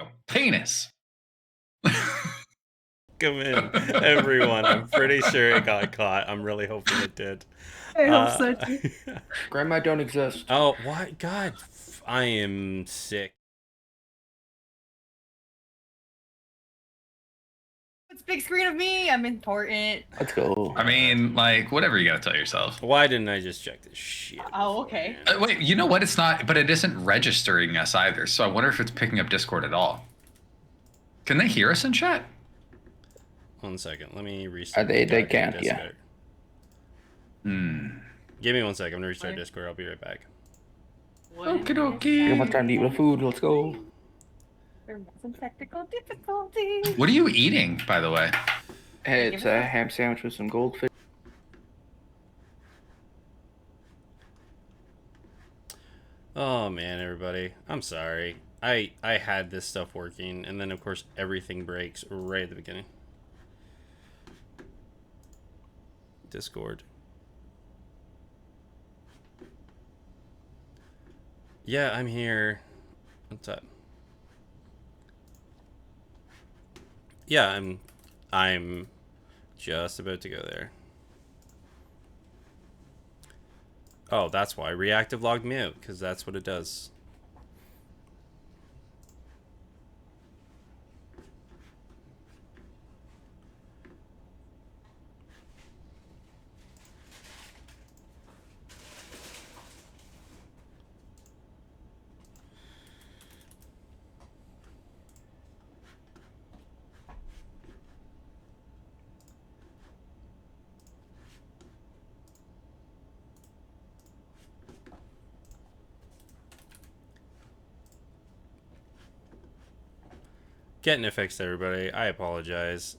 Your penis. Come in, everyone. I'm pretty sure it got caught. I'm really hoping it did. I hope so too. Grandma don't exist. Oh, what? God, I am sick. It's big screen of me. I'm important. Let's go. I mean, like, whatever you gotta tell yourself. Why didn't I just check this shit? Oh, okay. Wait, you know what? It's not, but it isn't registering us either. So I wonder if it's picking up Discord at all. Can they hear us in chat? 1 second. Let me restart. They can't, Discord. Hmm. Give me 1 second. I'm gonna restart Discord. I'll be right back. Okie How dokie. much time to eat with food? Let's go. There was some technical difficulty. What are you eating, by the way? Hey, it's a ham sandwich with some goldfish. Oh man, everybody. I'm sorry. I had this stuff working, and then of course everything breaks right at the beginning. Discord. Yeah, I'm here. What's up? Yeah, I'm just about to go there. Oh, that's why reactive logged me out, because that's what it does. Getting it fixed, everybody. I apologize.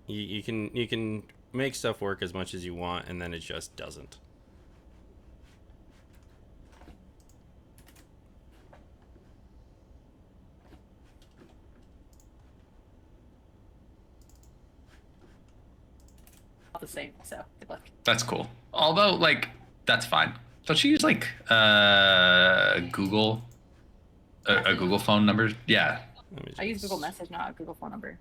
You can make stuff work as much as you want, and then it just doesn't. The same, so good luck. That's cool. Although, like, that's fine. Don't you use like Google, a Google phone number? Yeah. I use Google Message, not a Google phone number.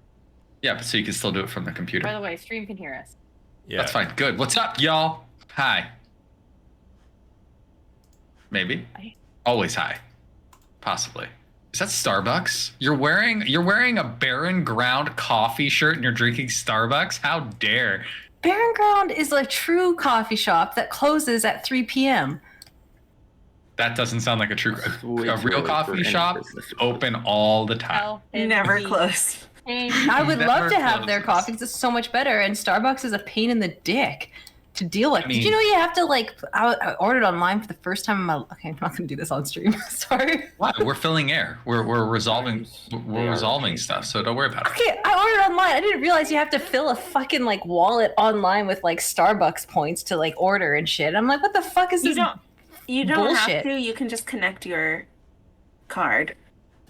Yeah, but so you can still do it from the computer. By the way, stream can hear us. Yeah. That's fine. Good. What's up, y'all? Hi. Maybe. Hi. Always hi. Possibly. Is that Starbucks? You're wearing a Barren Ground coffee shirt and you're drinking Starbucks? How dare? Barren Ground is a true coffee shop that closes at 3 p.m. That doesn't sound like a Way a too real early coffee for any shop. business. Open all the time. Never close. I I would love Never to have their closes. coffee because it's so much better, and Starbucks is a pain in the dick to deal with. I Did you mean- know you have to, like, I ordered online for the first time in my okay, I'm not going to do this on stream. Sorry. Why? We're filling air. We're resolving They are resolving okay. stuff. So don't worry about it. Okay, I ordered online. I didn't realize you have to fill a fucking, like, wallet online with, like, Starbucks points to, like, order and shit. I'm like, what the fuck is You this? don't have bullshit. to. You can just connect your card.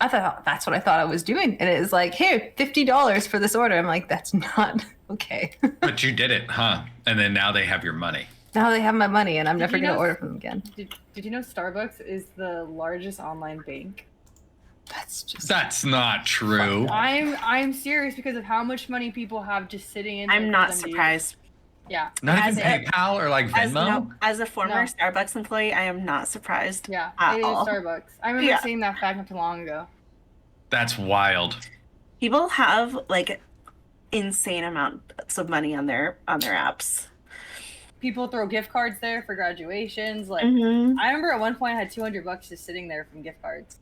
I thought that's what I thought I was doing. And it was like, here, $50 for this order. I'm like, that's not okay. But you did it, huh? And then now they have your money. Now they have my money and I'm never you going to know- order from them again. Did you know Starbucks is the largest online bank? That's just. That's not true. I'm serious because of how much money people have just sitting in. I'm there not for them to use. surprised. Yeah, Not As even a- PayPal or like As, Venmo. no, as a former No. Starbucks employee, I am not surprised. yeah, At it is all. Starbucks. I remember Yeah. seeing that fact not too long ago. That's wild. People have like insane amounts of money on their apps. People throw gift cards there for graduations. Like Mm-hmm. I remember at one point I had $200 just sitting there from gift cards.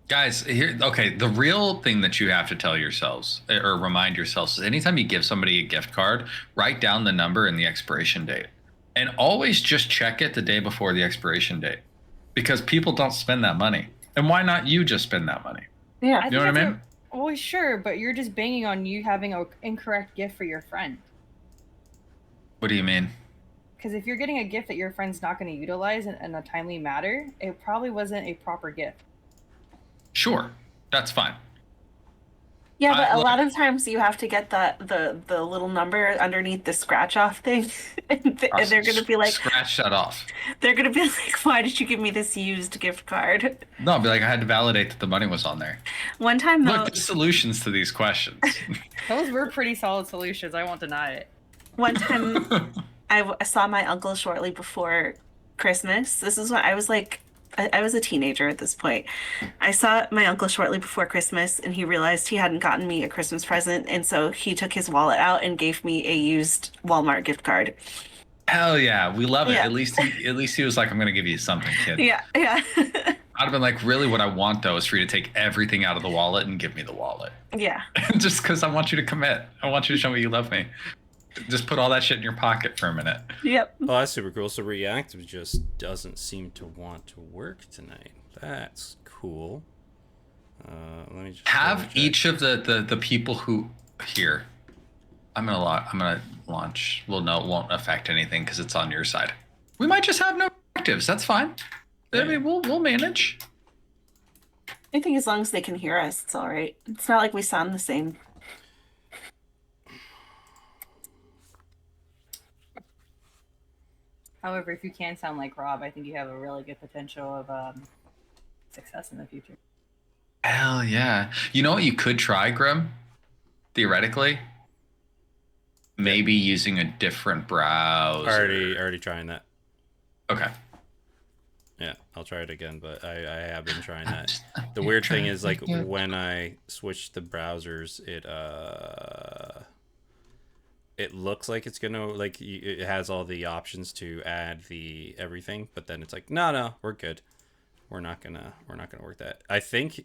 Guys, here, okay, the real thing that you have to tell yourselves or remind yourselves is anytime you give somebody a gift card, write down the number and the expiration date. And always just check it the day before the expiration date because people don't spend that money. And why not you just spend that money? Yeah. You know what I mean? Well, sure, but you're just banging on you having an incorrect gift for your friend. What do you mean? Because if you're getting a gift that your friend's not going to utilize in a timely manner, it probably wasn't a proper gift. Sure, that's fine. Yeah, but a look, lot of times you have to get the little number underneath the scratch off thing, and they're gonna be like, scratch that off. they're gonna be like, why did you give me this used gift card? No, I'll be like, I had to validate that the money was on there. One time though, Look, there's solutions to these questions. Those were pretty solid solutions. I won't deny it. one time I saw my uncle shortly before Christmas. This is when I was like, I was a teenager at this point. I saw my uncle shortly before Christmas, and he realized he hadn't gotten me a Christmas present, and so he took his wallet out and gave me a used Walmart gift card. Hell yeah, we love it. Yeah. At least he was like, I'm gonna give you something, kid. Yeah, yeah, I'd have been like, really, what I want though is for you to take everything out of the wallet and give me the wallet. yeah. Just because I want you to commit. I want you to show me you love me. Just put all that shit in your pocket for a minute. Yep. Oh, that's super cool. So reactive just doesn't seem to want to work tonight. That's cool. Let me just Have double check. each of the people who here. I'm gonna launch. Well, no, it won't affect anything because it's on your side. We might just have no actives. That's fine. I mean, we'll manage. I think as long as they can hear us, it's all right. It's not like we sound the same. However, if you can sound like Rob, I think you have a really good potential of success in the future. Hell yeah. You know what you could try, Grim? Theoretically? Maybe using a different browser. Already trying that. Okay. Yeah, I'll try it again, but I have been trying that. The weird thing is, like, when I switch the browsers, it looks like it's gonna, like, it has all the options to add the everything, but then it's like, no, we're good. We're not gonna work that. I think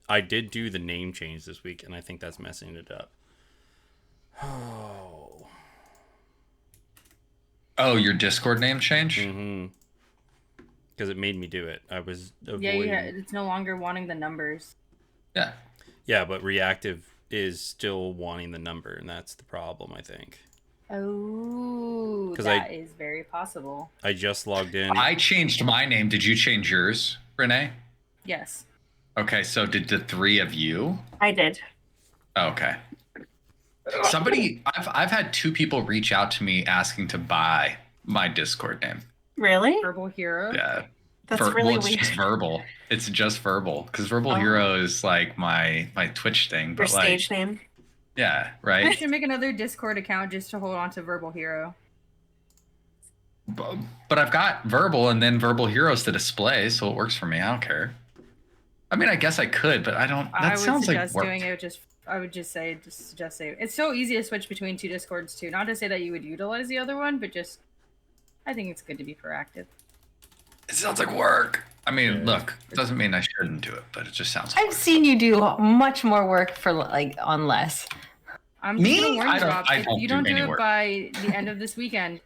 I did do the name change this week, and I think that's messing it up. Oh, your Discord name change? Mm-hmm. Because it made me do it. I was avoiding... Yeah, it's no longer wanting the numbers. Yeah. Yeah, but reactive is still wanting the number, and that's the problem, I think. Oh, 'Cause that is very possible. I just logged in. I changed my name. Did you change yours, Renee? Yes. Okay, so did the three of you? I did. Okay. Somebody, I've had two people reach out to me asking to buy my Discord name. Really? Verbal Hero. Yeah. That's really it's weird. just verbal. It's just verbal because Verbal Hero is like my Twitch thing. Your But like, stage name. yeah, I right. should make another Discord account just to hold on to Verbal Hero. But I've got Verbal and then Verbal Heroes to display, so it works for me. I don't care. I mean, I guess I could, but I don't. That I would sounds like suggest work. doing it. I would just suggest say it's so easy to switch between two Discords too. Not to say that you would utilize the other one, but just I think it's good to be proactive. It sounds like work. I mean, Yeah. look, it doesn't mean I shouldn't do it, but it just sounds. I've seen you do much more work for like on less. I'm Me? just gonna warn I you, don't- Rob. I If don't you do don't do any it work. by the end of this weekend,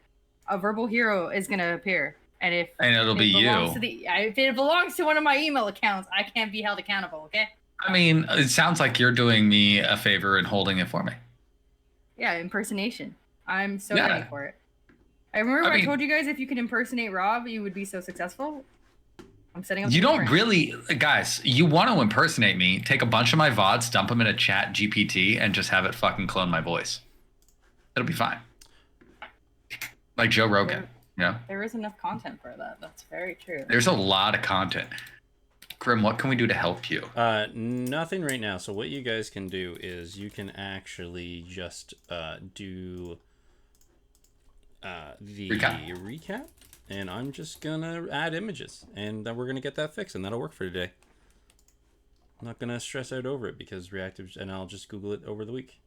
a Verbal Hero is gonna appear, and if it'll be belongs you. to if it belongs to one of my email accounts, I can't be held accountable. Okay? I mean, it sounds like you're doing me a favor and holding it for me. Yeah, impersonation. I'm so Yeah. ready for it. I remember I I mean- told you guys if you could impersonate Rob, you would be so successful. I'm setting up. You the don't camera. really, guys. You want to impersonate me? Take a bunch of my VODs, dump them in a chat GPT, and just have it fucking clone my voice. It'll be fine. Like Joe Rogan. Yeah. There is enough content for that. That's very true. There's a lot of content. Grim, what can we do to help you? Nothing right now. So what you guys can do is you can actually just do the recap, and I'm just gonna add images, and then we're gonna get that fixed, and that'll work for today. I'm not gonna stress out over it because reactive, and I'll just Google it over the week.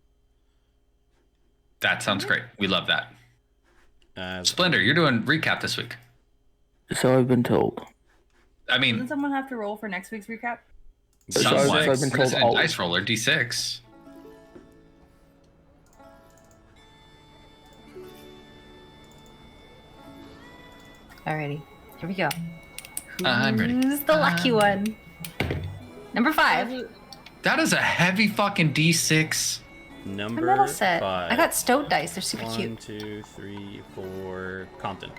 That sounds great. We love that. Splendor, you're doing recap this week. So I've been told. I mean, Doesn't someone have to roll for next week's recap? some I've way. been told Resident all- dice roller, D6. Alrighty, here we go. I'm ready. Who's the lucky one? Number 5. That is a heavy fucking D6. Number I'm metal set. 5. I got Stoat dice. They're super 1, cute. 2, 3, 4. Compton.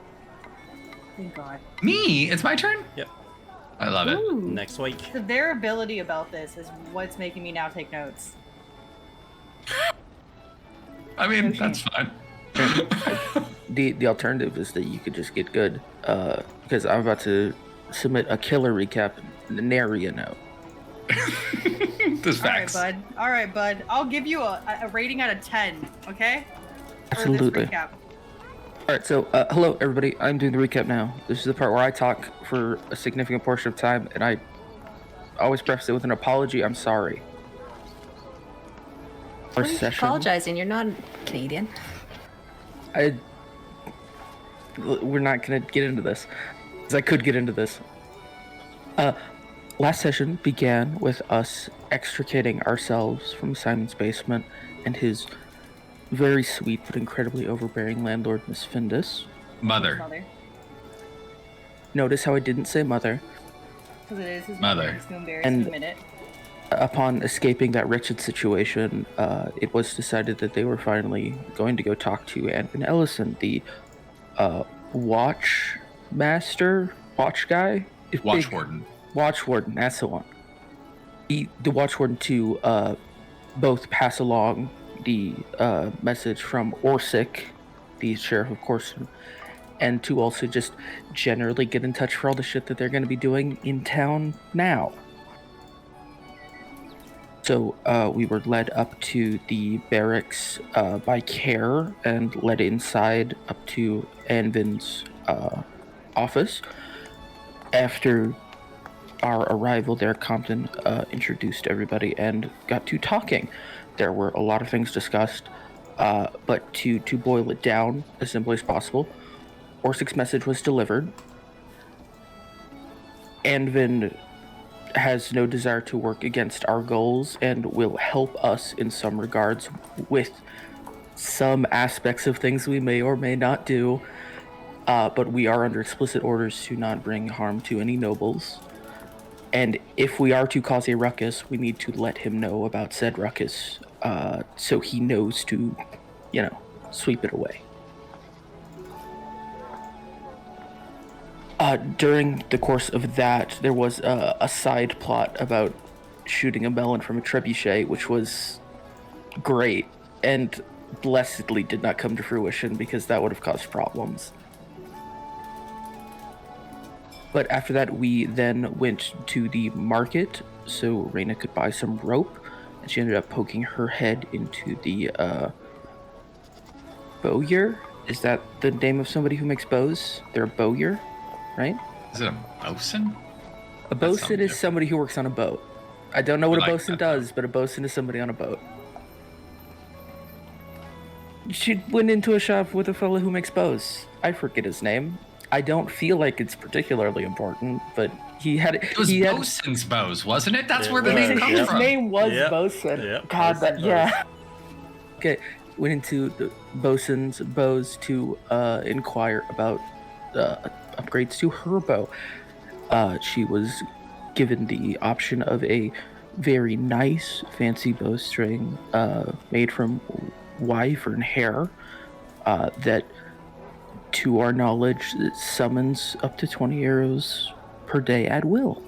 Thank God. Me? It's my turn? Yep. I love it. Ooh. Next week. The variability about this is what's making me now take notes. I mean, No that's fine. The alternative is that you could just get good. Because I'm about to submit a killer recap, nary a note. This All right, facts. bud. All right, bud. I'll give you a rating out of 10. Okay. Absolutely. For this recap. All right, so hello everybody. I'm doing the recap now. This is the part where I talk for a significant portion of time, and I always preface it with an apology. I'm sorry. Our Why are you session. apologizing? You're not Canadian. We're not gonna get into this, because I could get into this. Last session began with us extricating ourselves from Simon's basement and his very sweet but incredibly overbearing landlord, Miss Findus. Mother. Mother. Notice how I didn't say mother. Because it is his Mother. mother. He's too embarrassed And- to admit it. Upon escaping that wretched situation, it was decided that they were finally going to go talk to Anvin Ellison, the watch master, watch guy, Watch warden. watch warden. That's the one. The watch warden to both pass along the message from Orsic, the sheriff of Corson, and to also just generally get in touch for all the shit that they're going to be doing in town now. So we were led up to the barracks by Care and led inside up to Anvin's office. After our arrival there, Compton introduced everybody and got to talking. There were a lot of things discussed, but to boil it down as simply as possible, Orsic's message was delivered. Anvin has no desire to work against our goals and will help us in some regards with some aspects of things we may or may not do, but we are under explicit orders to not bring harm to any nobles. And if we are to cause a ruckus, we need to let him know about said ruckus, so he knows to, sweep it away. During the course of that, there was a side plot about shooting a melon from a trebuchet, which was great, and blessedly did not come to fruition because that would have caused problems. But after that, we then went to the market so Raina could buy some rope, and she ended up poking her head into the bowyer. Is that the name of somebody who makes bows? They're a bowyer, right? Is it a bosun? A That bosun sounds is different. somebody who works on a boat. I don't know what I a like bosun that. does, but a bosun is somebody on a boat. She went into a shop with a fellow who makes bows. I forget his name. I don't feel like it's particularly important, but he had It was bosun's bows, wasn't it? That's It where the was. name comes his from. name was Yep. Bosun. Yep, God, Bosun that yeah. Okay, went into the Bosun's bows to inquire about upgrades to her bow. She was given the option of a very nice, fancy bowstring made from wyvern hair that, to our knowledge, it summons up to 20 arrows per day at will.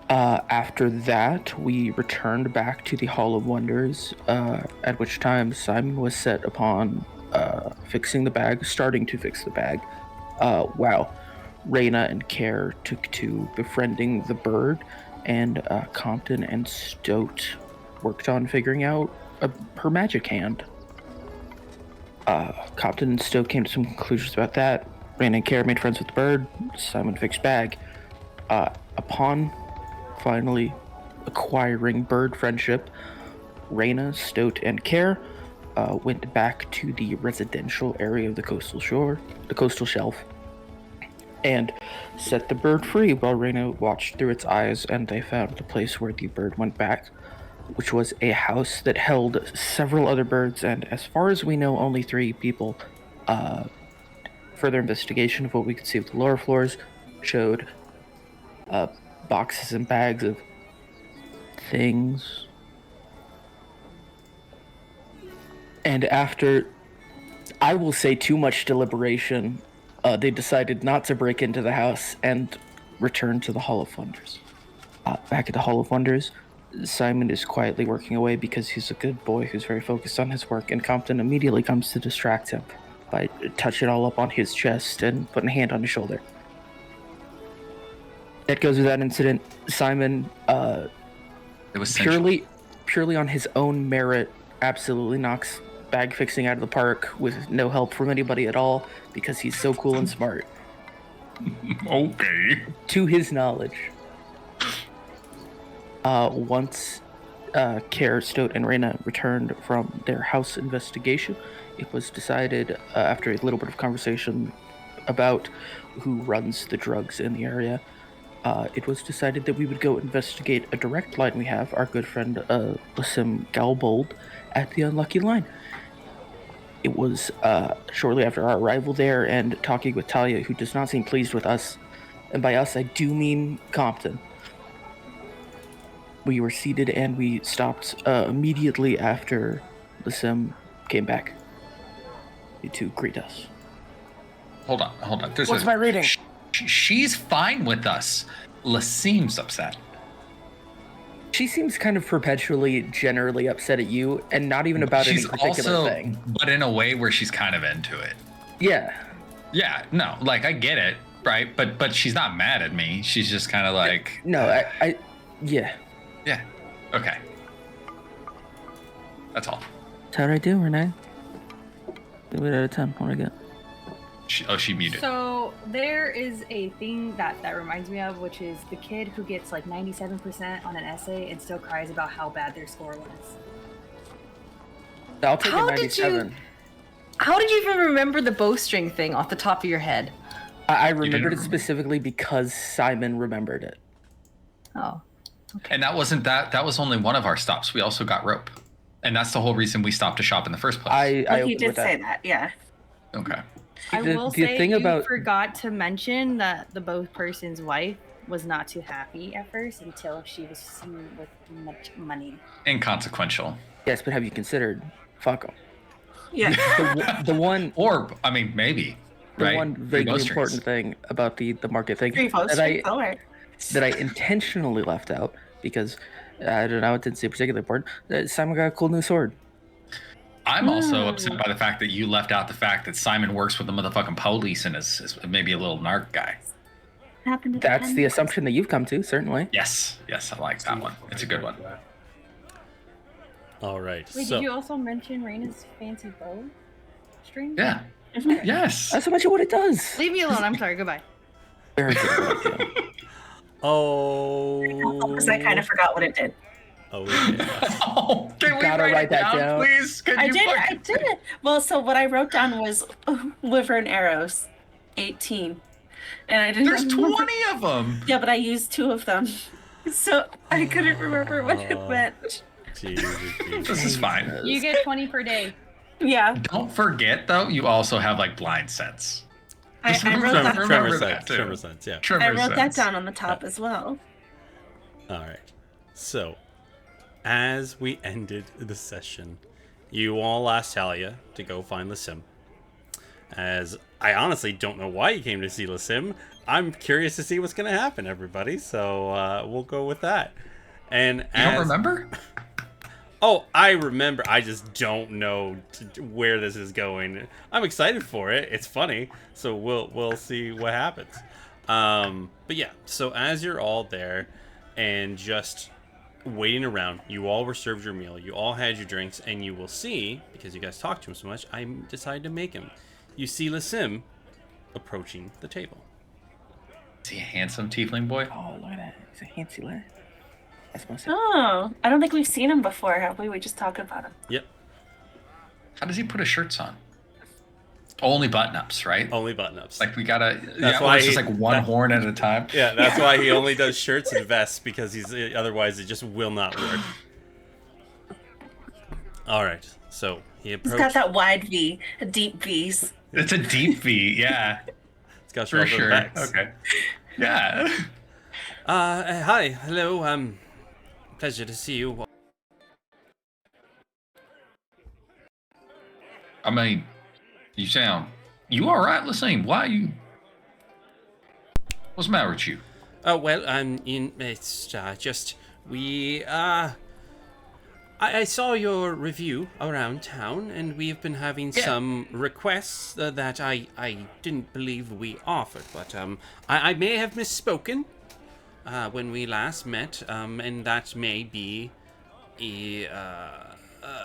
After that, we returned back to the Hall of Wonders, at which time Simon was set upon starting to fix the bag, while Raina and Care took to befriending the bird, and Compton and Stoat worked on figuring out her magic hand. Compton and Stoat came to some conclusions about that. Raina and Care made friends with the bird. Simon fixed bag. Upon finally acquiring bird friendship, Raina, Stoat, and Care went back to the residential area of the coastal shelf, and set the bird free while Raina watched through its eyes, and they found the place where the bird went back, which was a house that held several other birds, and as far as we know, only 3 people. Further investigation of what we could see with the lower floors showed boxes and bags of things. And after, I will say, too much deliberation, they decided not to break into the house and return to the Hall of Wonders. Back at the Hall of Wonders, Simon is quietly working away because he's a good boy who's very focused on his work, and Compton immediately comes to distract him by touching all up on his chest and putting a hand on his shoulder. That goes with that incident. Simon, It was purely on his own merit, absolutely knocks bag fixing out of the park with no help from anybody at all because he's so cool and smart. Okay. To his knowledge, once Care, Stoat, and Reyna returned from their house investigation, it was decided, after a little bit of conversation about who runs the drugs in the area, it was decided that we would go investigate a direct line we have, our good friend Lasim Galbold, at the Unlucky Line. It was shortly after our arrival there and talking with Talia, who does not seem pleased with us, and by us I do mean Compton. We were seated and we stopped immediately after Lasim came back to greet us. Hold on. What's my rating? She's fine with us. Lasim's upset. She seems kind of perpetually generally upset at you, and not even about any particular thing. But in a way where she's kind of into it. Yeah. Yeah, no, like I get it, right? But she's not mad at me. She's just kind of like. No, yeah. Yeah. Okay. That's all. How'd I do, Renee? 8 out of 10. What do I get? She muted. So there is a thing that reminds me of, which is the kid who gets like 97% on an essay and still cries about how bad their score was. I'll take a 97. How did you even remember the bowstring thing off the top of your head? I remembered it specifically because Simon remembered it. Oh. Okay. And that wasn't that was only one of our stops. We also got rope. And that's the whole reason we stopped to shop in the first place. He did say that, yeah. Okay. I will the say thing you about- forgot to mention that the both person's wife was not too happy at first until she was seen with much money. Inconsequential. Yes, but have you considered fuck 'em? Yeah. The one, Or, I mean, maybe. the right? one vaguely important thing about the market thing Three votes, that I intentionally left out because I don't know, it didn't seem particularly important. Simon got a cool new sword. I'm also upset by the fact that you left out the fact that Simon works with the motherfucking police and is maybe a little narc guy. That's the assumption that you've come to, certainly. Yes, I like that one. It's a good one. All right. Wait, so did you also mention Raina's fancy bow string? Yeah. Yes. That's so much of what it does. Leave me alone. I'm sorry. Goodbye. Very good. Because I kind of forgot what it did. Oh, yeah. Oh, can we gotta write write it that down. please? Can I you did fucking- it. Well, so what I wrote down was Wyvern arrows, 18. And I didn't There's remember- 20 of them. Yeah, but I used 2 of them. So I couldn't remember what it meant. Jesus. This is fine. You get 20 per day. Yeah. Don't forget, though, you also have like blind sense. I Just wrote remember- that, remember Tremor that, sense. too. Tremor sense. Yeah. Tremor I wrote that sense. down on the top as well. All right. So, as we ended the session, you all asked Talia to go find Lasim. As I honestly don't know why you came to see Lasim. I'm curious to see what's going to happen, everybody. So we'll go with that. And You don't remember? Oh, I remember. I just don't know where this is going. I'm excited for it. It's funny. So we'll see what happens. But yeah. So as you're all there and just waiting around, you all were served your meal. You all had your drinks, and you will see, because you guys talked to him so much, I decided to make him. You see Lasim approaching the table. Is he a handsome tiefling boy? Oh, look at that. He's a handsy lad. That's my Oh, I don't think we've seen him before, have we? We just talked about him. Yep. How does he put his shirts on? Only button-ups, right? Only button-ups. Like we gotta. That's Why why it's just he- like one horn at a time. Yeah, that's why he only does shirts and vests, because otherwise it just will not work. All right, so he He's approached. got that wide V, deep V's. It's a deep V, yeah, It's got for shoulder sure. backs. Okay. Yeah. Hi, hello. Pleasure to see you. I mean, you You all right, Lassine? Why you? What's the matter with you? Oh well, it's just we I saw your review around town, and we've been having some requests that I didn't believe we offered, but I may have misspoken when we last met, and that may be a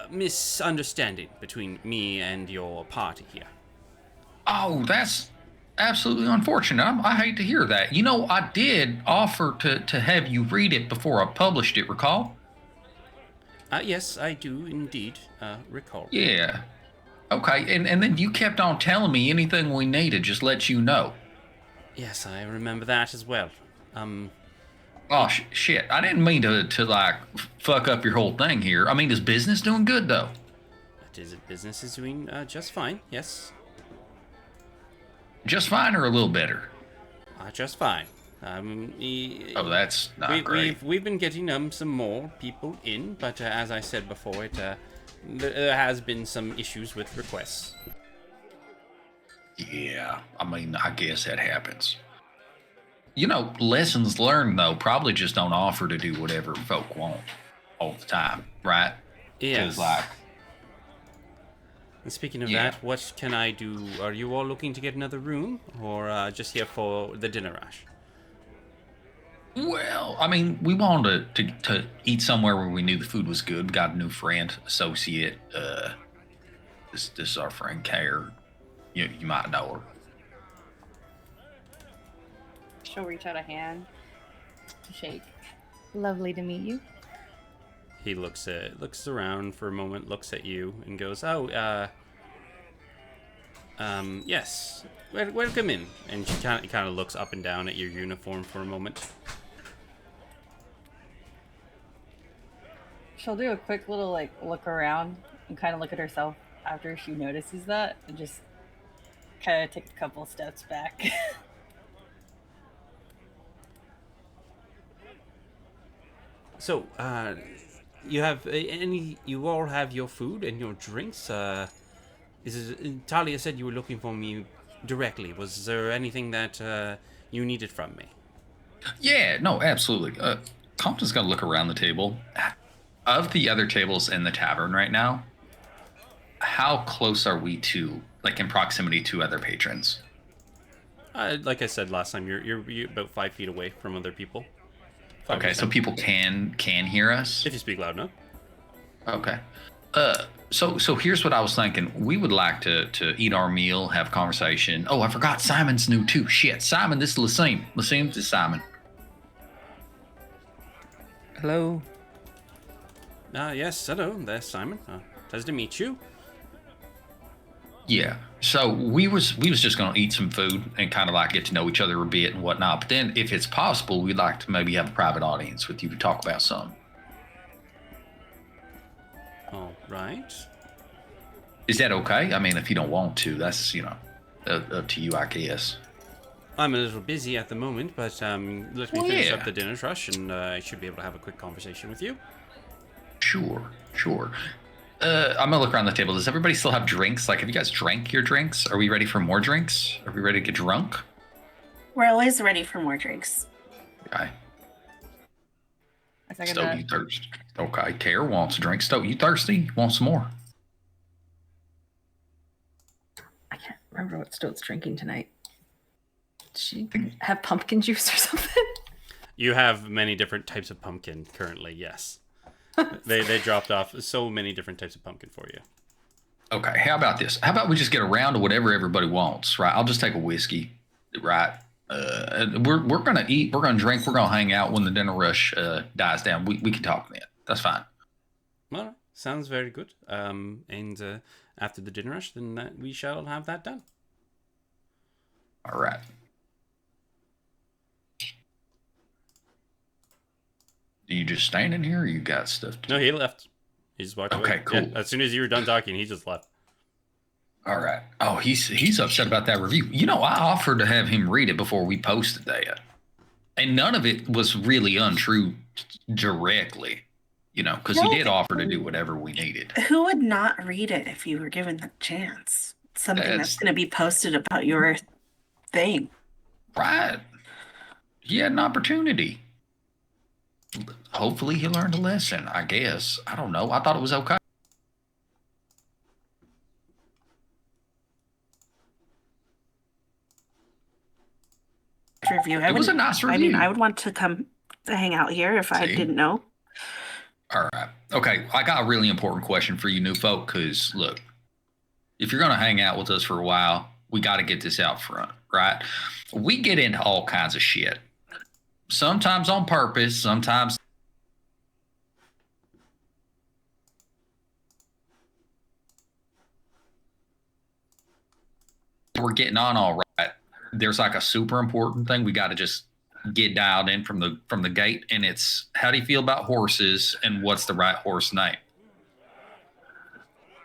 misunderstanding between me and your party here. Oh, that's absolutely unfortunate. I hate to hear that. You know, I did offer to have you read it before I published it, recall? Yes, I do indeed recall. Yeah. Okay, and then you kept on telling me anything we needed, just let you know. Yes, I remember that as well. Oh, shit. I didn't mean to like, fuck up your whole thing here. I mean, is business doing good, though? Business is doing just fine, yes. Just fine or a little better? Just fine. Oh, that's not great. We've been getting some more people in, but as I said before, there has been some issues with requests. Yeah, I mean, I guess that happens. You know, lessons learned, though, probably just don't offer to do whatever folk want all the time, right? Yes. Like, and speaking of that, what can I do? Are you all looking to get another room, or just here for the dinner rush? well, I mean, we wanted to eat somewhere where we knew the food was good. We got a new friend, associate. This is our friend Kare. You might know her. She'll reach out a hand to shake. Lovely to meet you. He looks around for a moment, looks at you, and goes, "Oh, yes, welcome in." And she kind of looks up and down at your uniform for a moment. She'll do a quick little like look around and kind of look at herself after she notices that, and just kind of take a couple steps back. So, you have you all have your food and your drinks. Talia said you were looking for me directly. Was there anything that you needed from me? Yeah, no, absolutely. Compton's gonna look around the table. Of the other tables in the tavern right now, how close are we to, like, in proximity to other patrons? Like I said last time, you're about 5 feet away from other people. Okay, so people can hear us? If you speak loud enough. Okay. So here's what I was thinking. We would like to eat our meal, have conversation. Oh, I forgot Simon's new too. Shit, Simon, this is Lassine. Lassine, this is Simon. Hello. Yes, hello, there's Simon. Pleasure to meet you. Yeah. So we was just gonna eat some food and kind of like get to know each other a bit and whatnot. But then, if it's possible, we'd like to maybe have a private audience with you to talk about something. All right. Is that okay? I mean, if you don't want to, that's up to you, I guess. I'm a little busy at the moment, but let me finish up the dinner rush, and I should be able to have a quick conversation with you. Sure. I'm gonna look around the table. Does everybody still have drinks? Like, have you guys drank your drinks? Are we ready for more drinks? Are we ready to get drunk? We're always ready for more drinks. Okay. I second Stowe, that. you thirsty? Okay. Kare wants a drink. Stowe, you thirsty? Want some more? I can't remember what Stoat's drinking tonight. Did she have pumpkin juice or something? You have many different types of pumpkin currently, yes. They dropped off so many different types of pumpkin for you. Okay, how about this? How about we just get around to whatever everybody wants, right? I'll just take a whiskey, right? We're gonna eat, we're gonna drink, we're gonna hang out when the dinner rush dies down. We can talk then. That's fine. All right, sounds very good. And after the dinner rush, then we shall have that done. All right. Do you just stand in here, or you got stuff to do? No, he left. He just walked away. Okay, cool. Yeah, as soon as you were done talking, he just left. All right. Oh, he's upset about that review. You know, I offered to have him read it before we posted that, and none of it was really untrue directly. You know, because he did offer to do whatever we needed. Who would not read it if you were given the chance? something that's That's going to be posted about your thing. right. He had an opportunity. Hopefully he learned a lesson, I guess. I don't know. I thought it was okay. Review. It was a nice I mean, review. I would want to come to hang out here if I See? didn't know. All right. Okay. I got a really important question for you new folk because, look, if you're going to hang out with us for a while, we got to get this out front, right? We get into all kinds of shit. Sometimes on purpose, sometimes we're getting on all right. There's like a super important thing we got to just get dialed in from the gate, and it's how do you feel about horses and what's the right horse name?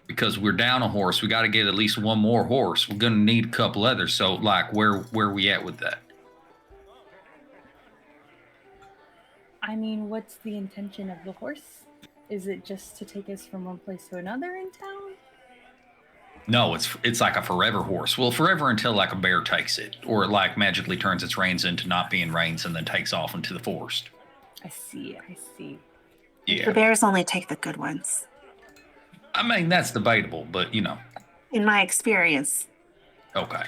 Because we're down a horse, we got to get at least one more horse. We're gonna need a couple others. So, like, where we at with that? I mean, what's the intention of the horse? Is it just to take us from one place to another in town? No, it's like a forever horse. Well, forever until like a bear takes it, or it like magically turns its reins into not being reins and then takes off into the forest. I see. The Yeah, bears only take the good ones, I mean that's debatable, but you know, in my experience. okay.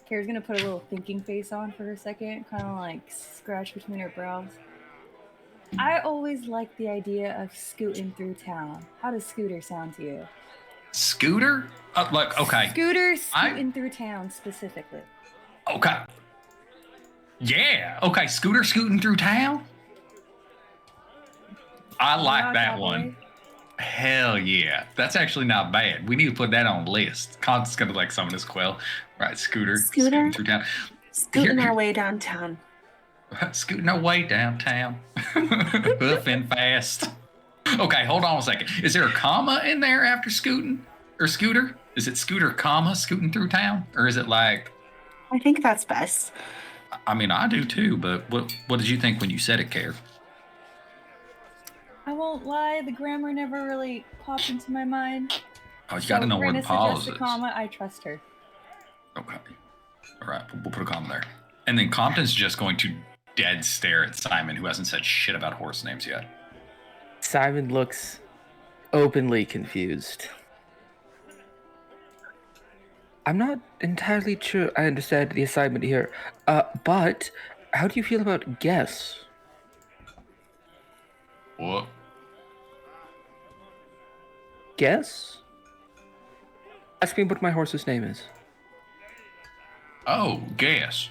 Kara's gonna put a little thinking face on for a second, kind of like scratch between her brows. I always liked the idea of scooting through town. How does scooter sound to you? Scooter? Look, okay, Scooter scooting through town specifically. okay. Yeah, okay. Scooter scooting through town. I like that one. Hell yeah, that's actually not bad. We need to put that on the list. Constant's gonna like summon his quell, right? Scooter scooting through town. Scooting our way downtown. Scooting our way downtown, hoofing fast. Okay, hold on a second. Is there a comma in there after scooting or scooter? Is it scooter comma scooting through town, or is it like? I think that's best. I mean, I do too. But what did you think when you said it, Care? I won't lie, the grammar never really popped into my mind. Oh, you got to know where the Brandon pause suggests is. a comma, I trust her. Okay. All right, we'll put a comma there. And then Compton's just going to dead stare at Simon, who hasn't said shit about horse names yet. Simon looks openly confused. I'm not entirely sure I understand the assignment here, but how do you feel about guess? What? Guess? Ask me what my horse's name is. Oh, guess.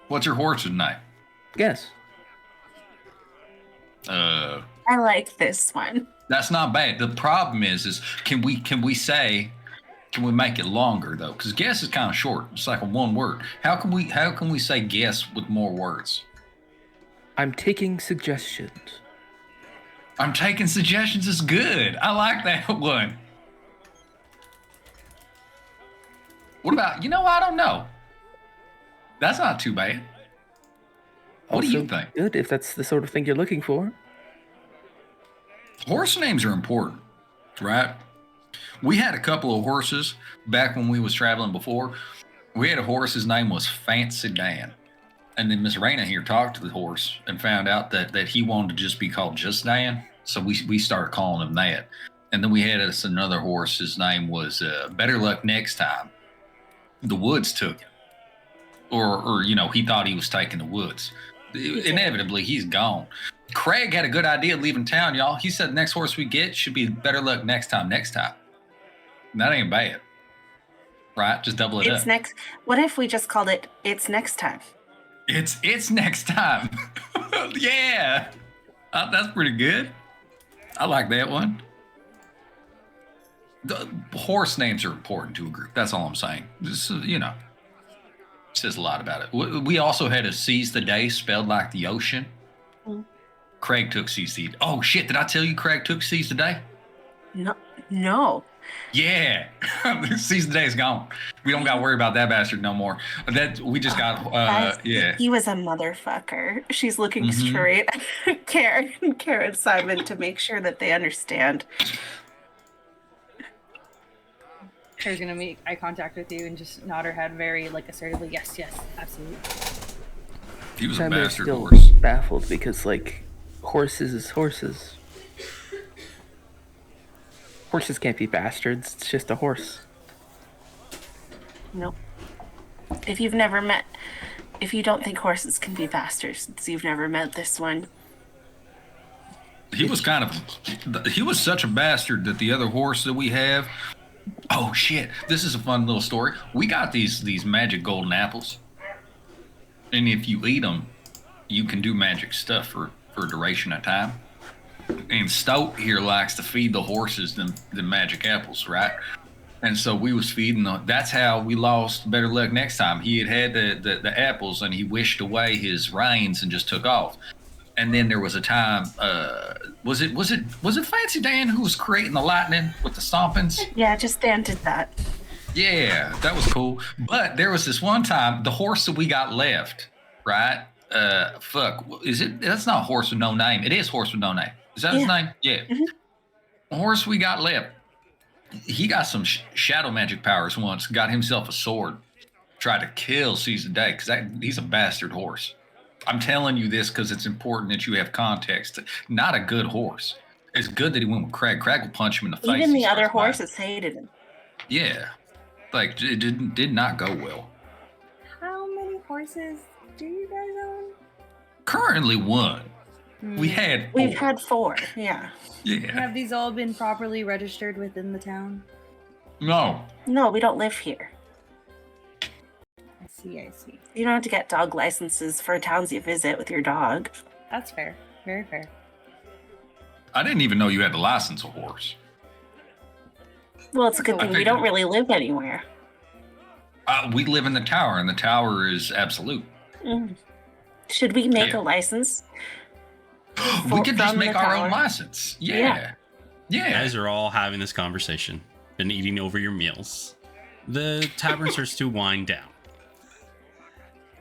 What's your horse's name? Guess. I like this one. That's not bad. The problem is can we make it longer though? Because guess is kind of short. It's like a one word. How can we say guess with more words? I'm taking suggestions. I'm taking suggestions is good. I like that one. What about, I don't know. That's not too bad. What do you Also think? Good, if that's the sort of thing you're looking for. Horse names are important, right? We had a couple of horses back when we was traveling before. We had a horse, his name was Fancy Dan. And then Miss Raina here talked to the horse and found out that he wanted to just be called just Dan. So we started calling him that. And then we had us another horse, his name was Better Luck Next Time. The woods took him. Or he thought he was taking the woods. Inevitably, he's gone. Craig had a good idea leaving town, y'all. He said the next horse we get should be Better Luck Next Time. And that ain't bad. Right? Just double it up. What if we just called it It's Next Time? It's next time. Yeah. That's pretty good. I like that one. The horse names are important to a group. That's all I'm saying. Just, says a lot about it. We also had a Seize the Day spelled like the ocean. Mm. Craig took Seize the... Oh, shit. Did I tell you Craig took Seize the Day? No. Yeah, season day is gone. We don't got to worry about that bastard no more. That we just got. Guys, Yeah. he was a motherfucker. She's looking Mhm. straight at Karen Simon to make sure that they understand. Claire's gonna make eye contact with you and just nod her head very like assertively. Yes, yes, absolutely. He was a Simon is bastard still horse. baffled because, like, horses is horses. Horses can't be bastards. It's just a horse. Nope. If you don't think horses can be bastards, you've never met this one. He was such a bastard that the other horse that we have. Oh shit! This is a fun little story. We got these magic golden apples, and if you eat them, you can do magic stuff for a duration of time. And Stout here likes to feed the horses the magic apples, right? And so we was feeding them. That's how we lost Better Luck Next time. He had the apples, and he wished away his reins and just took off. And then there was a time. Was it Fancy Dan who was creating the lightning with the stompings? Yeah, just Dan did that. Yeah, that was cool. But there was this one time, the horse that we got left, right? Is it? That's not horse with no name. It is horse with no name. Is that his name? Yeah. Mhm. The horse we got left. He got some shadow magic powers once. Got himself a sword. Tried to kill Season Day because he's a bastard horse. I'm telling you this because it's important that you have context. Not a good horse. It's good that he went with Craig. Craig will punch him in the face. Even the and other starts biting. horses hated him. Yeah, like it did not go well. How many horses do you guys own? Currently one. We had four. We've had 4. Yeah. Yeah. Have these all been properly registered within the town? No. No, we don't live here. I see, I see. You don't have to get dog licenses for towns you visit with your dog. That's fair. Very fair. I didn't even know you had to license a horse. Well, it's a good I thing we figured- don't really live anywhere. We live in the tower, and the tower is absolute. Should we make Yeah. a license? We could just from make the our own tower? license. Yeah. Yeah. You Yeah. guys are all having this conversation, been eating over your meals. The tavern starts to wind down,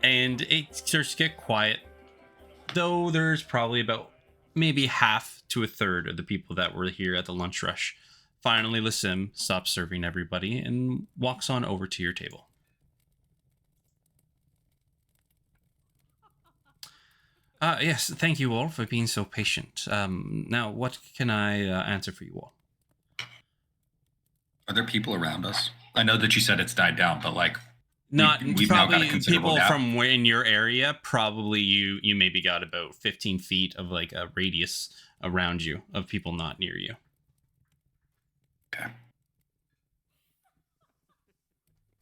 and it starts to get quiet. Though there's probably about maybe half to a third of the people that were here at the lunch rush. Finally, Lassim stops serving everybody and walks on over to your table. Yes, thank you all for being so patient. Now, what can I answer for you all? Are there people around us? I know that you said it's died down, but like, Not we've now got a probably considerable people gap. from where in your area. Probably you maybe got about 15 feet of like a radius around you of people not near you. Okay.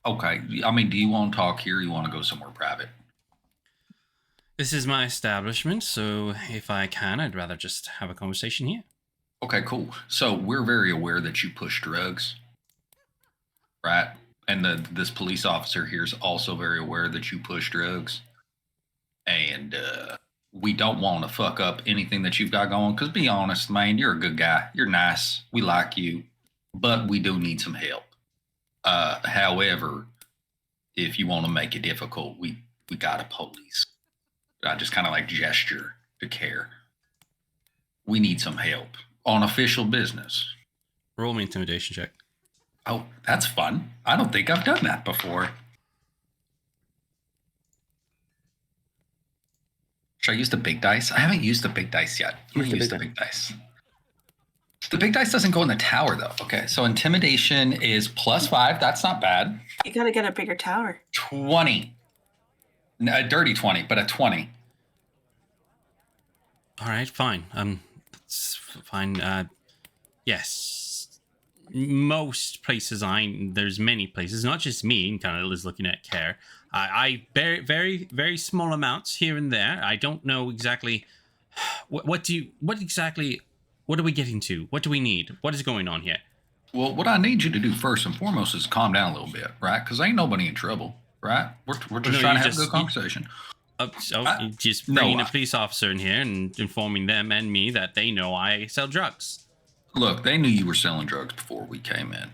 Okay. I mean, do you want to talk here? Or you want to go somewhere private? This is my establishment, so if I can, I'd rather just have a conversation here. Okay, cool. So we're very aware that you push drugs, right? And this police officer here is also very aware that you push drugs. And we don't want to fuck up anything that you've got going. Because be honest, man, you're a good guy. You're nice. We like you. But we do need some help. However, if you want to make it difficult, we got a police. I just kind of like gesture to care. We need some help on official business. Roll me intimidation check. Oh, that's fun. I don't think I've done that before. Should I use the big dice? I haven't used the big dice yet. I'm Use gonna the use big the big dice. The big dice doesn't go in the tower though. Okay, so intimidation is +5. That's not bad. You gotta get a bigger tower. 20. A dirty 20, but a 20. All right, fine. That's fine. Yes. Most places there's many places, not just me, kind of is looking at care. I bear very, very small amounts here and there. I don't know exactly what are we getting to? What do we need? What is going on here? Well, what I need you to do first and foremost is calm down a little bit, right? Because ain't nobody in trouble, right? We're just No, trying you to have just- a good conversation. You just no, bringing a I- police officer in here and informing them and me that they know I sell drugs. Look, they knew you were selling drugs before we came in.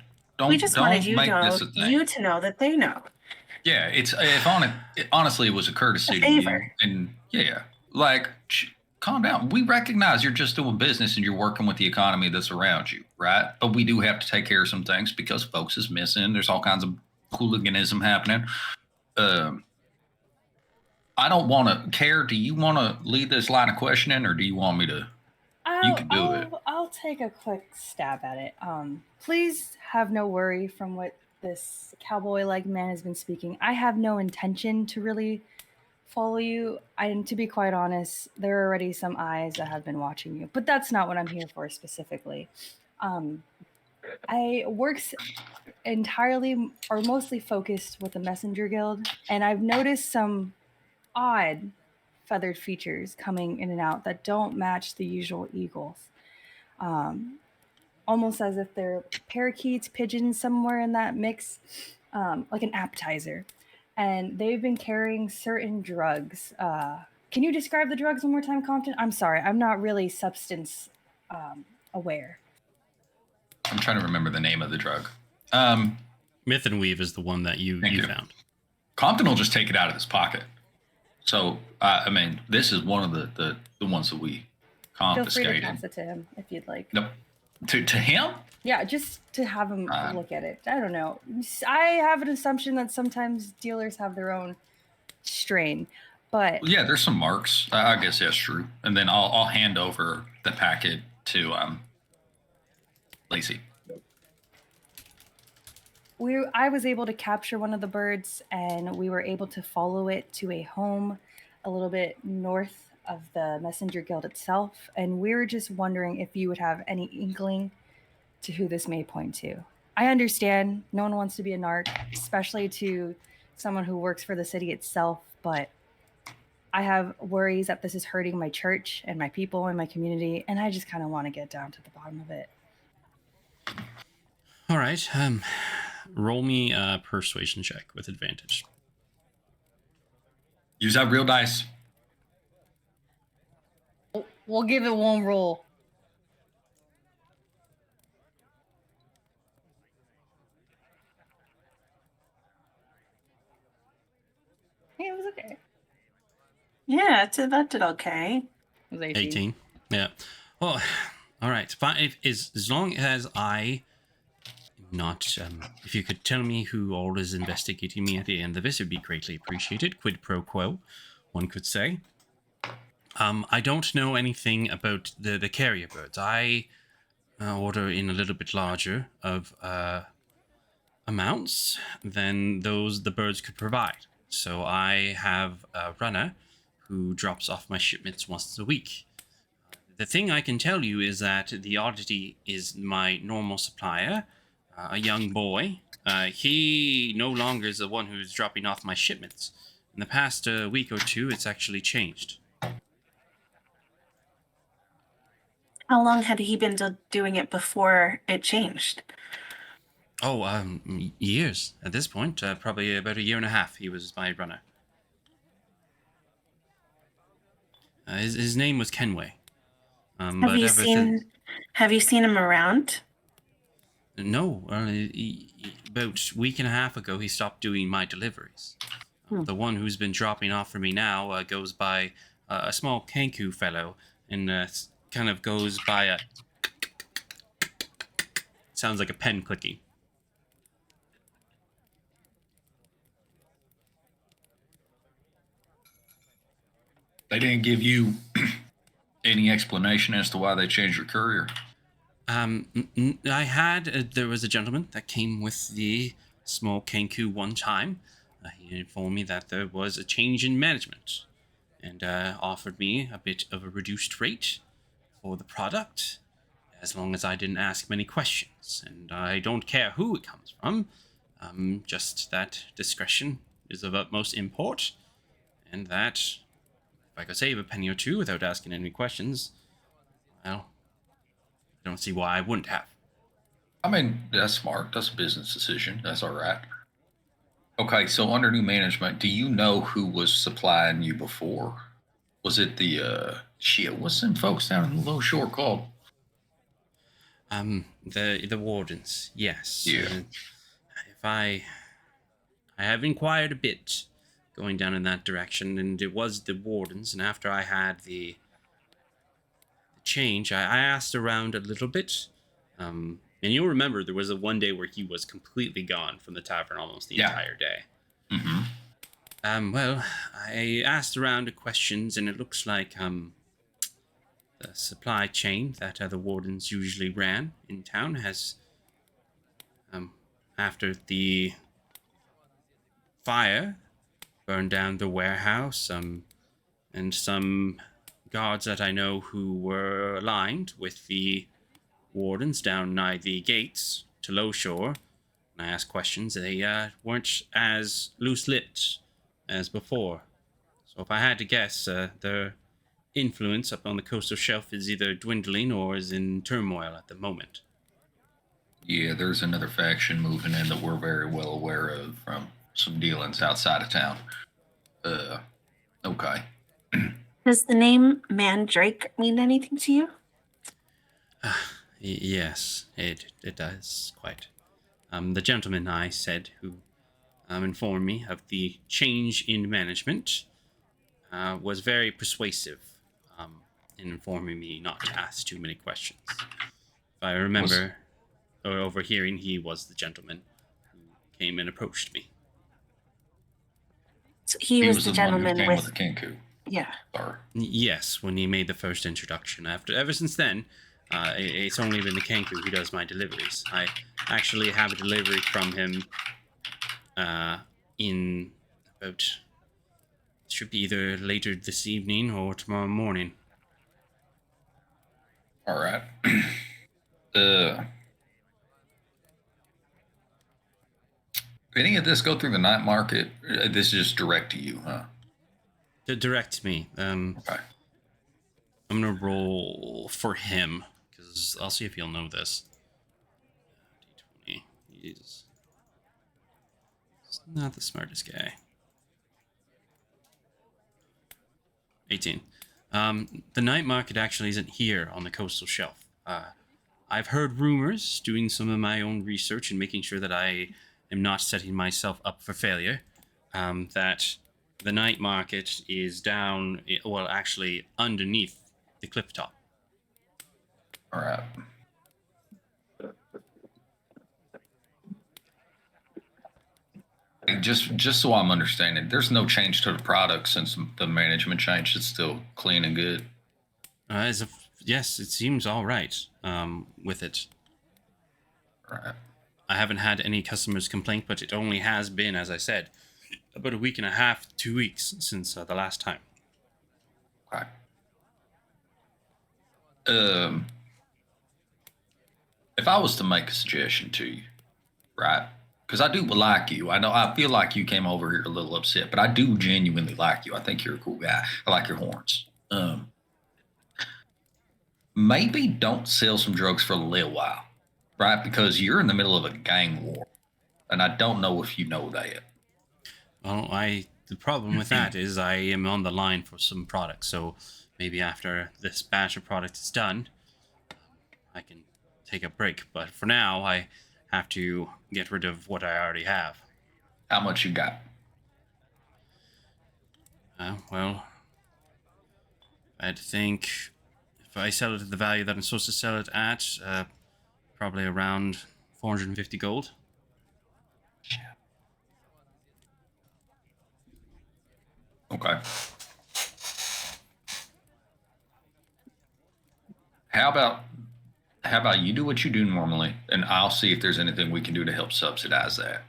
We just wanted Don't make this a thing. you to know that they know. Yeah, it's honestly, it was a courtesy A to you, favor. and yeah, like calm down. We recognize you're just doing business and you're working with the economy that's around you, right? But we do have to take care of some things because folks is missing. There's all kinds of hooliganism happening. I don't want to care. Do you want to lead this line of questioning, or do you want me to? You can do it. I'll take a quick stab at it. Please have no worry from what this cowboy-like man has been speaking. I have no intention to really follow you. And to be quite honest, there are already some eyes that have been watching you. But that's not what I'm here for specifically. I works entirely or mostly focused with the Messenger Guild, and I've noticed some odd feathered features coming in and out that don't match the usual eagles. Almost as if they're parakeets, pigeons, somewhere in that mix, like an appetizer. And they've been carrying certain drugs. Can you describe the drugs one more time, Compton? I'm sorry, I'm not really substance aware. I'm trying to remember the name of the drug. Myth and Weave is the one that you found. Compton will just take it out of his pocket. So, I mean, this is one of the ones that we confiscated. Feel free to pass it to him if you'd like. Nope. To him? Yeah, just to have him look at it. I don't know. I have an assumption that sometimes dealers have their own strain, but yeah, there's some marks. I guess that's true. And then I'll hand over the packet to Lacey. I was able to capture one of the birds, and we were able to follow it to a home a little bit north of the Messenger Guild itself. And we were just wondering if you would have any inkling to who this may point to. I understand no one wants to be a narc, especially to someone who works for the city itself, but I have worries that this is hurting my church and my people and my community, and I just kind of want to get down to the bottom of it. All right. Roll me a persuasion check with advantage. Use that real dice. We'll give it one roll. Hey, it was okay. Yeah, that did okay. It was 18. Yeah. Well, all right. Fine. As long as I not, if you could tell me who all is investigating me at the end of this, it would be greatly appreciated. Quid pro quo, one could say. I don't know anything about the carrier birds. I order in a little bit larger of amounts than those the birds could provide. So I have a runner who drops off my shipments once a week. The thing I can tell you is that the oddity is my normal supplier, a young boy. He no longer is the one who's dropping off my shipments. In the past week or two, it's actually changed. How long had he been doing it before it changed? Oh, years at this point. Probably about a year and a half. He was my runner. His name was Kenway. Have you seen him around? No. About a week and a half ago, he stopped doing my deliveries. The one who's been dropping off for me now goes by a small Kanku fellow and kind of goes by a... Sounds like a pen clicking. They didn't give you any explanation as to why they changed your courier. I had there was a gentleman that came with the small Kanku one time. He informed me that there was a change in management and offered me a bit of a reduced rate for the product as long as I didn't ask many questions. And I don't care who it comes from, just that discretion is of utmost import, and that if I could save a penny or two without asking any questions, well, I don't see why I wouldn't have. I mean, that's smart. That's a business decision. That's all right. Okay, so under new management, do you know who was supplying you before? Was it the, what's them folks down in the Low Shore called? The wardens, yes. Yeah. If I have inquired a bit going down in that direction, and it was the wardens, and after I had the change, I asked around a little bit. And you'll remember there was a one day where he was completely gone from the tavern almost the entire day. Well, I asked around questions, and it looks like the supply chain that the wardens usually ran in town has, after the fire burned down the warehouse, and some guards that I know who were aligned with the wardens down nigh the gates to Low Shore. And I asked questions. They weren't as loose-lipped as before. So if I had to guess, their influence up on the coastal shelf is either dwindling or is in turmoil at the moment. Yeah, there's another faction moving in that we're very well aware of from some dealings outside of town. Okay. Does the name Mandrake mean anything to you? Yes, it does, quite. The gentleman I said who informed me of the change in management was very persuasive in informing me not to ask too many questions. If I remember overhearing, he was the gentleman who came and approached me. So he was the one gentleman who came with the Kenku. Yeah. Yes, when he made the first introduction. Ever since then, it's only been the Kenku who does my deliveries. I actually have a delivery from him in about... should be either later this evening or tomorrow morning. All right. Any of this go through the night market? This is just direct to you, huh? Direct me. Okay. I'm gonna roll for him because I'll see if he'll know this. D20. He's not the smartest guy. 18. The night market actually isn't here on the coastal shelf. I've heard rumors, doing some of my own research and making sure that I am not setting myself up for failure, that the night market is down, well, actually underneath the cliff top. All right. Just so I'm understanding, there's no change to the product since the management change. It's still clean and good. Yes, it seems all right with it. Right. I haven't had any customers complain, but it only has been, as I said, about a week and a half, 2 weeks since the last time. Okay. If I was to make a suggestion to you, right? Because I do like you. I feel like you came over here a little upset, but I do genuinely like you. I think you're a cool guy. I like your horns. Maybe don't sell some drugs for a little while, right? Because you're in the middle of a gang war, and I don't know if you know that. Well, the problem with that is I am on the line for some products, so maybe after this batch of product is done, I can take a break. But for now, I have to get rid of what I already have. How much you got? Well, I'd think if I sell it at the value that I'm supposed to sell it at, probably around 450 gold. Okay. How about you do what you do normally, and I'll see if there's anything we can do to help subsidize that.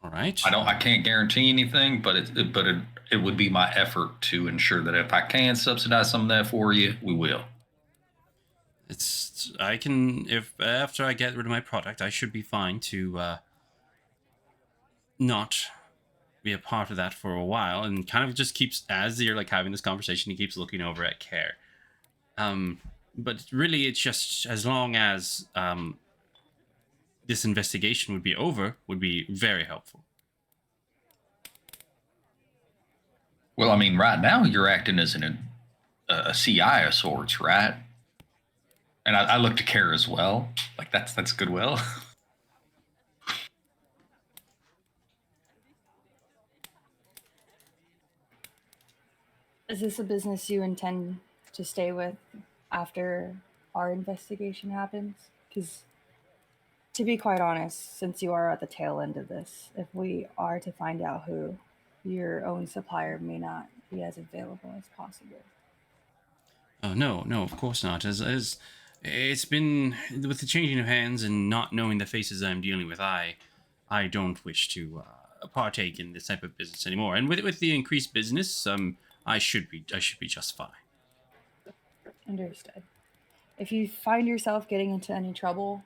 All right. I can't guarantee anything, but it would be my effort to ensure that if I can subsidize some of that for you, we will. If after I get rid of my product, I should be fine to not be a part of that for a while, and kind of just keeps, as you're like having this conversation, he keeps looking over at Care. But really, it's just as long as this investigation would be over, would be very helpful. Well, I mean, right now you're acting as a CI of sorts, right? And I look to Kara as well. Like that's goodwill. Is this a business you intend to stay with after our investigation happens? Because, to be quite honest, since you are at the tail end of this, if we are to find out who, your own supplier may not be as available as possible. No, of course not. As it's been with the changing of hands and not knowing the faces I'm dealing with, I don't wish to partake in this type of business anymore. And with the increased business, I should be just fine. Understood. If you find yourself getting into any trouble,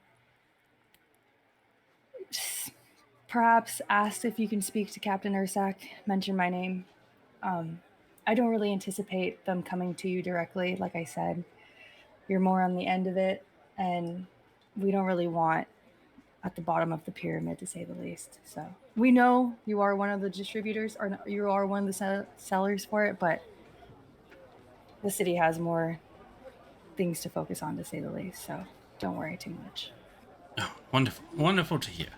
perhaps ask if you can speak to Captain Ursak, mention my name. I don't really anticipate them coming to you directly. Like I said, you're more on the end of it, and we don't really want at the bottom of the pyramid, to say the least. So we know you are one of the distributors, or you are one of the sellers for it, but the city has more things to focus on, to say the least. So don't worry too much. Oh, wonderful to hear.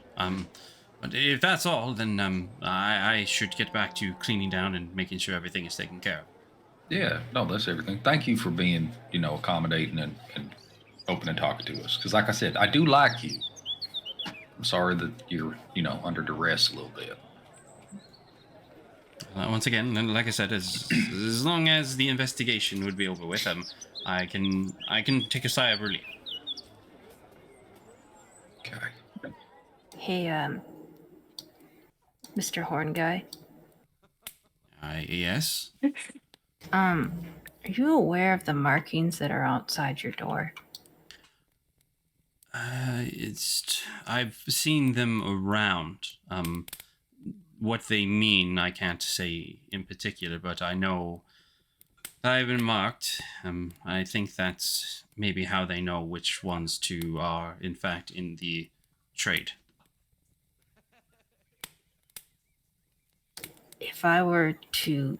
But if that's all, then I should get back to cleaning down and making sure everything is taken care of. Yeah, no, that's everything. Thank you for being, accommodating and open and talking to us. Because, like I said, I do like you. I'm sorry that you're, under duress a little bit. Once again, like I said, as long as the investigation would be over with, I can take a sigh of relief. Okay. Hey, Mr. Horn guy. Yes. Are you aware of the markings that are outside your door? I've seen them around. What they mean, I can't say in particular, but I know I've been marked. I think that's maybe how they know which ones are, in fact, in the trade. If I were to,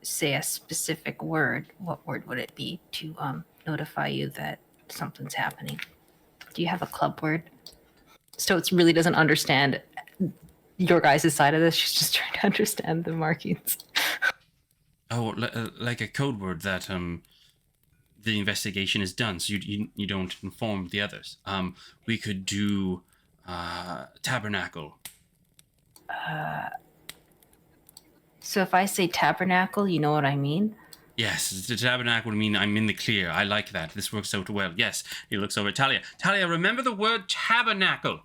say a specific word, what word would it be to notify you that something's happening? Do you have a club word? Stoats really doesn't understand your guys' side of this. She's just trying to understand the markings. Oh, like a code word that the investigation is done, so you don't inform the others. We could do tabernacle. So if I say tabernacle, you know what I mean? Yes, the tabernacle would mean I'm in the clear. I like that. This works out well. Yes, he looks over at Talia. Talia, remember the word tabernacle.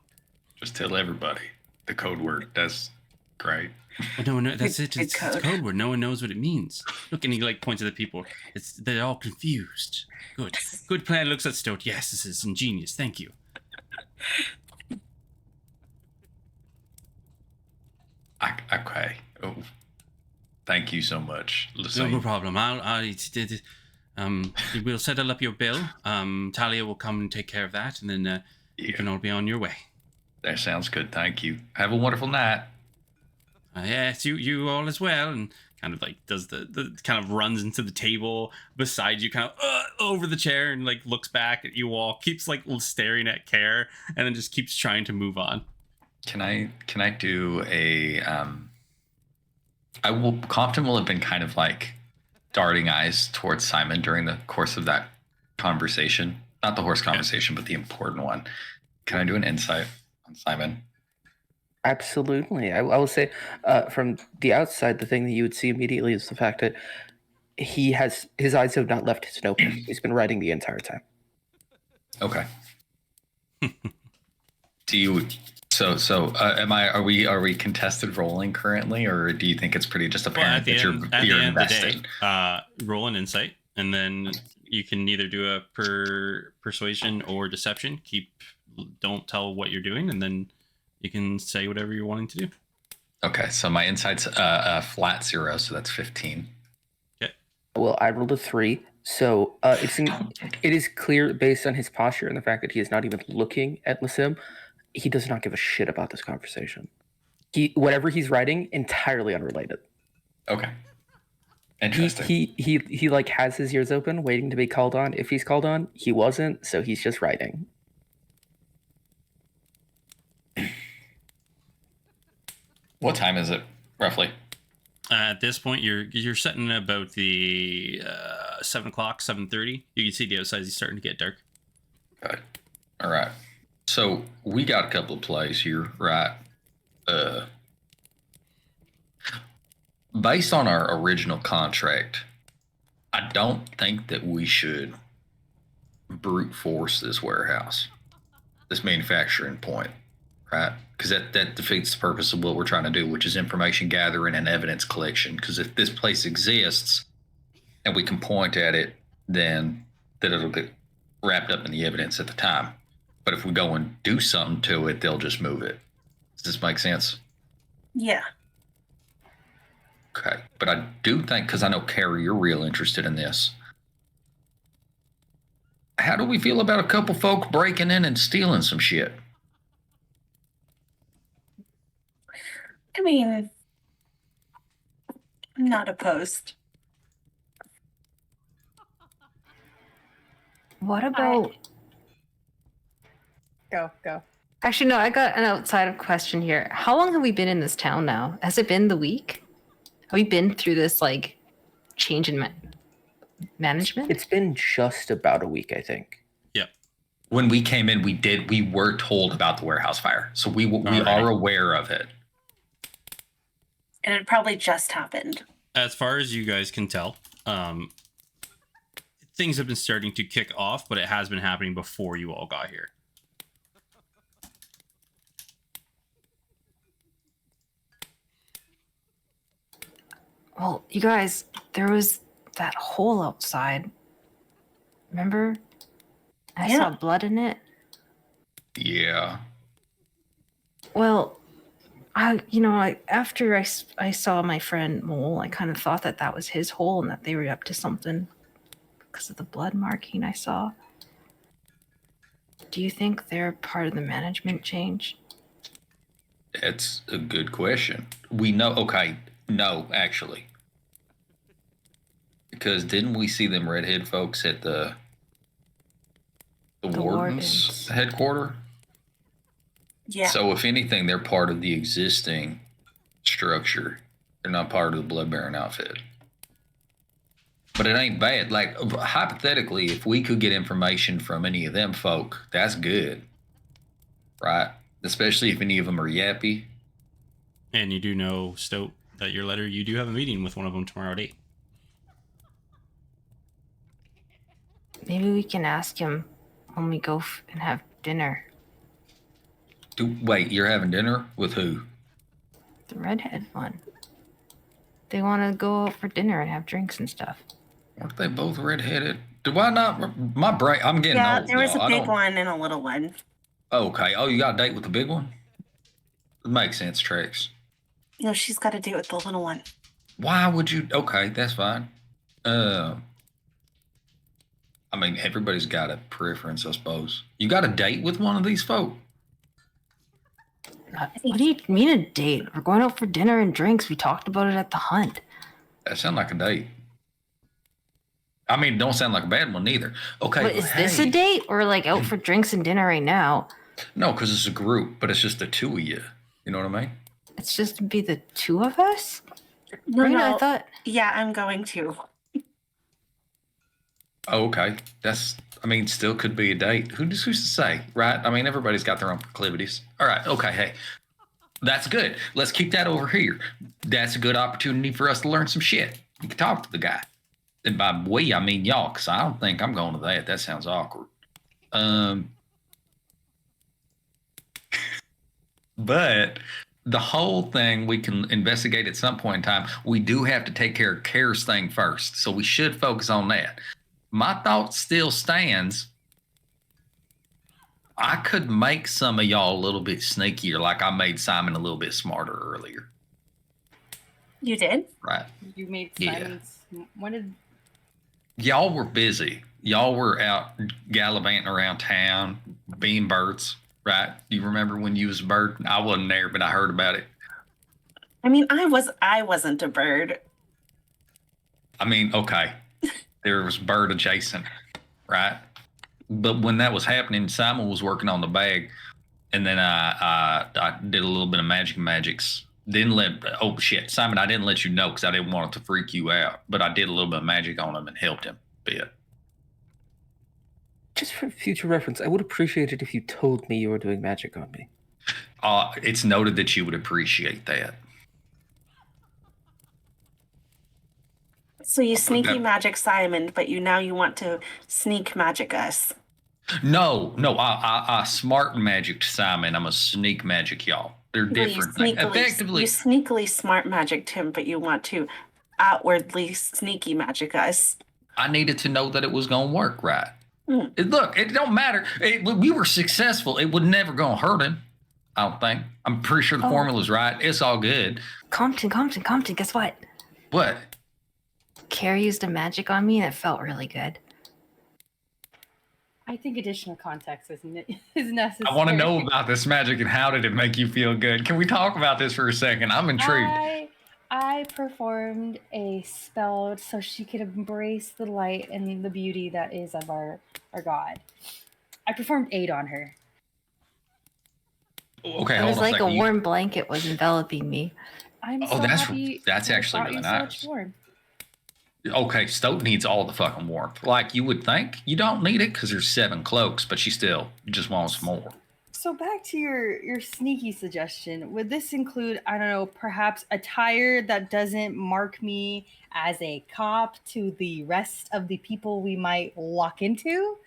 Just tell everybody the code word. That's great. No, that's it. It's code. a code word. No one knows what it means. Look, and he points at the people. They're all confused. Good plan. Looks at Stoat. Yes, this is ingenious. Thank you. Okay. Oh, thank you so much. No problem. We'll settle up your bill. Talia will come and take care of that, and then you can all be on your way. That sounds good. Thank you. Have a wonderful night. Yes, you all as well. And kind of does the kind of runs into the table beside you, kind of over the chair, and looks back at you all, keeps staring at Care, and then just keeps trying to move on. Can I do a Compton will have been kind of darting eyes towards Simon during the course of that conversation. Not the horse conversation, but the important one. Can I do an insight on Simon? Absolutely. I will say, from the outside, the thing that you would see immediately is the fact that his eyes have not left his notebook. He's been writing the entire time. Okay. Do you? So, are we contested rolling currently, or do you think it's pretty just apparent that you're invested? Roll an insight, and then you can either do a persuasion or deception. Don't tell what you're doing, and then you can say whatever you're wanting to do. Okay, so my insight's flat 0, so that's 15. Okay. Well, I rolled a 3, so it is clear based on his posture and the fact that he is not even looking at Lasim. He does not give a shit about this conversation. Whatever he's writing, entirely unrelated. Okay. Interesting. He like has his ears open, waiting to be called on. If he's called on, he wasn't, so he's just writing. What time is it, roughly? At this point, you're setting about the 7 o'clock, 7:30. You can see the outside is starting to get dark. Okay. All right. So we got a couple of plays here, right? Based on our original contract, I don't think that we should brute force this warehouse, this manufacturing point, right? Because that defeats the purpose of what we're trying to do, which is information gathering and evidence collection. Because if this place exists and we can point at it, then that it'll get wrapped up in the evidence at the time. But if we go and do something to it, they'll just move it. Does this make sense? Yeah. Okay. But I do think, because I know, Carrie, you're real interested in this. How do we feel about a couple folk breaking in and stealing some shit? I mean, I'm not opposed. What about? Go. Actually, no. I got an outside of question here. How long have we been in this town now? Has it been the week? Have we been through this like change in management? It's been just about a week, I think. Yep. When we came in, we were told about the warehouse fire, so we Alrighty. are aware of it. And it probably just happened. As far as you guys can tell, things have been starting to kick off, but it has been happening before you all got here. Well, you guys, there was that hole outside. Remember? I saw blood in it. Yeah. Well, after I saw my friend Mole, I kind of thought that was his hole and that they were up to something because of the blood marking I saw. Do you think they're part of the management change? That's a good question. We know. Okay, no, actually, because didn't we see them redhead folks at the warden's headquarters? Yeah. So if anything, they're part of the existing structure. They're not part of the Blood Baron outfit. But it ain't bad. Like, hypothetically, if we could get information from any of them folk, that's good. Right? Especially if any of them are yappy. And you do know, Stoat, that your letter, you do have a meeting with one of them tomorrow at 8. Maybe we can ask him when we go and have dinner. Wait, you're having dinner with who? The redhead one. They want to go out for dinner and have drinks and stuff. Aren't they both redheaded? Do I not? My brain, I'm getting Yeah, old. there was y'all. a big one and a little one. Okay. Oh, you got a date with the big one? It makes sense, Trex. No, she's got a date with the little one. Why would you? Okay, that's fine. I mean, everybody's got a preference, I suppose. You got a date with one of these folk? What do you mean a date? We're going out for dinner and drinks. We talked about it at the hunt. That sounds like a date. I mean, don't sound like a bad one neither. Okay. But is this a date or like out for drinks and dinner right now? No, because it's a group, but it's just the two of you. You know what I mean? It's just to be the two of us? No, Rena, no. I thought. Yeah, I'm going to. Oh, okay. Still could be a date. Who's to say, right? I mean, everybody's got their own proclivities. All right. Okay. Hey, that's good. Let's keep that over here. That's a good opportunity for us to learn some shit. You can talk to the guy. And by we, I mean y'all, because I don't think I'm going to that. That sounds awkward. But the whole thing we can investigate at some point in time. We do have to take care of Care's thing first. So we should focus on that. My thought still stands. I could make some of y'all a little bit sneakier, like I made Simon a little bit smarter earlier. You did? Right. You made Yeah. Simon's. When did? Y'all were busy. Y'all were out gallivanting around town, being birds, right? Do you remember when you was a bird? I wasn't there, but I heard about it. I mean, I wasn't a bird. I mean, okay, there was bird adjacent, right? But when that was happening, Simon was working on the bag, and then I did a little bit of magics. Didn't let oh shit, Simon, I didn't let you know because I didn't want it to freak you out. But I did a little bit of magic on him and helped him a bit. Just for future reference, I would appreciate it if you told me you were doing magic on me. It's noted that you would appreciate that. So you sneaky magic Simon, but you want to sneak magic us. No, I smart magic Simon. I'm a sneak magic y'all. They're different. Effectively, you sneakily smart magicked him, but you want to outwardly sneaky magic us. I needed to know that it was gonna work right. Mm. Look, it don't matter. We were successful. It would never gonna hurt him. I don't think. I'm pretty sure the formula's right. It's all good. Compton, guess what? What? Carrie used a magic on me and it felt really good. I think additional context is necessary. I want to know about this magic and how did it make you feel good? Can we talk about this for a second? I'm intrigued. I performed a spell so she could embrace the light and the beauty that is of our god. I performed aid on her. Okay, it was like a warm blanket was enveloping me. I'm so happy. That's actually really nice. Okay, Stoke needs all the fucking warmth. Like you would think. You don't need it because there's 7 cloaks, but she still just wants more. So back to your sneaky suggestion. Would this include, I don't know, perhaps attire that doesn't mark me as a cop to the rest of the people we might walk into?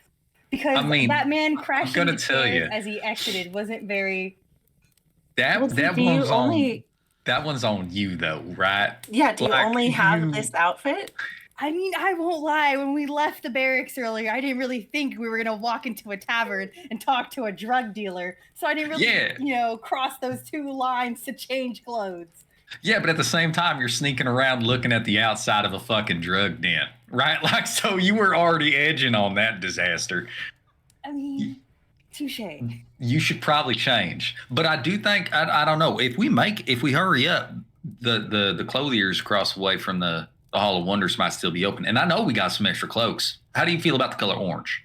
Because that man crashed into chairs as he exited wasn't very... That one's on you though, right? Yeah, do you only have this outfit? I mean, I won't lie. When we left the barracks earlier, I didn't really think we were going to walk into a tavern and talk to a drug dealer. So I didn't really, cross those 2 lines to change clothes. Yeah, but at the same time, you're sneaking around looking at the outside of a fucking drug den, right? Like, so you were already edging on that disaster. I mean, touche. You should probably change. But I do think, I don't know, if we hurry up, the clothiers across the way from the Hall of Wonders might still be open. And I know we got some extra cloaks. How do you feel about the color orange?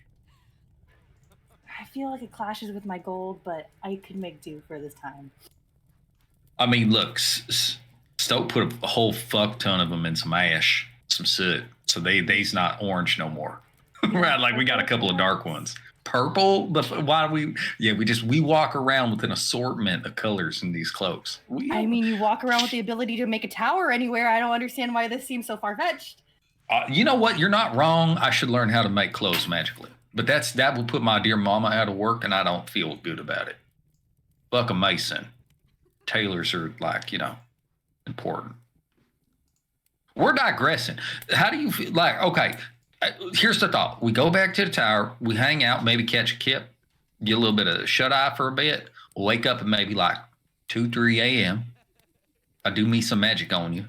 I feel like it clashes with my gold, but I could make do for this time. I mean, look, Stoke put a whole fuck ton of them in some ash, some soot. So they's not orange no more. Right? Like we got a couple of dark ones. Purple, we walk around with an assortment of colors in these cloaks. You walk around with the ability to make a tower anywhere. I don't understand why this seems so far-fetched. You know what? You're not wrong. I should learn how to make clothes magically. But that will put my dear mama out of work, and I don't feel good about it. Fuck a mason. Tailors are important. We're digressing. How do you feel? Like, okay, here's the thought. We go back to the tower. We hang out, maybe catch a kip, get a little bit of shut-eye for a bit. We'll wake up at maybe like 2, 3 a.m. I do me some magic on you.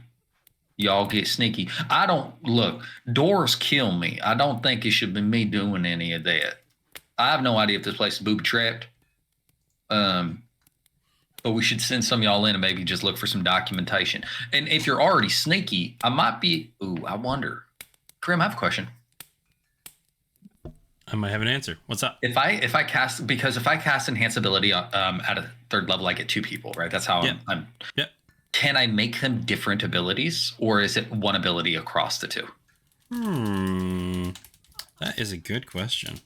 Y'all get sneaky. Doors kill me. I don't think it should be me doing any of that. I have no idea if this place is booby-trapped. But we should send some of y'all in and maybe just look for some documentation. And if you're already sneaky, I might be... Ooh, I wonder. Karim, I have a question. I might have an answer. What's up? If I cast enhance ability at a 3rd level, I get 2 people, right? That's how I'm. Yeah. Can I make them different abilities, or is it one ability across the 2? That is a good question.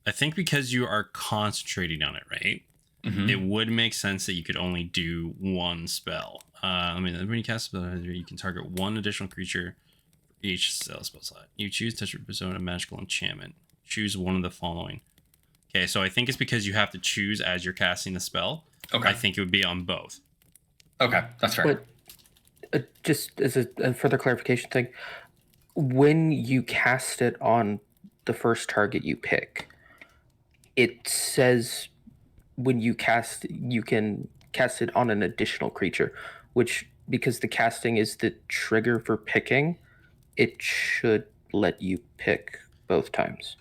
I think because you are concentrating on it, right? Mm-hmm. It would make sense that you could only do 1 spell. When you cast a spell, you can target 1 additional creature for each spell slot. You choose touch persona magical enchantment. Choose one of the following. Okay, so I think it's because you have to choose as you're casting the spell. Okay. I think it would be on both. Okay, that's fair. But just as a further clarification thing, when you cast it on the first target you pick, it says when you cast, you can cast it on an additional creature, which, because the casting is the trigger for picking, it should let you pick both times.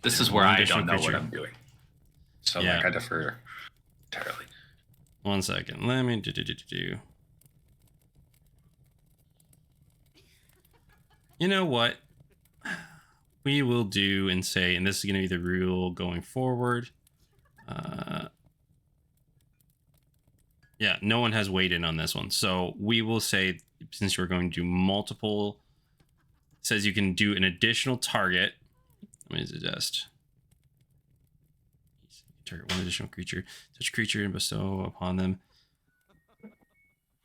This is where I don't know what I'm doing. So I defer entirely. 1 second. Let me do. You know what? We will do and say, and this is going to be the rule going forward. Yeah, no one has weighed in on this one. So we will say, since we're going to do multiple, says you can do an additional target. Let me suggest. Target one additional creature. Such creature and bestow upon them.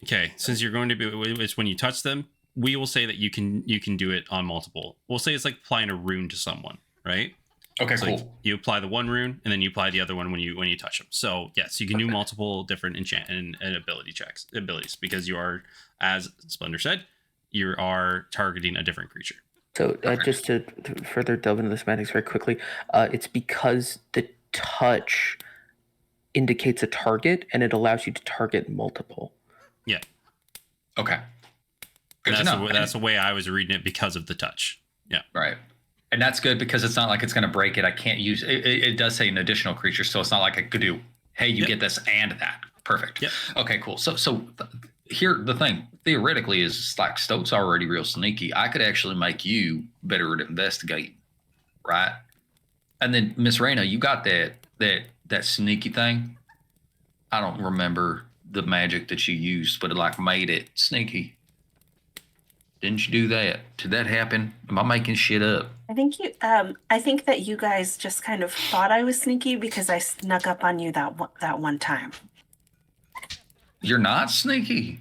Okay, since you're going to be, it's when you touch them, we will say that you can do it on multiple. We'll say it's like applying a rune to someone, right? Okay, So cool. like you apply the one rune and then you apply the other one when you touch them. So yes, you can do multiple different enchant and abilities because you are, as Splendor said, you are targeting a different creature. So just to further delve into the semantics very quickly, it's because the touch indicates a target and it allows you to target multiple. Yeah. Okay. Good to That's know. that's the way I was reading it because of the touch. Yeah. Right. And that's good because it's not like it's going to break it. I can't use it. It does say an additional creature, so it's not like I could do, hey, you get this and that. Perfect. Yep. Okay, cool. Here, the thing theoretically is like Stoat's already real sneaky. I could actually make you better at investigating, right? And then Miss Raina, you got that sneaky thing. I don't remember the magic that you used, but it like made it sneaky. Didn't you do that? Did that happen? Am I making shit up? I think I think that you guys just kind of thought I was sneaky because I snuck up on you that one time. You're not sneaky.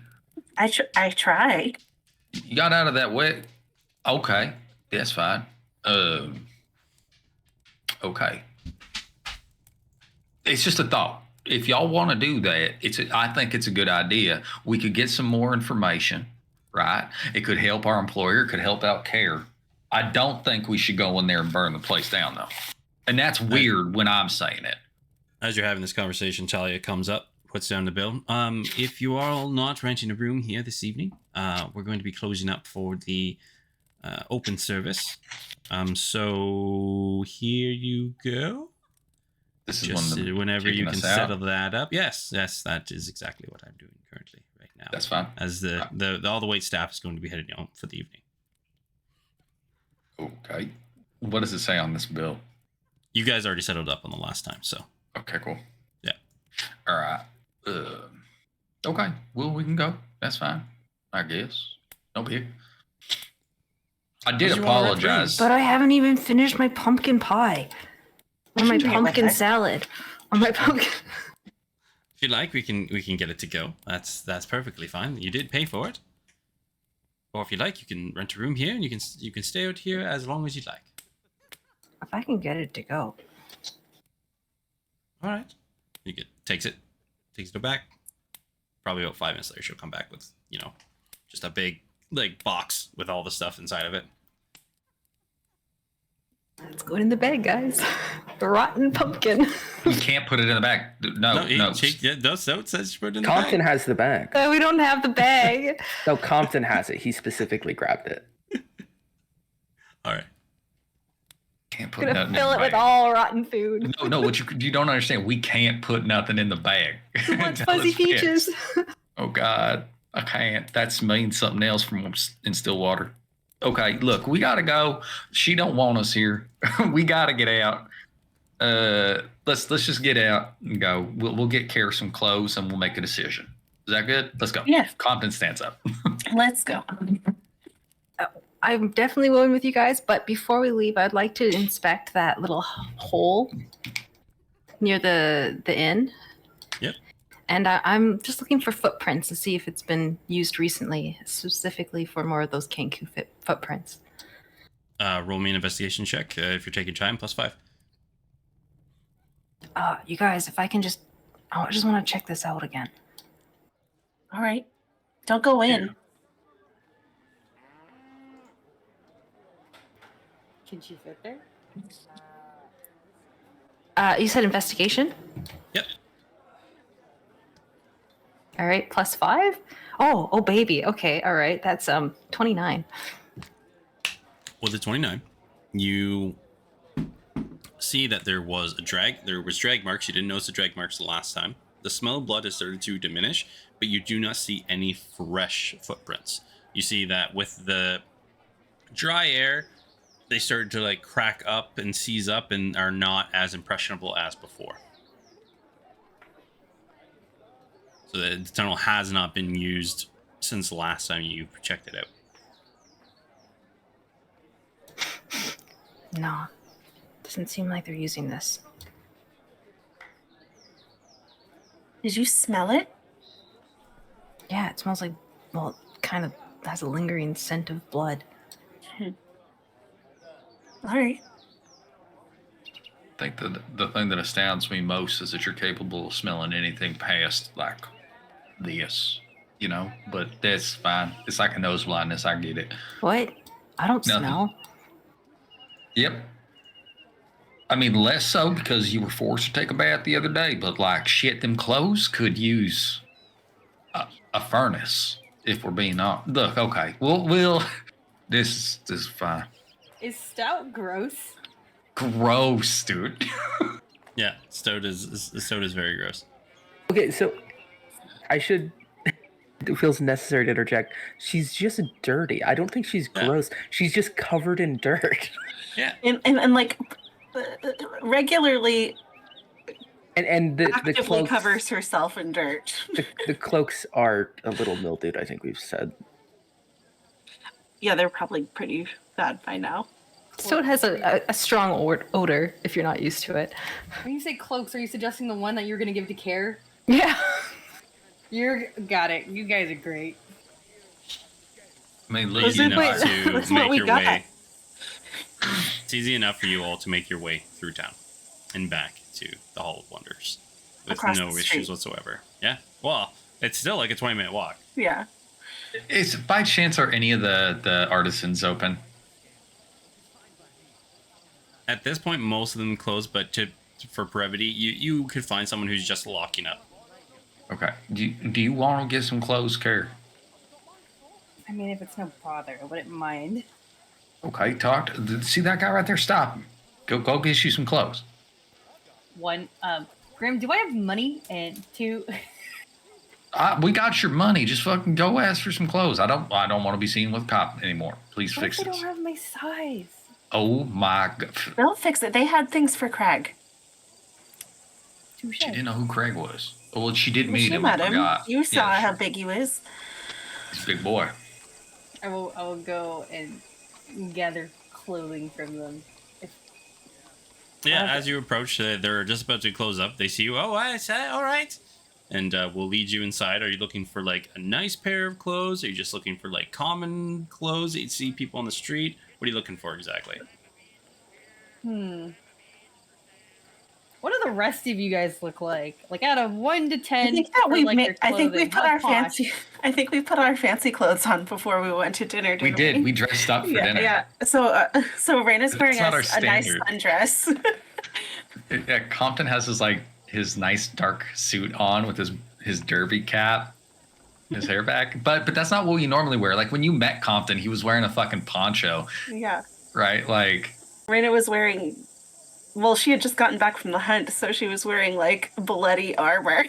I tried. You got out of that way. Okay, that's fine. Okay. It's just a thought. If y'all want to do that, I think it's a good idea. We could get some more information, right? It could help our employer. It could help out care. I don't think we should go in there and burn the place down, though. And that's weird when I'm saying it. As you're having this conversation, Talia comes up, puts down the bill. If you are all not renting a room here this evening, we're going to be closing up for the open service. So here you go. This is Just whenever you can us out. settle that up. Yes, that is exactly what I'm doing currently right now. That's fine. As the all the wait staff is going to be heading home for the evening. Okay. What does it say on this bill? You guys already settled up on the last time, so Okay, cool. yeah. All right. Okay. Well, we can go. That's fine. I guess. No big. I did Unless you wanna rent apologize. But I haven't even finished my pumpkin pie. Or my can get pumpkin with it. salad. Or my pumpkin. If you like, we can get it to go. That's perfectly fine. You did pay for it. Or if you like, you can rent a room here and you can stay out here as long as you like. If I can get it to go. All right. Takes it back. Probably about 5 minutes later, she'll come back with just a big box with all the stuff inside of it. It's going in the bag, guys. The rotten pumpkin. You can't put it in the bag. No. So it says put it in the Compton bag. has the bag. We don't have the bag. No, Compton has it. He specifically grabbed it. All right. Can't put Gonna nothing fill in it the with bag. all rotten food. No, what you don't understand. We can't put nothing in the bag. Who wants Tell fuzzy us kids. peaches? Oh God, I can't. That's means something else from in Stillwater. Okay, look, we gotta go. She don't want us here. We gotta get out. Let's just get out and go. We'll get care of some clothes and we'll make a decision. Is that good? Let's go. Yeah. Compton stands up. Let's go. I'm definitely willing with you guys, but before we leave, I'd like to inspect that little hole near the inn. Yep. And I'm just looking for footprints to see if it's been used recently, specifically for more of those Kenku footprints. Roll me an investigation check if you're taking time, +5. You guys, if I can I just want to check this out again. All right. Don't go in. Yeah. Can she fit there? You said investigation? Yep. All right, +5? Oh, baby. Okay, all right. That's 29. With the 29, you see that there was drag marks. You didn't notice the drag marks the last time. The smell of blood has started to diminish, but you do not see any fresh footprints. You see that with the dry air, they start to like crack up and seize up and are not as impressionable as before. So the tunnel has not been used since the last time you checked it out. No, doesn't seem like they're using this. Did you smell it? Yeah, it smells like, well, it kind of has a lingering scent of blood. All right. I think the thing that astounds me most is that you're capable of smelling anything past like this, you know. But that's fine. It's like a nose blindness. I get it. What? I don't Nothing. smell. Yep. I mean, less so because you were forced to take a bath the other day. But like, shit, them clothes could use a furnace if we're being honest. Look, okay, we'll. This is fine. Is stout gross? Gross, dude. Yeah, Stout is very gross. Okay, so I should. It feels necessary to interject. She's just dirty. I don't think she's Yeah. gross. She's just covered in dirt. Yeah. And like regularly And the actively cloaks covers herself in dirt. the cloaks are a little mildewed. I think we've said. Yeah, they're probably pretty bad by now. So it has a strong odor if you're not used to it. When you say cloaks, are you suggesting the one that you're gonna give to Care? Yeah. You're got it. You guys are great. I mean, Those look, are- wait, that's what we got. It's easy enough for you all to make your way through town and back to the Hall of Wonders with Across no the issues street. whatsoever. Yeah. Well, it's still like a 20-minute walk. Yeah. is by chance are any of the artisans open? At this point, most of them closed, but for brevity, you could find someone who's just locking up. Okay. Do you want to get some clothes, Care? I mean, if it's no bother, I wouldn't mind. Okay, see that guy right there? Stop him. Go get you some clothes. One, Grim, do I have money? And two, We got your money. Just fucking go ask for some clothes. I don't want to be seen with a cop anymore. Please what if fix they this. don't have my size? Oh my god. They'll fix it. They had things for Craig. Touche. She didn't know who Craig was. Well, she did Well, meet she him. met I him. forgot. You saw Yeah, how big he was. he's a big boy. I will go and gather clothing from them. Yeah, Okay. as you approach, they're just about to close up. They see you. Oh, I say, all right. And we'll lead you inside. Are you looking for like a nice pair of clothes? Are you just looking for like common clothes that you see people on the street? What are you looking for exactly? What do the rest of you guys look like? Like out of 1 to 10. I think that for, we like, ma- your I think we clothing, put how our posh? fancy. I think we put our fancy clothes on before we went to dinner. We Didn't did. We dressed up for yeah, dinner. yeah. So Raina's wearing not our a nice standard. sundress. Yeah, Compton has his nice dark suit on with his derby cap, his hair back. But that's not what we normally wear. Like when you met Compton, he was wearing a fucking poncho, Yeah. right? Like Raina was wearing. Well, she had just gotten back from the hunt, so she was wearing like bloody armor.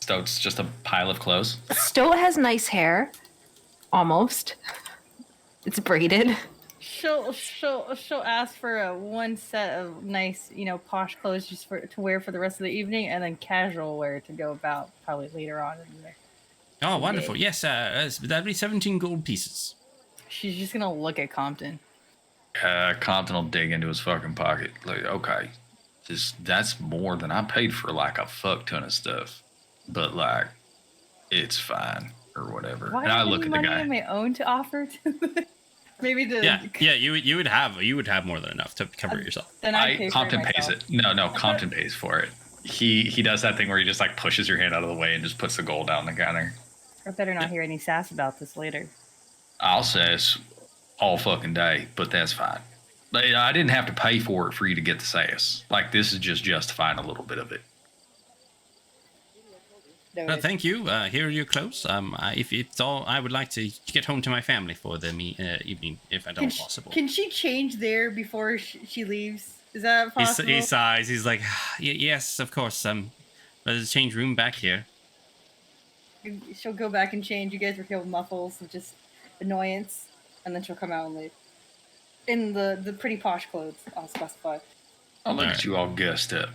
so it's just a pile of clothes. Stowe has nice hair. Almost. It's braided. She'll ask for one set of nice, posh clothes just to wear for the rest of the evening, and then casual wear to go about probably later on in there. Oh, wonderful. Yes, that'd be 17 gold pieces. She's just gonna look at Compton. Compton will dig into his fucking pocket. Like, okay, that's more than I paid for like a fuck ton of stuff, but like, it's fine or whatever. Why And I have look any at the money guy. on my own to offer to maybe to Yeah, you would have more than enough to cover yourself. Then I pay for Compton it pays myself. it. No, Compton pays for it. He does that thing where he just like pushes your hand out of the way and just puts the gold down the counter. I better not hear any sass about this later. I'll sass all fucking day, but that's fine. Like, I didn't have to pay for it for you to get the sass. Like this is just justifying a little bit of it. Well, thank you. Here are your clothes. If it's all, I would like to get home to my family for the evening, if at all possible. Can she change there before she leaves? Is that possible? He sighs. He's like, yes, of course. There's a change room back here. She'll go back and change. You guys are killed muffles with just annoyance, and then she'll come out and leave. In the pretty posh clothes, I'll specify. Oh, look All at right. you all guessed it.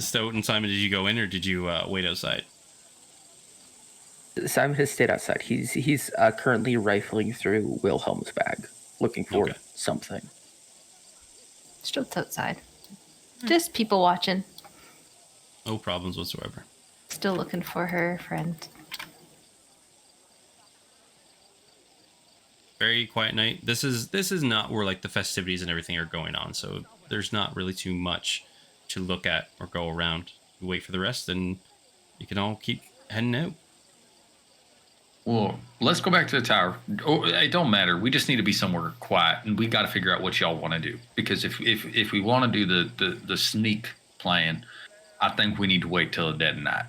Stoat and Simon, did you go in or did you wait outside? Simon has stayed outside. He's currently rifling through Wilhelm's bag, looking for Okay. something. Stoat's outside. Just people watching. No problems whatsoever. Still looking for her friend. Very quiet night. This is not where like the festivities and everything are going on, so there's not really too much to look at or go around. You wait for the rest, and you can all keep heading out. Well, let's go back to the tower. Oh, it don't matter. We just need to be somewhere quiet, and we got to figure out what y'all want to do. Because if we want to do the sneak plan, I think we need to wait till the dead of night.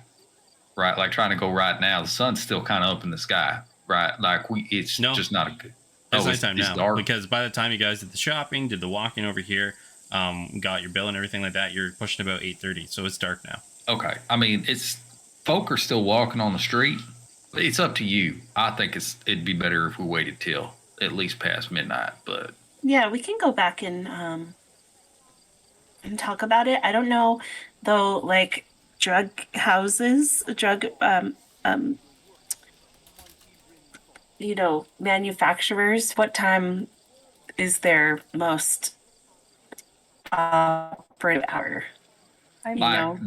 Right, like trying to go right now. The sun's still kind of up in the sky. Right, like it's just not a good. It's it's nighttime now dark. because by the time you guys did the shopping, did the walking over here, got your bill and everything like that, you're pushing about 8:30, so it's dark now. Okay, I mean folk are still walking on the street. It's up to you. I think it'd be better if we waited till at least past midnight. But Yeah, we can go back and talk about it. I don't know though, like drug houses, manufacturers. What time is their most operative hour? I mean, like,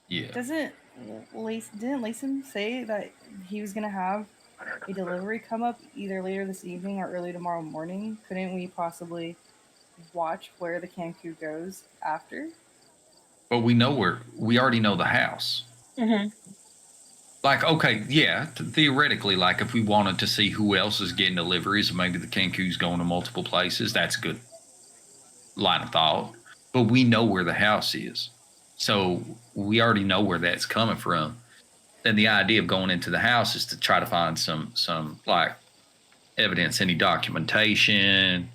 yeah, didn't Lason say that he was gonna have a delivery come up either later this evening or early tomorrow morning? Couldn't we possibly watch where the Kanku goes after? but we already know the house. Mm-hmm. Like, okay, yeah, theoretically, like if we wanted to see who else is getting deliveries, and maybe the Kanku's going to multiple places, that's a good line of thought. But we know where the house is. So we already know where that's coming from. And the idea of going into the house is to try to find some like evidence, any documentation,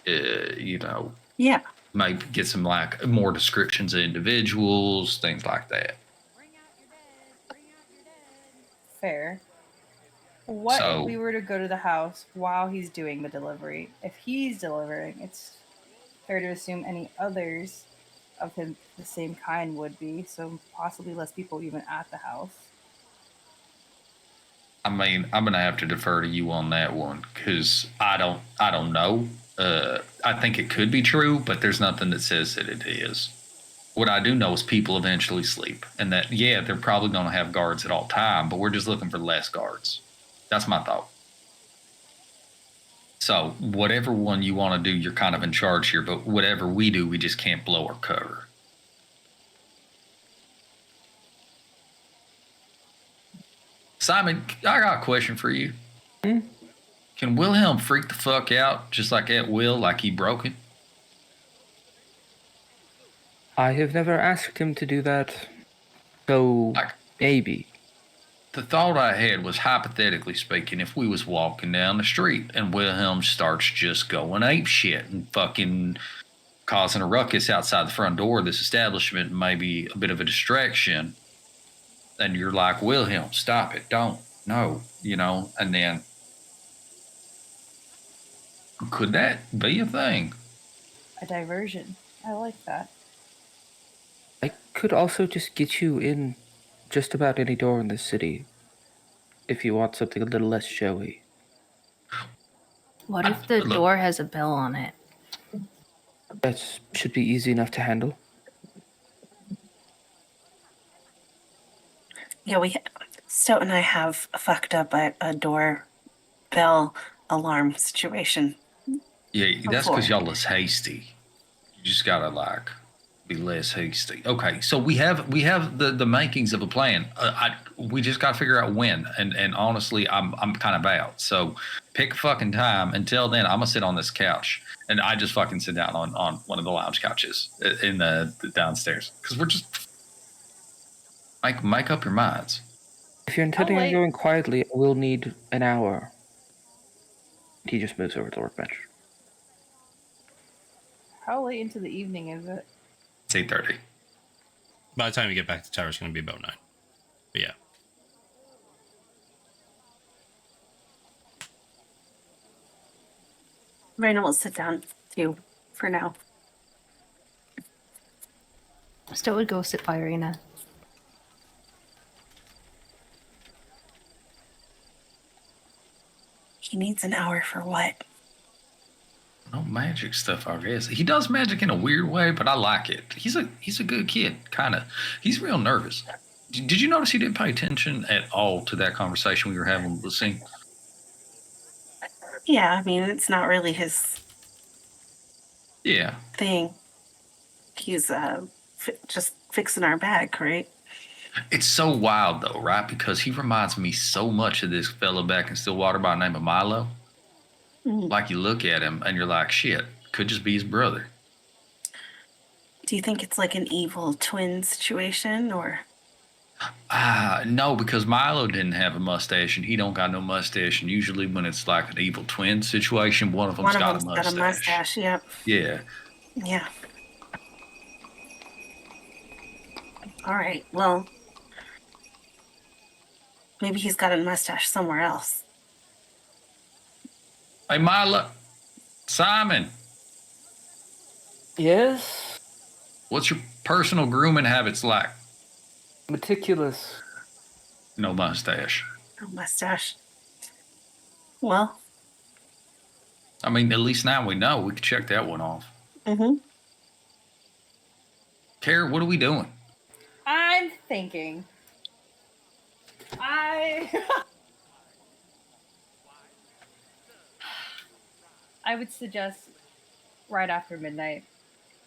Yeah. maybe get some like more descriptions of individuals, things like that. Fair. What So- if we were to go to the house while he's doing the delivery? If he's delivering, it's fair to assume any others of him the same kind would be, so possibly less people even at the house. I mean, I'm gonna have to defer to you on that one because I don't know. I think it could be true, but there's nothing that says that it is. What I do know is people eventually sleep, and that they're probably gonna have guards at all time, but we're just looking for less guards. That's my thought. So whatever one you want to do, you're kind of in charge here. But whatever we do, we just can't blow our cover. Simon, I got a question for you. Can Wilhelm freak the fuck out just like at will, like he broken? I have never asked him to do that, so Like, maybe. the thought I had was, hypothetically speaking, if we was walking down the street and Wilhelm starts just going ape shit and fucking causing a ruckus outside the front door of this establishment, maybe a bit of a distraction, and you're like, Wilhelm, stop it, don't, no, and then could that be a thing? A diversion. I like that. I could also just get you in just about any door in the city if you want something a little less showy. What if the Look. door has a bell on it? That should be easy enough to handle. Yeah, Stoat and I have fucked up a doorbell alarm situation. Yeah, that's because Before. y'all is hasty. You just gotta like be less hasty. Okay, so we have the makings of a plan. We just gotta figure out when. And honestly, I'm kind of out. So pick a fucking time. Until then, I'm gonna sit on this couch, and I just fucking sit down on one of the lounge couches in the downstairs because we're just make up your minds. If you're intending on late- going quietly, we'll need an hour. He just moves over to the workbench. How late into the evening is it? It's 8:30. By the time you get back to the tower, it's going to be about 9. But yeah. Raina will sit down too, for now. Still would go sit by Arena. He needs an hour for what? No magic stuff, I guess. He does magic in a weird way, but I like it. He's a good kid, kind of. He's real nervous. Did you notice he didn't pay attention at all to that conversation we were having with the scene? Yeah, I mean, it's not really his Yeah. thing. He's just fixing our bag, right? It's so wild, though, right? Because he reminds me so much of this fella back in Stillwater by the name of Milo. Mm. Like, you look at him and you're like, shit, could just be his brother. Do you think it's like an evil twin situation, or? No, because Milo didn't have a mustache and he don't got no mustache. And usually when it's like an evil twin situation, one of them's got a mustache. Got a mustache, yep. Yeah. Yeah. All right, well, maybe he's got a mustache somewhere else. Hey, Milo. Simon, Yes? what's your personal grooming habits like? Meticulous. No mustache. No mustache. Well, I mean, at least now we know. We can check that one off. mm-hmm. Kara, what are we doing? I'm thinking. I would suggest right after midnight.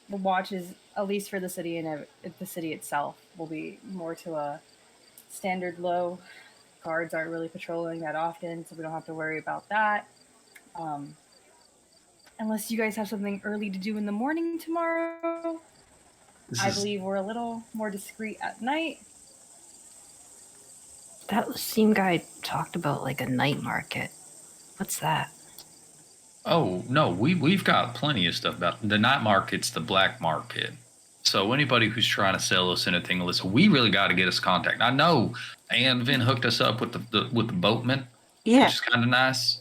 The watches, at least for the city and the city itself, will be more to a standard low. Guards aren't really patrolling that often, so we don't have to worry about that. Unless you guys have something early to do in the morning tomorrow. I believe we're a little more discreet at night. That same guy talked about like a night market. What's that? Oh, no, we've got plenty of stuff about the night market's the black market. So anybody who's trying to sell us anything, listen, we really got to get us contact. I know Ann Vin hooked us up with the boatman, Yeah. which is kind of nice.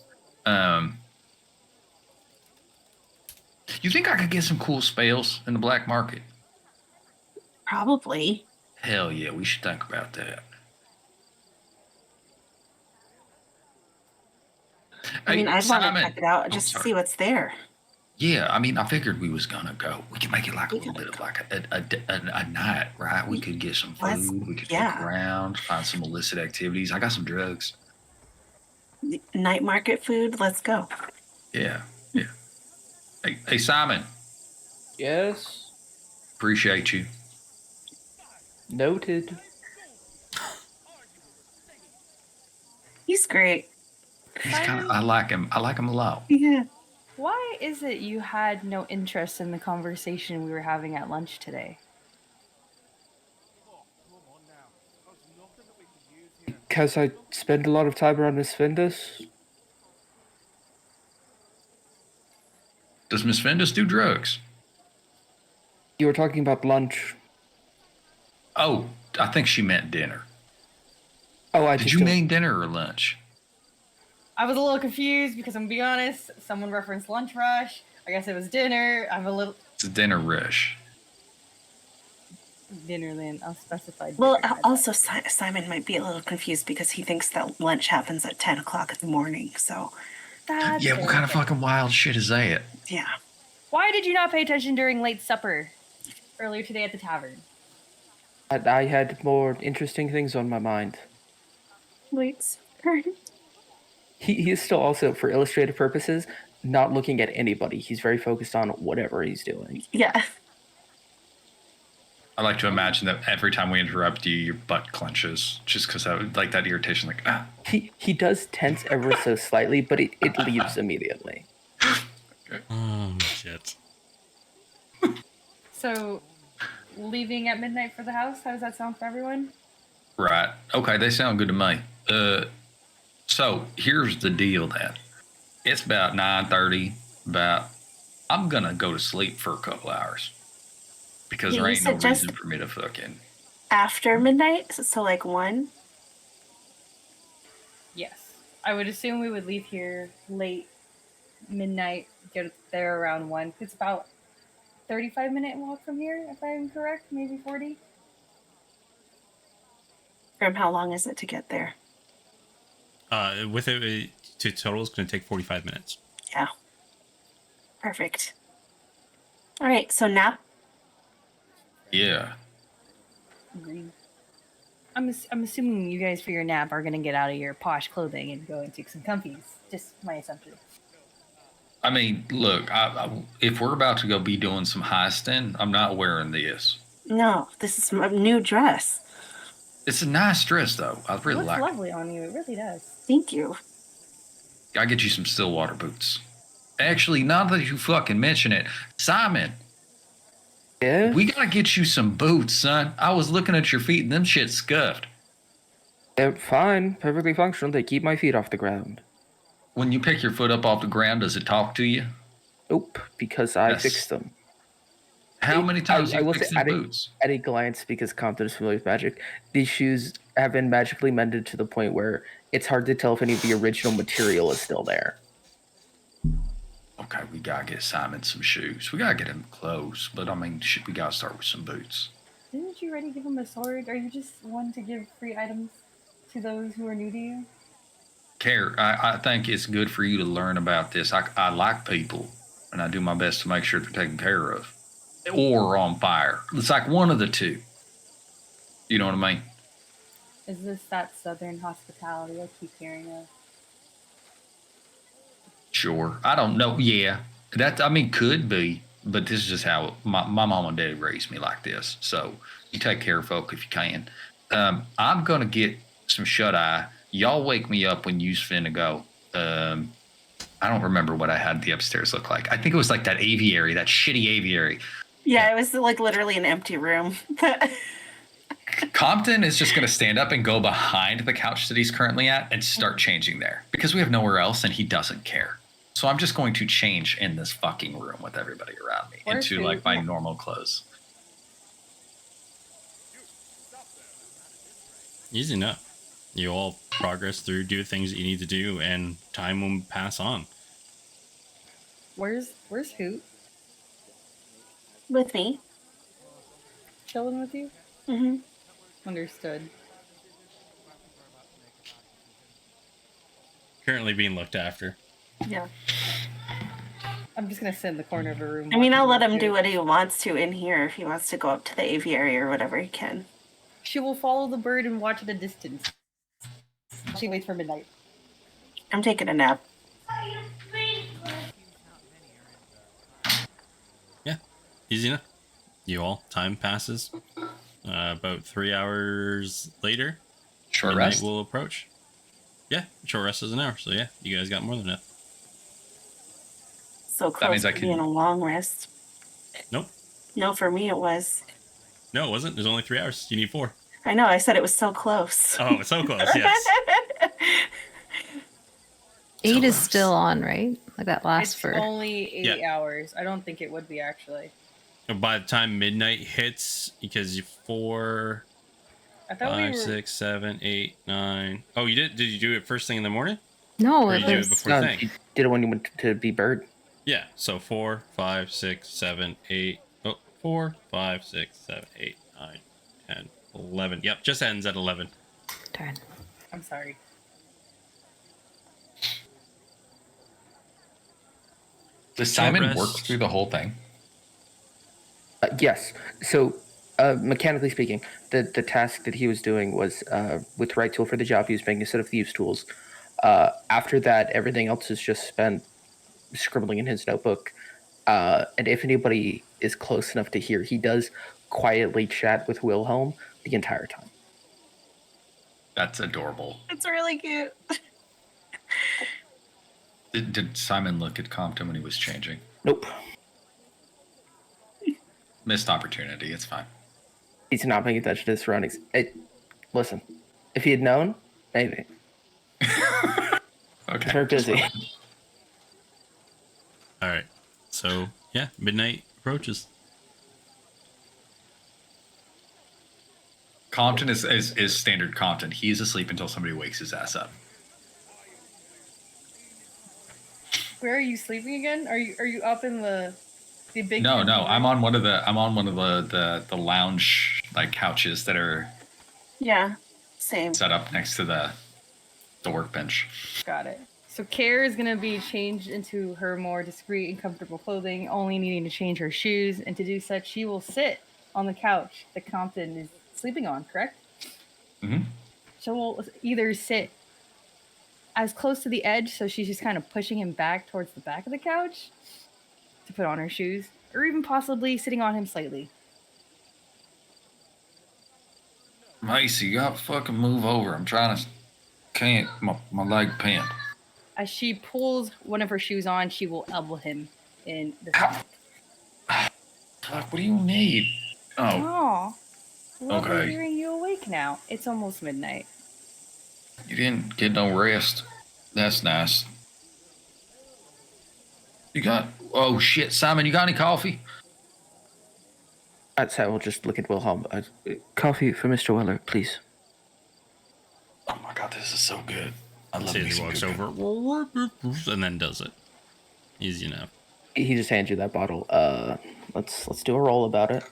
You think I could get some cool spells in the black market? Probably. Hell yeah, we should think about that. I mean, Hey, I'd want to Simon. check it out just to sorry. see what's there. Yeah, I mean, I figured we was gonna go. We could make it like a little bit of like a night, right? We could get some Let's- food. We could yeah. look around, find some illicit activities. I got some drugs. Night market food, let's go. Yeah, yeah. Hey, Simon, Yes? appreciate you. Noted. He's great. He's kind of. I like him. I like him a lot. Yeah. Why is it you had no interest in the conversation we were having at lunch today? Because I spend a lot of time around Miss Findus. Does Miss Findus do drugs? You were talking about lunch. Oh, I think she meant dinner. Oh, I Did just you don't- mean dinner or lunch? I was a little confused because I'm gonna be honest, someone referenced lunch rush. I guess it was dinner. I'm a little It's a dinner rush. dinnerland. I'll specify. Well, dinner. also Simon might be a little confused because he thinks that lunch happens at 10 o'clock in the morning. So, That's Yeah, what kind of okay. fucking wild shit is that? yeah. Why did you not pay attention during late supper earlier today at the tavern? I had more interesting things on my mind. Wait, sir. He is still also, for illustrative purposes, not looking at anybody. He's very focused on whatever he's doing. Yeah. I like to imagine that every time we interrupt you, your butt clenches, just because I would like that irritation. Like, ah. He does tense ever so slightly, but it leaves immediately. Oh shit. So, leaving at midnight for the house. How does that sound for everyone? Right. Okay, they sound good to me. So here's the deal then. It's about 9:30. I'm gonna go to sleep for a couple hours because Yeah, there you ain't no said just- reason for me to fucking. After midnight, so like 1. Yes. I would assume we would leave here late midnight, get there around 1. It's about 35-minute walk from here, if I'm correct, maybe 40. From how long is it to get there? With it to total, it's going to take 45 minutes. Yeah. Perfect. All right, so nap. Yeah. Agreed. I'm assuming you guys for your nap are gonna get out of your posh clothing and go into some comfies. Just my assumption. I mean, look, if we're about to go be doing some heisting, I'm not wearing this. No, this is a new dress. It's a nice dress, though. I It really looks like lovely on you. It really does. Thank you. it. I'll get you some Stillwater boots. Actually, now that you fucking mention it, Simon, Yeah? we gotta get you some boots, son. I was looking at your feet and them shit's scuffed. They're fine, perfectly functional. They keep my feet off the ground. When you pick your foot up off the ground, does it talk to you? Nope, because I Yes. fixed them. How many times I you will fixed say, these boots? at a glance, because Compton is familiar with magic, these shoes have been magically mended to the point where it's hard to tell if any of the original material is still there. Okay, we gotta get Simon some shoes. We gotta get him clothes, but I mean, shit, we gotta start with some boots. Didn't you already give him a sword? Are you just one to give free items to those who are new to you? Care, I think it's good for you to learn about this. I like people, and I do my best to make sure they're taken care of, or on fire. It's like one of the two. You know what I mean? Is this that southern hospitality I keep hearing of? Sure. I don't know. Yeah, that I mean could be, but this is just how my mom and dad raised me like this. So you take care of folk if you can. I'm gonna get some shut eye. Y'all wake me up when you's finna go. I don't remember what I had the upstairs look like. I think it was like that aviary, that shitty aviary. Yeah, it was like literally an empty room. Compton is just going to stand up and go behind the couch that he's currently at and start changing there because we have nowhere else and he doesn't care. So I'm just going to change in this fucking room with everybody around me Or into two, like my yeah. normal clothes. Easy enough. You all progress through, do things that you need to do, and time will pass on. Where's Hoot? With me. Chilling with you? Mm-hmm. Understood. Currently being looked after. Yeah. I'm just gonna sit in the corner of a room. I mean, I'll watching let him Hoot. do what he wants to in here. If he wants to go up to the aviary or whatever, he can. She will follow the bird and watch at a distance. She waits for midnight. I'm taking a nap. Yeah, easy enough. You all, time passes. About 3 hours later, Short midnight rest. will approach. Yeah, short rest is an hour. So yeah, you guys got more than enough. So close means I to can- being a long rest. Nope. No, for me it was. No, it wasn't. There's only 3 hours. You need 4. I know, I said it was so close. Oh, it's so close. Yes. 8 is close. still on, right? Like that lasts It's for. only 8 Yeah. hours. I don't think it would be actually. By the time midnight hits, because you 4, I thought we 5, were. 6, 7, 8, 9. Oh, you did? Did you do it first thing in the morning? No, Or it you do it was. before No, thing? you did it when you went to be bird. Yeah. So 4, 5, 6, 7, 8. Oh, 4, 5, 6, 7, 8, 9, 10, 11. Yep, just ends at 11. Darn. I'm sorry. Does Simon rest. work through the whole thing? Yes. So, mechanically speaking, the task that he was doing was with the right tool for the job. He was making a set of thieves' tools. After that, everything else is just spent scribbling in his notebook. And if anybody is close enough to hear, he does quietly chat with Wilhelm the entire time. That's adorable. It's really cute. Did Simon look at Compton when he was changing? Nope. Missed opportunity. It's fine. He's not paying attention to his surroundings. Listen, if he had known, maybe. Okay. He's very busy. All right. So yeah, midnight approaches. Compton is standard Compton. He's asleep until somebody wakes his ass up. Where are you sleeping again? Are you up in the big? No, empty I'm room? on one of the lounge like couches that are Yeah, same. set up next to the workbench. Got it. So Care is gonna be changed into her more discreet and comfortable clothing, only needing to change her shoes, and to do such, she will sit on the couch that Compton is sleeping on. Correct? Mm-hmm. She'll either sit as close to the edge, so she's just kind of pushing him back towards the back of the couch to put on her shoes, or even possibly sitting on him slightly. Macy, you gotta fucking move over. I'm trying to. Can't. My leg pinned. As she pulls one of her shoes on, she will elbow him in the stomach. Fuck, what do you need? Oh, Aw. Lovely Okay. hearing you awake now. It's almost midnight. you didn't get no rest. That's nice. You got. Oh shit, Simon, you got any coffee? I'd say I will just look at Wilhelm. Coffee for Mr. Weller, please. Oh my god, this is so good. I love See, me he some walks good- over and then does it. Easy enough. He just hands you that bottle. Let's do a roll about it.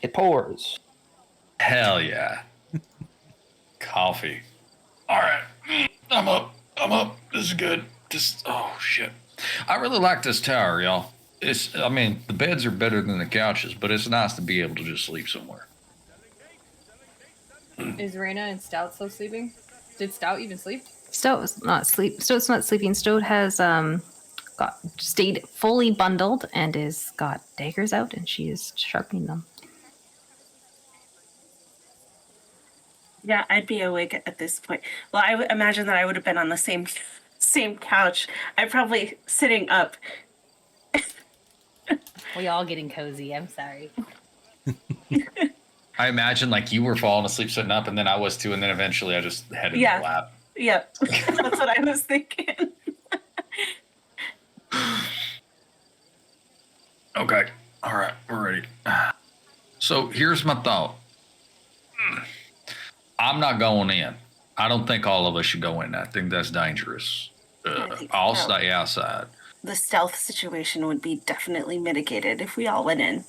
It pours. Hell yeah. Coffee. All right, I'm up. This is good. Oh shit. I really like this tower, y'all. The beds are better than the couches, but it's nice to be able to just sleep somewhere. Is Raina and Stout still sleeping? Did Stout even sleep? Stoat's not sleeping. Stoat has got stayed fully bundled and is got daggers out, and she is sharpening them. Yeah, I'd be awake at this point. Well, I would imagine that I would have been on the same couch. I'm probably sitting up. We all getting cozy. I'm sorry. I imagine like you were falling asleep sitting up, and then I was too, and then eventually I just headed in Yeah. the lap. Yep, that's what I was thinking. Okay. All right, we're ready. So here's my thought. I'm not going in. I don't think all of us should go in. I think that's dangerous. I think I'll so. stay outside. The stealth situation would be definitely mitigated if we all went in.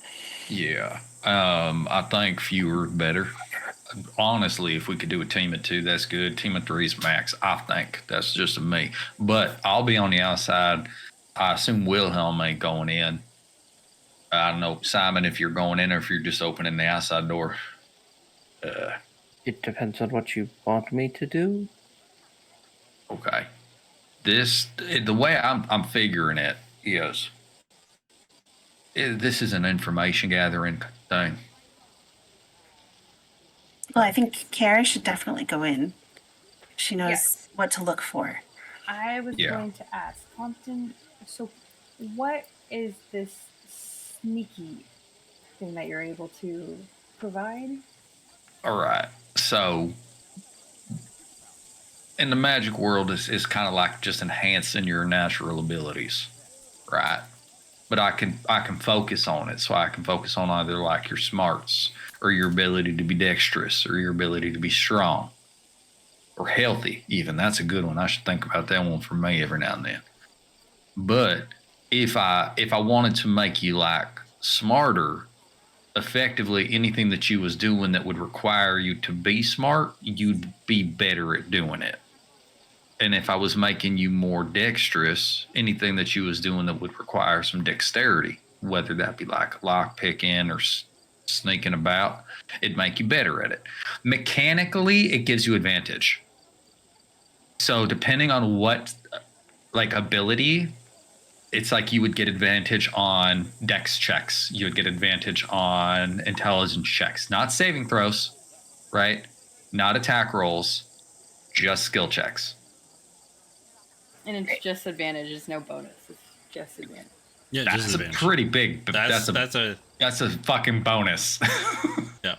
Yeah. I think fewer better. Honestly, if we could do a team of 2, that's good. Team of 3 is max. I think that's just a me. But I'll be on the outside. I assume Wilhelm ain't going in. I don't know, Simon, if you're going in or if you're just opening the outside door. It depends on what you want me to do. Okay. The way I'm figuring it is, this is an information gathering thing. Well, I think Kara should definitely go in. She knows Yes. what to look for. I was Yeah. going to ask Compton. So, what is this sneaky thing that you're able to provide? All right. So, in the magic world, is kind of like just enhancing your natural abilities, right? But I can focus on it, so I can focus on either like your smarts or your ability to be dexterous or your ability to be strong or healthy. Even that's a good one. I should think about that one for me every now and then. But if I wanted to make you like smarter, effectively anything that you was doing that would require you to be smart, you'd be better at doing it. And if I was making you more dexterous, anything that you was doing that would require some dexterity, whether that be like lock picking or sneaking about, it'd make you better at it. Mechanically, it gives you advantage. So depending on what like ability, it's like you would get advantage on dex checks. You would get advantage on intelligence checks, not saving throws, right? Not attack rolls, just skill checks. And it's just advantage. It's no bonus. It's just advantage. Yeah, That's just a advantage. pretty big. That's a fucking bonus. Yeah.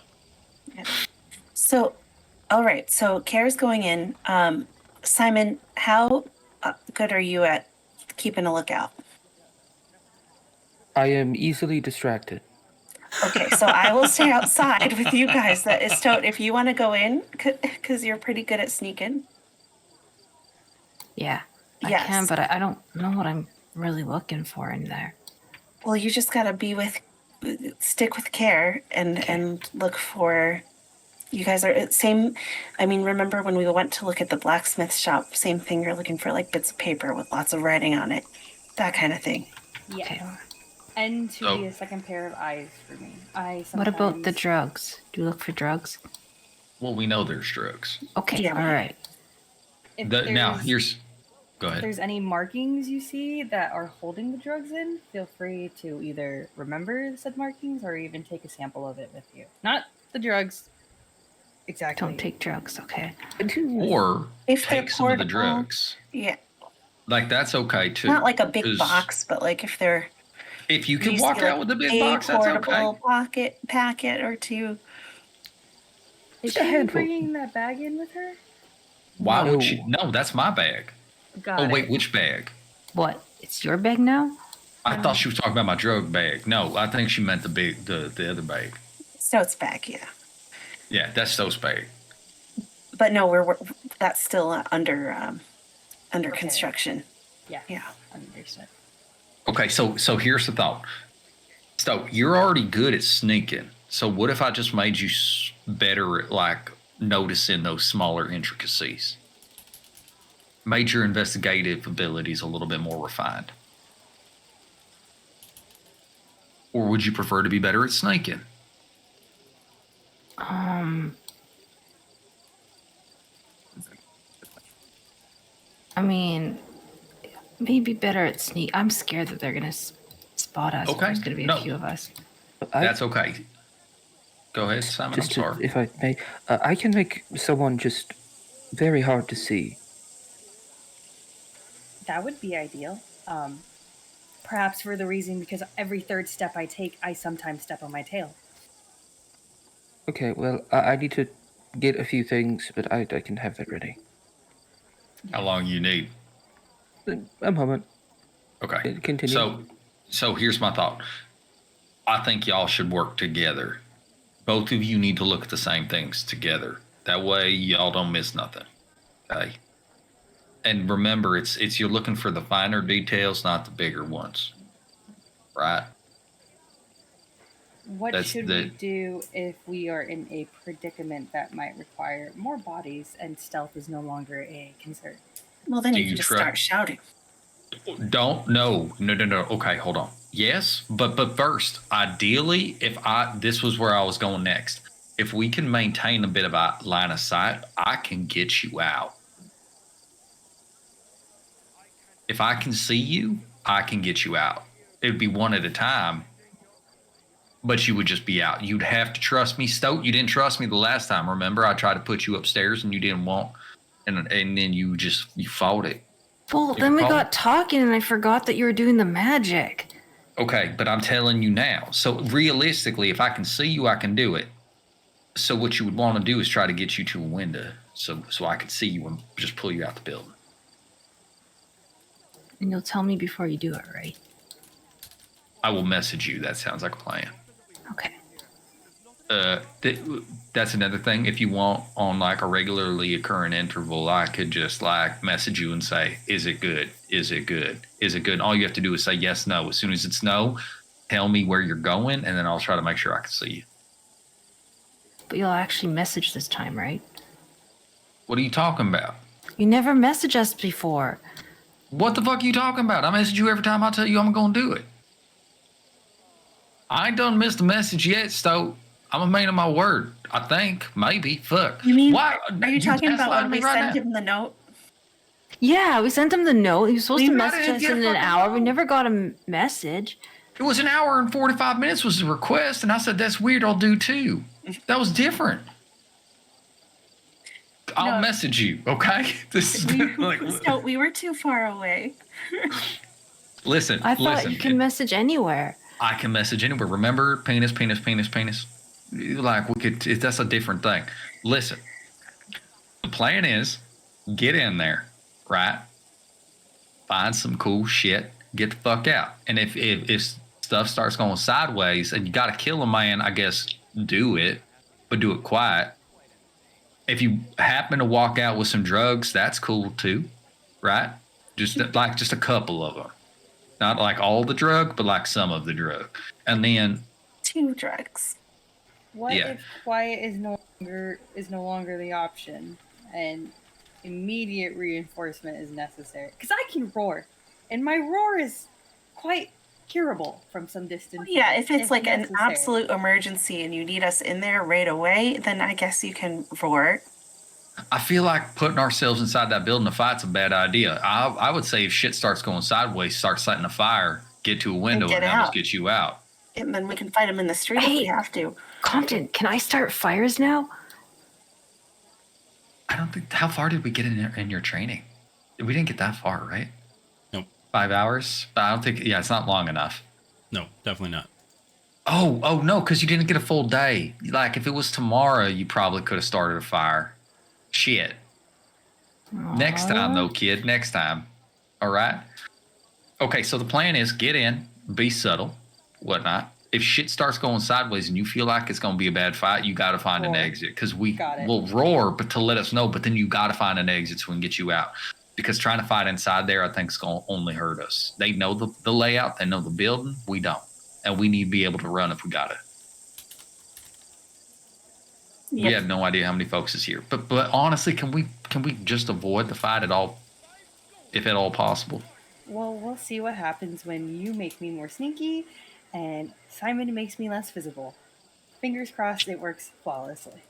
So, all right. So Kara's going in. Simon, how good are you at keeping a lookout? I am easily distracted. Okay, so I will stay outside with you guys. That is if you want to go in, because you're pretty good at sneaking. Yeah, I Yes. can, but I don't know what I'm really looking for in there. Well, you just gotta stick with care and look for. You guys are same. I mean, remember when we went to look at the blacksmith shop? Same thing. You're looking for like bits of paper with lots of writing on it, that kind of thing. Yeah. Okay. And to Oh. be a second pair of eyes for me. What about the sometimes- drugs? Do you look for drugs? Well, we know there's drugs. Okay, Yeah. all right. If Now, there's- go If ahead. there's any markings you see that are holding the drugs in, feel free to either remember said markings or even take a sample of it with you. Not the drugs. Exactly. Don't take drugs, okay? Or If they're take some of the portable- drugs. Yeah, Like, that's okay, too. not like a big 'cause box, but like if they're If you can you walk see, out like, with a big a box, that's portable okay. packet or two. Is Just a she handful. bringing that bag in with her? Why would No. she? No, that's my bag. Got Oh, it. wait, which bag? What? It's your bag now? I thought she was talking about my drug bag. No, I think she meant the other bag. Stoat's back, yeah. Yeah, that's Stowe's bag. But no, we're that's still under Okay. construction. Yeah. Yeah. Understood. Okay, so here's the thought. So you're already good at sneaking. So what if I just made you better at like noticing those smaller intricacies? Made your investigative abilities a little bit more refined. Or would you prefer to be better at sneaking? I mean, maybe better at sneak. I'm scared that they're gonna spot us. Okay, There's gonna be no. a few of us. That's okay. Go ahead, Simon. I'm Just to, sorry. if I may, I can make someone just very hard to see. That would be ideal. Perhaps for the reason because every third step I take, I sometimes step on my tail. Okay, well, I need to get a few things, but I can have that ready. How long you need? A moment. Okay. Continue. So here's my thought. I think y'all should work together. Both of you need to look at the same things together. That way y'all don't miss nothing. Okay. And remember, it's you're looking for the finer details, not the bigger ones. Right? What That's should the- we do if we are in a predicament that might require more bodies and stealth is no longer a concern? Well, then Do you you can just try- start shouting. No. Okay, hold on. Yes, but first, ideally, this was where I was going next. If we can maintain a bit of a line of sight, I can get you out. If I can see you, I can get you out. It'd be one at a time, but you would just be out. You'd have to trust me, Stoat. You didn't trust me the last time. Remember, I tried to put you upstairs and you didn't want, and then you fought it. Well, If then you we call- got talking and I forgot that you were doing the magic. Okay, but I'm telling you now. So realistically, if I can see you, I can do it. So what you would want to do is try to get you to a window, so I could see you and just pull you out the building. And you'll tell me before you do it, right? I will message you. That sounds like a plan. Okay. That's another thing. If you want on like a regularly occurring interval, I could just like message you and say, "Is it good? Is it good? Is it good?" And all you have to do is say yes, no. As soon as it's no, tell me where you're going, and then I'll try to make sure I can see you. But you'll actually message this time, right? What are you talking about? You never messaged us before. What the fuck are you talking about? I message you every time I tell you I'm gonna do it. I ain't done missed a message yet, so I'm a man of my word. I think, maybe. Fuck. You mean, Why? are you talking about gaslighting when me we right sent now? him the note? Yeah, we sent him the note. He was supposed We to might message have us get a in an fucking hour. We note. never got a message. It was an hour and 45 minutes was the request, and I said, that's weird, I'll do too. That was different. I'll No. message you, okay? This is like, So we were too far away. listen, I thought listen. you can message anywhere. I can message anywhere. Remember, penis. Like we could. That's a different thing. Listen, the plan is get in there, right? Find some cool shit. Get the fuck out. And if stuff starts going sideways and you got to kill a man, I guess do it, but do it quiet. If you happen to walk out with some drugs, that's cool too. right? Just a couple of them, not like all the drug, but like some of the drug, and then 2 drugs. What Yeah. if quiet is no longer the option, and immediate reinforcement is necessary? Because I can roar, and my roar is quite curable from some distance. Yeah, if it's like an necessary. absolute emergency and you need us in there right away, then I guess you can roar. I feel like putting ourselves inside that building to fight's a bad idea. I would say if shit starts going sideways, start setting a fire, get to a window, get and have us out. get you out. And then we can fight them in the street if we have to. Compton, can I start fires now? I don't think. How far did we get in your training? We didn't get that far, right? Nope. 5 hours? But I don't think. Yeah, it's not long enough. No, definitely not. Oh no, because you didn't get a full day. Like if it was tomorrow, you probably could have started a fire. Shit. Next time though, kid. Next time. All right. Okay, so the plan is get in, be subtle, whatnot. If shit starts going sideways and you feel like it's going to be a bad fight, you got to find an exit because we will roar, but to let us know. But then you got to find an exit so we can get you out. Because trying to fight inside there, I think, is going to only hurt us. They know the layout, they know the building. We don't, and we need to be able to run if we got to. Yep. We have no idea how many folks is here. But honestly, can we just avoid the fight at all, if at all possible? Well, we'll see what happens when you make me more sneaky and Simon makes me less visible. Fingers crossed it works flawlessly.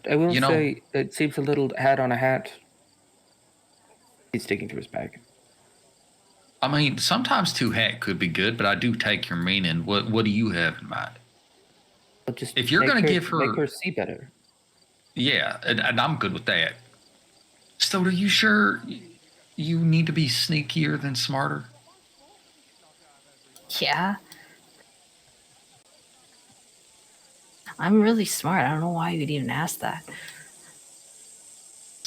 I will say it seems a little hat on a hat. He's sticking to his bag. I mean, sometimes 2 hat could be good, but I do take your meaning. What do you have in mind? But just If you're going to give make her see better. Yeah, and I'm good with that. So are you sure you need to be sneakier than smarter? Yeah. I'm really smart. I don't know why you'd even ask that.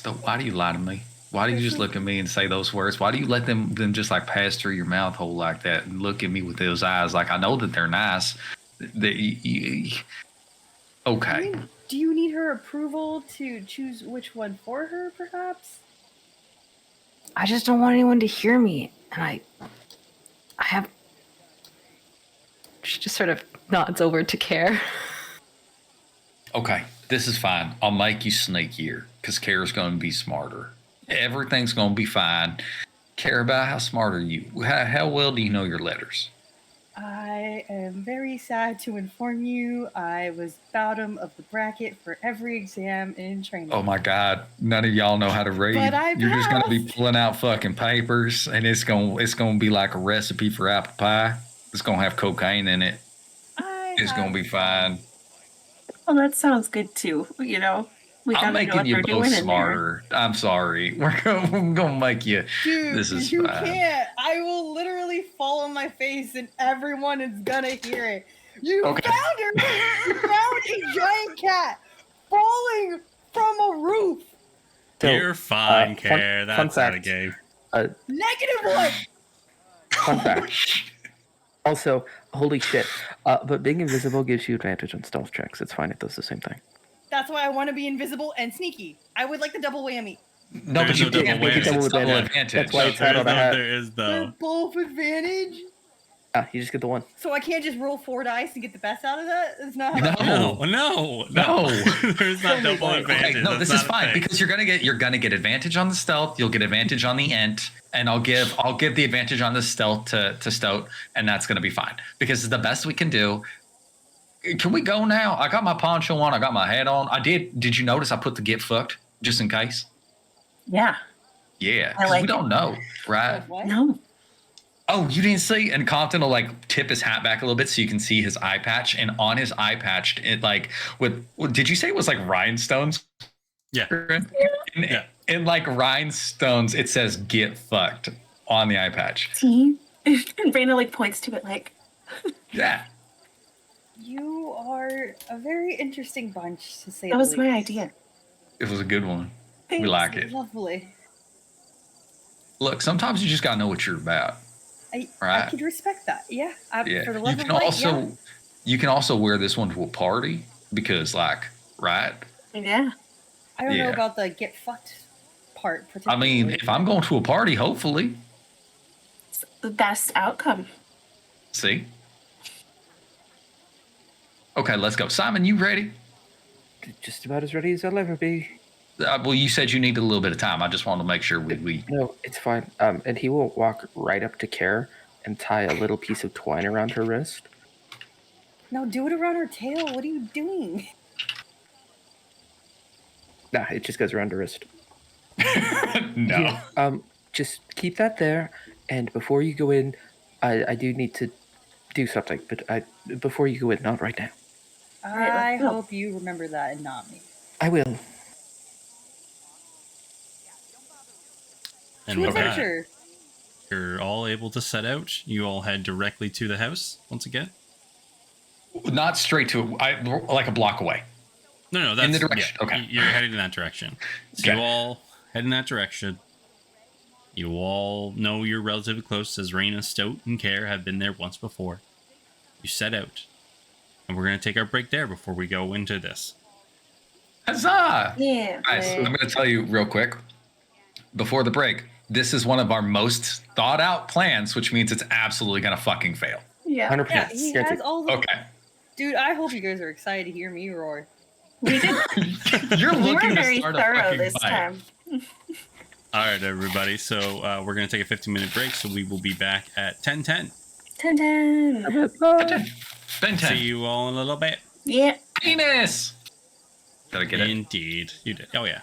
So why do you lie to me? Why do you just look at me and say those words? Why do you let them just like pass through your mouth hole like that and look at me with those eyes? Like I know that they're nice. Okay. Do you need her approval to choose which one for her, perhaps? I just don't want anyone to hear me. And I have... She just sort of nods over to Care. Okay, this is fine. I'll make you sneakier because Care's going to be smarter. Everything's going to be fine. Care about how smart are you? How well do you know your letters? I am very sad to inform you I was bottom of the bracket for every exam in training. Oh my God! None of y'all know how to read. But I You're just gonna be passed. pulling out fucking papers, and it's gonna be like a recipe for apple pie. It's gonna have cocaine in it. It's gonna be fine. Well, that sounds good too. You know, we I'm gotta know making what you they're both doing in there. smarter. I'm sorry. We're gonna make you. Dude, This is you fine. can't. I will literally fall on my face and everyone is gonna hear it. You Okay. found her! You found a giant cat falling from a roof! So, You're fine, fun- Care. fun That's not a fact. game. -1! Fun fact. Also, holy shit. But being invisible gives you advantage on stealth checks. It's fine. It does the same thing. That's why I want to be invisible and sneaky. I would like the double whammy. No, but There's you no double can't whammy. because it's Double double advantage. advantage. That's why it's hat on a hat. There is They're though. both advantage. You just get the one. So I can't just roll 4 dice and get the best out of that? It's not how that No. No. There's not double advantage. Okay, no, That's this is not a fine thing. because you're gonna get advantage on the stealth. You'll get advantage on the int, and I'll give the advantage on the stealth to Stout, and that's gonna be fine because it's the best we can do. Can we go now? I got my poncho on. I got my hat on. Did you notice I put the get fucked just in case? Yeah. Yeah, I 'cause like we don't it. know, right? What? No. Oh, you didn't see? And Compton will like tip his hat back a little bit so you can see his eye patch. And on his eye patch, it like did you say it was like rhinestones? Yeah. In, in like rhinestones, it says "get fucked" on the eye patch. See? And Raina like points to it like, Yeah. You are a very interesting bunch, to say that the was my least. idea. It was a good one. We Thanks. like it. Lovely. Look, sometimes you just gotta know what you're about. I Right. could respect that. Yeah. Yeah. For the love You of can light, also you can also wear this one to a party because right? Yeah. I don't know Yeah. about the get fucked part? I mean, particularly? if I'm going to a party, hopefully. It's the best outcome. See? Okay, let's go. Simon, you ready? Just about as ready as I'll ever be. Well, you said you needed a little bit of time. I just wanted to make sure we No, it's fine. And he will walk right up to Care and tie a little piece of twine around her wrist. No, do it around her tail. What are you doing? Nah, it just goes around her wrist. no. Just keep that there. And before you go in, I do need to do something. But before you go in, not right now. I let's go. hope you remember that and not me. I will. And To with that, adventure. you're all able to set out. You all head directly to the house once again. Not straight to like a block away. No, that's In the direction. yeah, Okay. You're heading in that direction. So Okay. you all head in that direction. You all know you're relatively close, as Raina, Stout, and Care have been there once before. You set out. And we're going to take our break there before we go into this. Huzzah! Yeah. Guys, I'm going to tell you real quick before the break. This is one of our most thought out plans, which means it's absolutely going to fucking fail. Yeah. 100%. Yeah, he Guaranteed. has all the. Okay. Dude, I hope you guys are excited to hear me roar. We did. You're We looking were to very start a thorough fucking this fight. time. All right, everybody. So we're going to take a 15-minute break. So we will be back at 10:10. 10-10. Ben 10. See you all in a little bit. Yeah. Penis! Did I get it? Indeed. You did. Oh, yeah.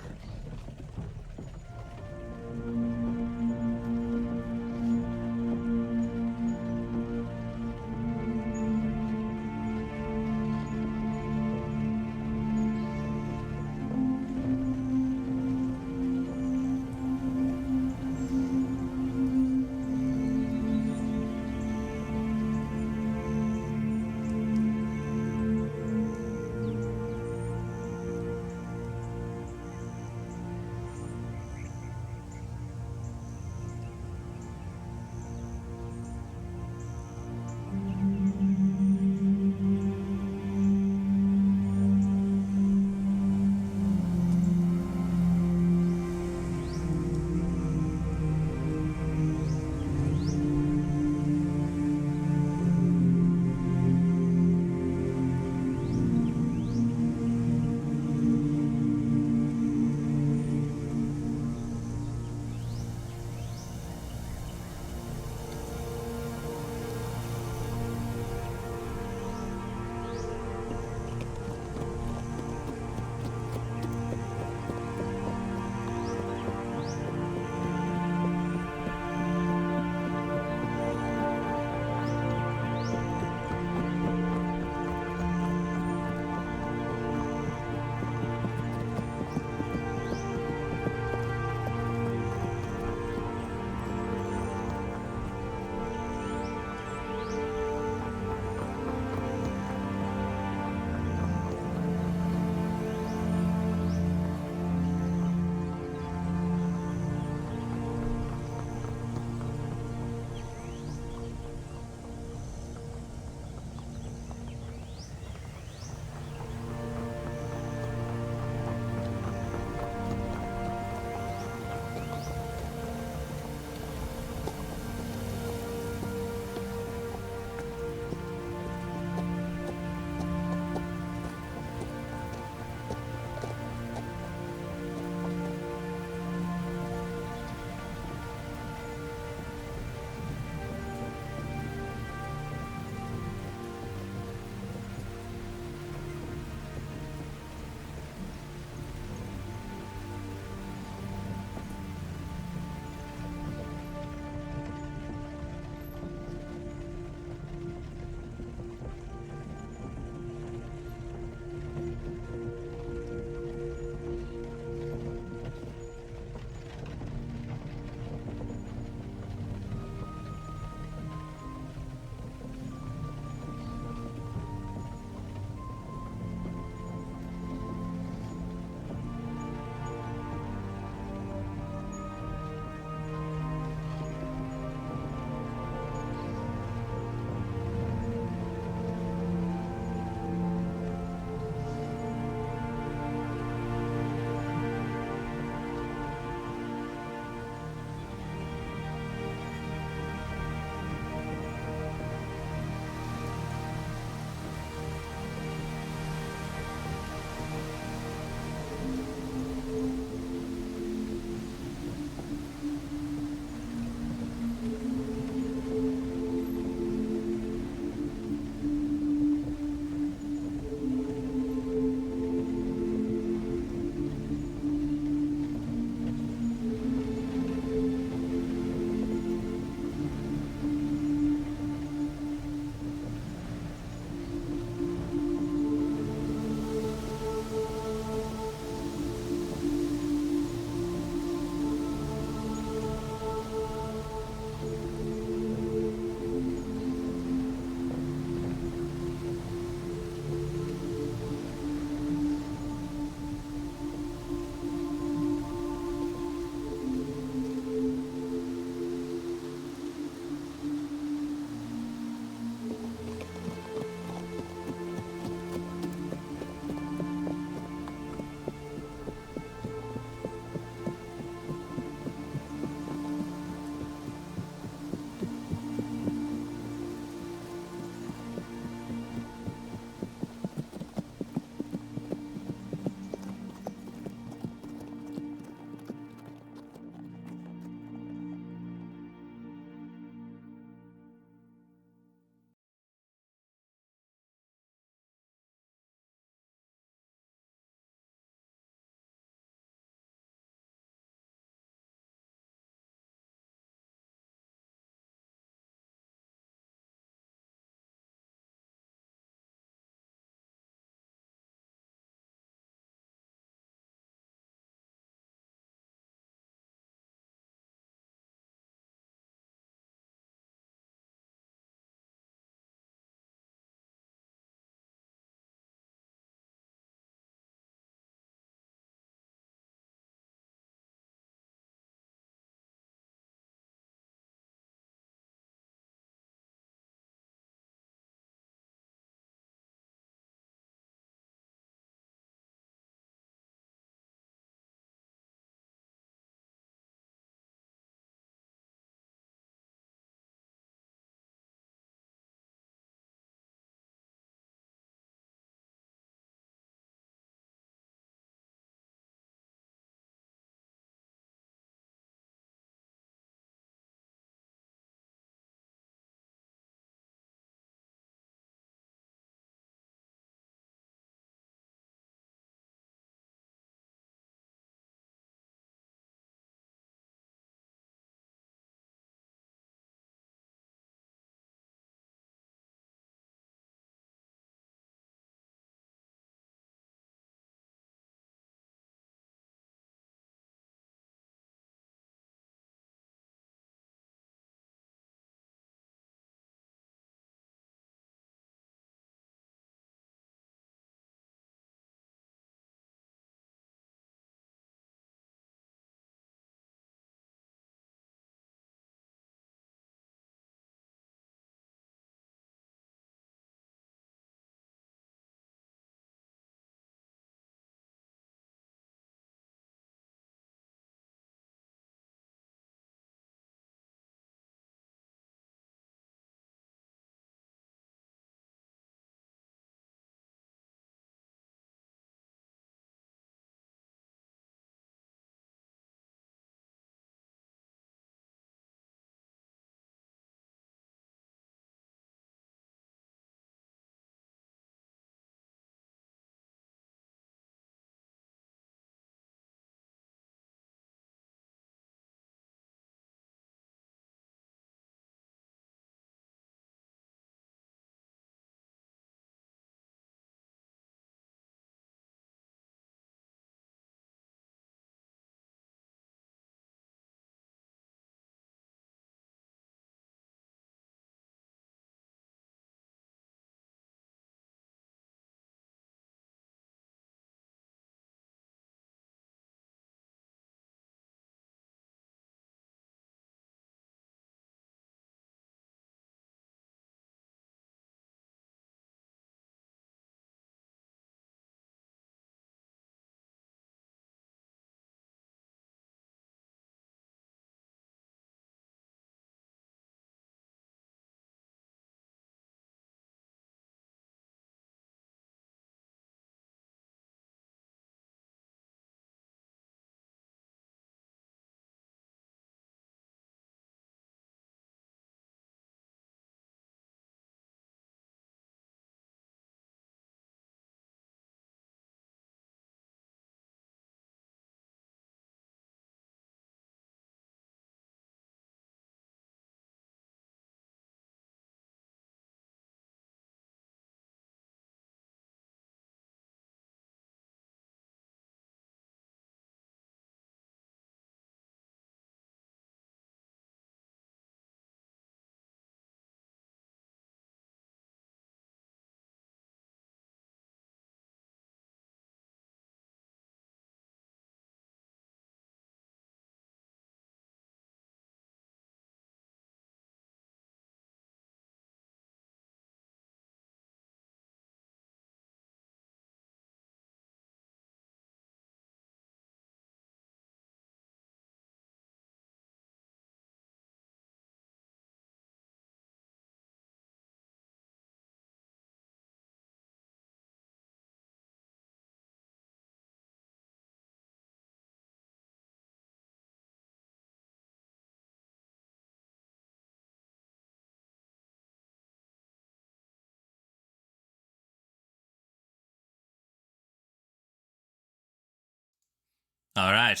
All right.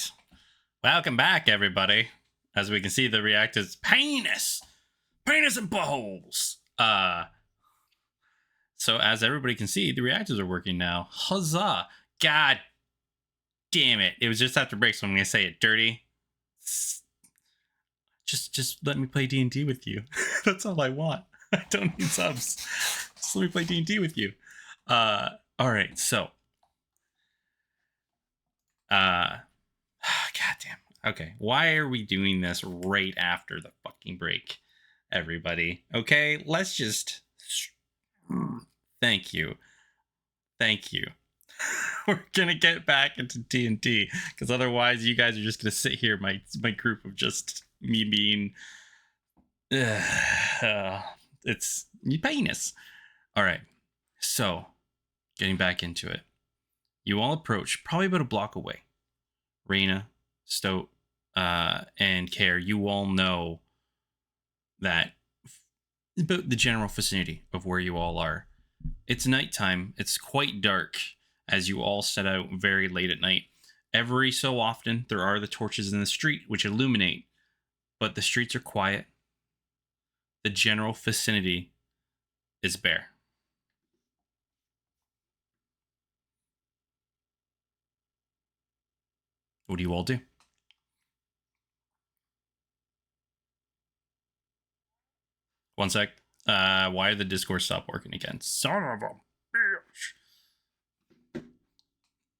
Welcome back, everybody. As we can see, the reactor's penis and buttholes. So as everybody can see, the reactors are working now. Huzzah! God damn it! It was just after break, so I'm gonna say it dirty. Just let me play D&D with you. That's all I want. I don't need subs. Just let me play D&D with you. All right, so. God damn. Okay, why are we doing this right after the fucking break, everybody? Okay, let's just. Thank you. We're gonna get back into D&D because otherwise, you guys are just gonna sit here, my group of just me being. It's penis. All right, so getting back into it. You all approach probably about a block away. Raina, Stoat, and Care, you all know that about the general vicinity of where you all are. It's nighttime. It's quite dark as you all set out very late at night. Every so often, there are the torches in the street which illuminate, but the streets are quiet. The general vicinity is bare. What do you all do? One sec. Why did the Discord stop working again? Son of a bitch.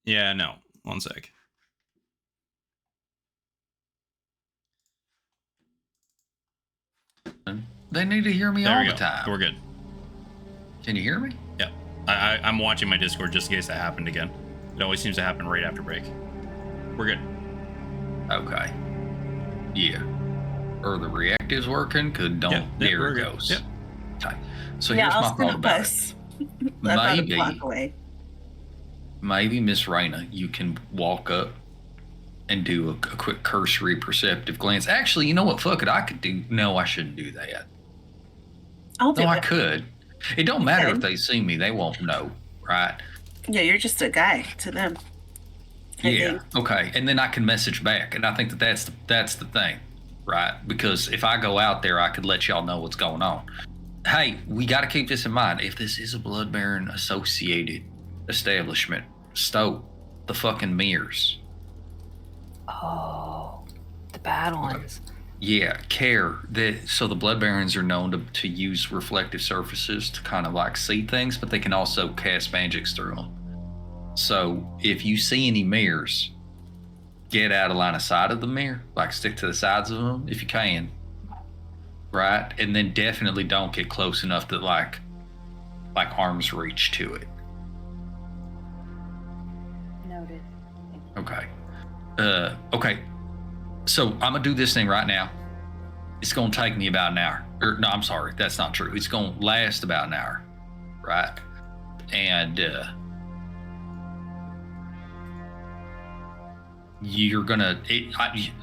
Yeah, no. One sec. They need to hear me There all we the go. time. We're good. Can you hear me? Yeah. I'm watching my Discord just in case that happened again. It always seems to happen right after break. We're good. Okay. Yeah. Are the reactives working? There it goes. Yep. Okay. So Yeah, here's I'll my spin thought a about it. bus. About a block away. Maybe Miss Raina, you can walk up and do a quick cursory perceptive glance. Actually, you know what? Fuck it. I could do. No, I shouldn't do that. I'll do No, I it. could. It don't matter Okay. if they see me. They won't know, right? Yeah, you're just a guy to them. I Yeah. think. Okay. And then I can message back, and I think that's the thing, right? Because if I go out there, I could let y'all know what's going on. Hey, we got to keep this in mind. If this is a Blood Baron associated establishment, Stoat, the fucking mirrors. Oh, the bad ones. Yeah, Care. So the Blood Barons are known to use reflective surfaces to kind of like see things, but they can also cast magics through them. So if you see any mirrors, get out of line of sight of the mirror, like stick to the sides of them if you can, right? And then definitely don't get close enough that like arm's reach to it. Noted. Okay. Okay. So I'm gonna do this thing right now. It's gonna take me about an hour. Or no, I'm sorry, that's not true. It's gonna last about an hour, right? And you're gonna.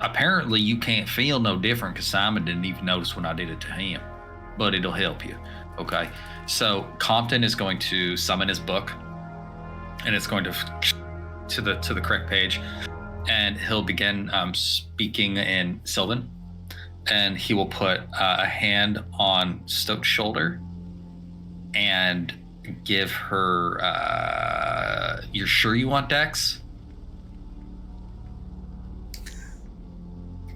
Apparently, you can't feel no different because Simon didn't even notice when I did it to him. But it'll help you. Okay. So Compton is going to summon his book, and it's going to the correct page. And he'll begin speaking in Sylvan, and he will put a hand on Stoat's shoulder and give her. You're sure you want Dex?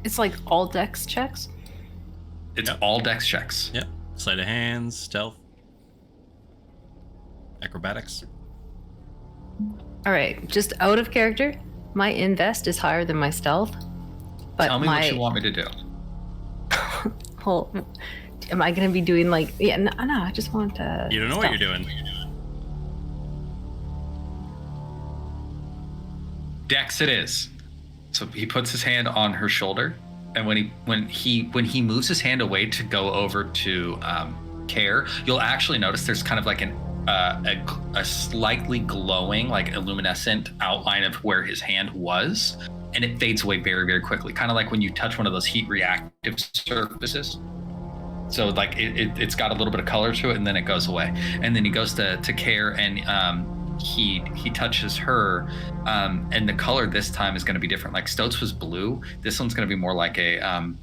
It's like all dex checks. It's all Dex checks. Yep. Sleight of hands, stealth, acrobatics. All right, just out of character. My invest is higher than my stealth, but Tell me what you want me to do. Well, am I gonna be doing like? Yeah, no. I just want to. You don't know what you're doing. Dex it is. So he puts his hand on her shoulder, and when he moves his hand away to go over to Care, you'll actually notice there's kind of like a slightly glowing, like luminescent outline of where his hand was, and it fades away very, very quickly, kind of like when you touch one of those heat reactive surfaces. So like it's got a little bit of color to it, and then it goes away. And then he goes to Care, and he touches her, and the color this time is going to be different. Like Stoats was blue, this one's going to be more like a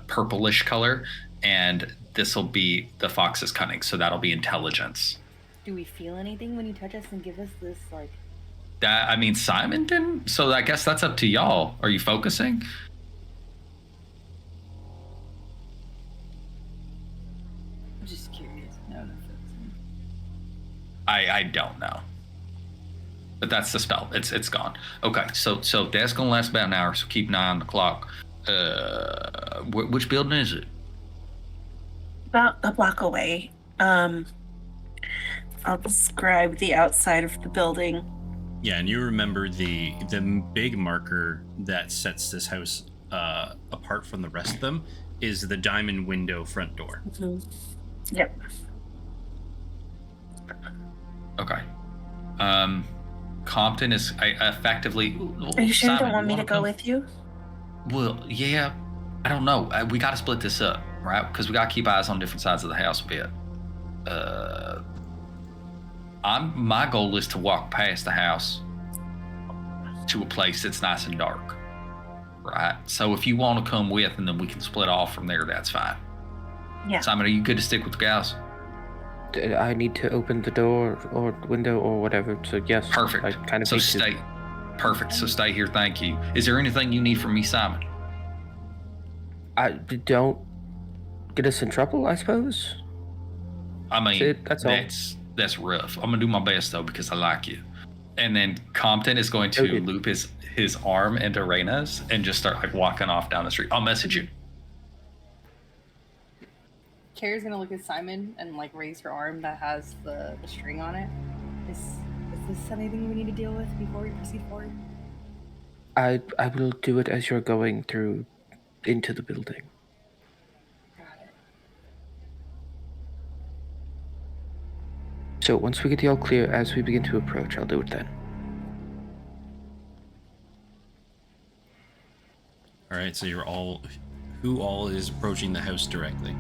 purplish color, and this will be the fox's cunning, so that'll be intelligence. Do we feel anything when you touch us and give us this like? That, I mean, Simon didn't, so I guess that's up to y'all. Are you focusing? I'm just curious. No. I don't know. But that's the spell. It's gone. Okay, so that's gonna last about an hour, so keep an eye on the clock. Which building is it? About a block away. I'll describe the outside of the building. Yeah, and you remember the big marker that sets this house apart from the rest of them is the diamond window front door. Mm-hmm. Yep. Okay. Compton is effectively. Are you sure you Simon, don't want me to wanna go come? with you? Well, yeah. I don't know. We got to split this up, right? Because we got to keep eyes on different sides of the house a bit. My goal is to walk past the house to a place that's nice and dark, right? So if you want to come with, and then we can split off from there, that's fine. Yeah. Simon, are you good to stick with the guys? I need to open the door or window or whatever. So yes, Perfect. I kind of So need stay. to. Perfect. So stay here. Thank you. Is there anything you need from me, Simon? I don't get us in trouble, I suppose. I mean, That's all. that's rough. I'm gonna do my best though because I like you. And then Compton is going to Okay. loop his arm into Reina's and just start like walking off down the street. I'll message you. Kara's gonna look at Simon and like raise her arm that has the string on it. Is this anything we need to deal with before we proceed forward? I will do it as you're going through into the building. Got it. So once we get the all clear, as we begin to approach, I'll do it then. All right, so who all is approaching the house directly?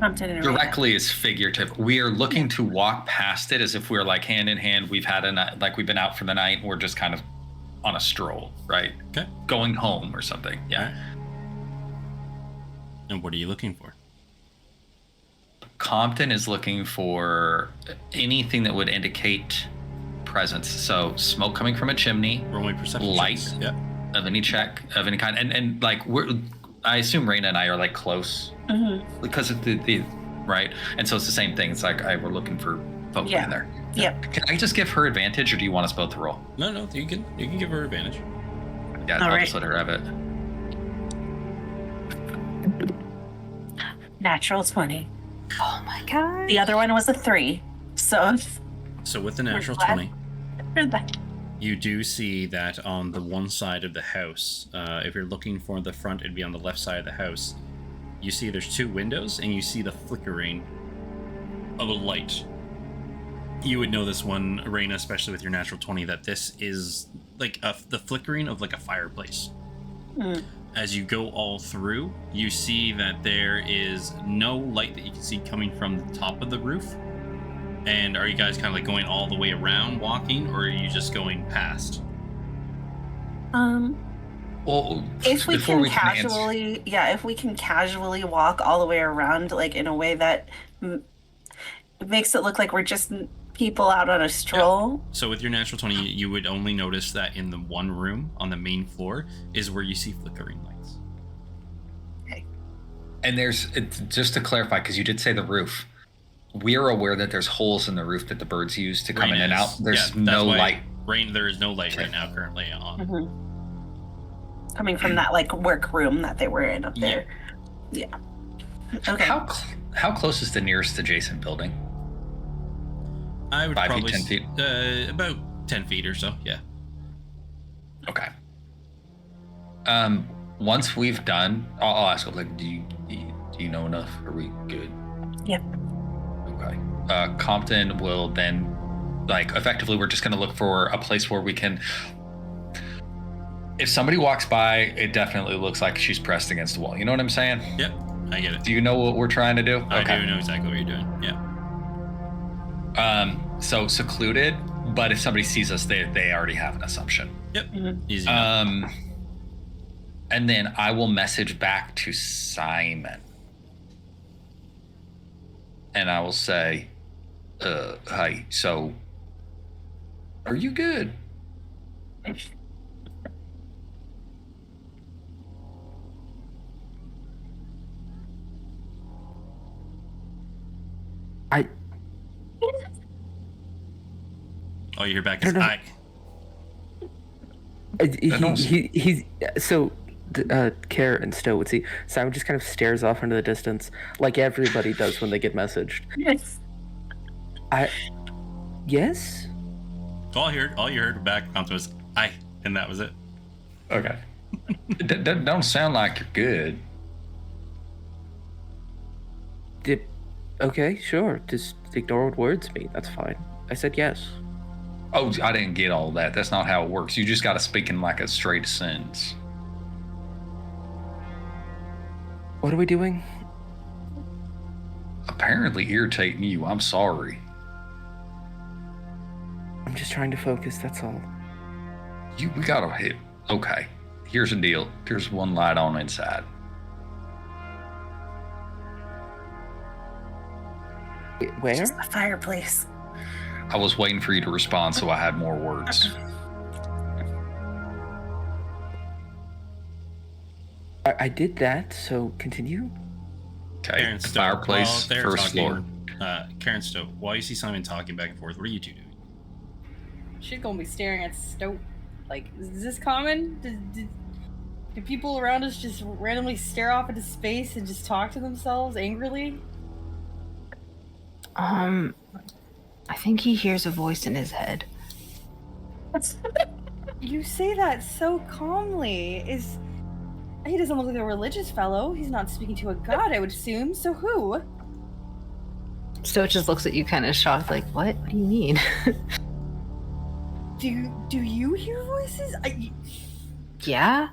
Compton and Arena. Directly is figurative. We are looking to walk past it as if we're like hand in hand. We've had a night, like we've been out for the night. We're just kind of on a stroll, right? Okay. Going home or something. Yeah. All right. And what are you looking for? Compton is looking for anything that would indicate presence. So smoke coming from a chimney, Roll me perception Light. checks. Yep. of any check of any kind, and like I assume Reina and I are like close because of the right, and so it's the same thing. It's like we're looking for folk Yeah. in there. Yep. Can I just give her advantage, or do you want us both to roll? No, you can give her advantage. Yeah, All I'll right. just let her have it. Natural 20. Oh my god. The other one was a 3. So So with the natural glad. 20, for that. you do see that on the one side of the house, if you're looking for the front, it'd be on the left side of the house. You see there's 2 windows, and you see the flickering of a light. You would know this one, Reina, especially with your natural 20, that this is like the flickering of like a fireplace. Mm. As you go all through, you see that there is no light that you can see coming from the top of the roof. And are you guys kind of like going all the way around walking, or are you just going past? Well, If we before can casually, if we can casually walk all the way around, like in a way that makes it look like we're just people out on a stroll. So with your natural 20, you would only notice that in the one room on the main floor is where you see flickering lights. And just to clarify, because you did say the roof. We are aware that there's holes in the roof that the birds use to come in and out. There's no light. There is no light right now currently on. Mm-hmm. Coming from that like workroom that they were in up there. Yeah. Okay. How close is the nearest adjacent building? I would 5 feet, probably 10 feet? About 10 feet or so, yeah. Okay. Once we've done, I'll ask, like, do you know enough? Are we good? Yep. Okay. Compton will then, like, effectively, we're just going to look for a place where we can. If somebody walks by, it definitely looks like she's pressed against the wall. You know what I'm saying? Yep, I get it. Do you know what we're trying to do? I do know exactly what you're doing, yeah. So secluded, but if somebody sees us, they already have an assumption. Yep. Mhm. Easy enough. And then I will message back to Simon. And I will say, hi, so are you good? All you hear back is, No, no. "Hi." He's so Care and Stowe would see. Simon just kind of stares off into the distance, like everybody does when they get messaged. Yes. Yes. All you heard back was, "Hi," and that was it. Okay. That don't sound like you're good. Okay, sure. Just ignore what words mean. That's fine. I said yes. Oh, I didn't get all that. That's not how it works. You just got to speak in like a straight sentence. What are we doing? Apparently irritating you. I'm sorry. I'm just trying to focus, that's all. We gotta hit. Okay. Here's the deal. There's one light on inside. Where? Just the fireplace. I was waiting for you to respond, so I had more words. I did that, so continue. Okay. Karen Stowe, Fireplace, while they're first floor. Karen Stowe, while you see Simon talking back and forth, what are you two doing? She's gonna be staring at Stoke. Like, is this common? Do people around us just randomly stare off into space and just talk to themselves angrily? I think he hears a voice in his head. You say that so calmly. He doesn't look like a religious fellow. He's not speaking to a god, I would assume. So who? Stowe just looks at you kind of shocked, like, what? What do you mean? Do you hear voices? Yeah?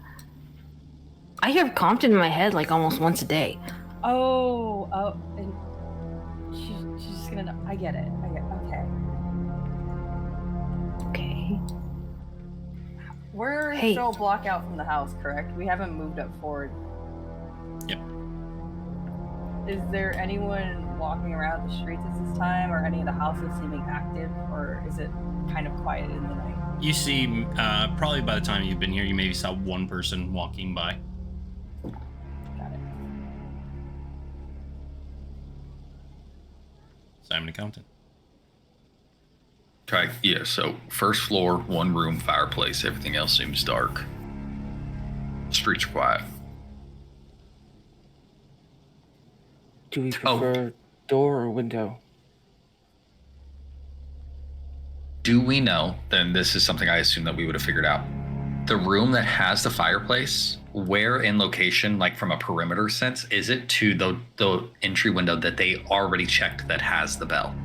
I hear Compton in my head like almost once a day. Oh, and she's just gonna know. I get it. Okay. Okay. We're Hey. still a block out from the house, correct? We haven't moved up forward. Yep. Is there anyone walking around the streets at this time, or any of the houses seeming active, or is it kind of quiet in the night? You see, probably by the time you've been here, you maybe saw one person walking by. Got it. Simon and Compton. Okay, yeah, so first floor, one room, fireplace. Everything else seems dark. Streets are quiet. Do we prefer door or window? Do we know, then this is something I assume that we would have figured out. The room that has the fireplace, where in location, like from a perimeter sense, is it to the entry window that they already checked that has the bell?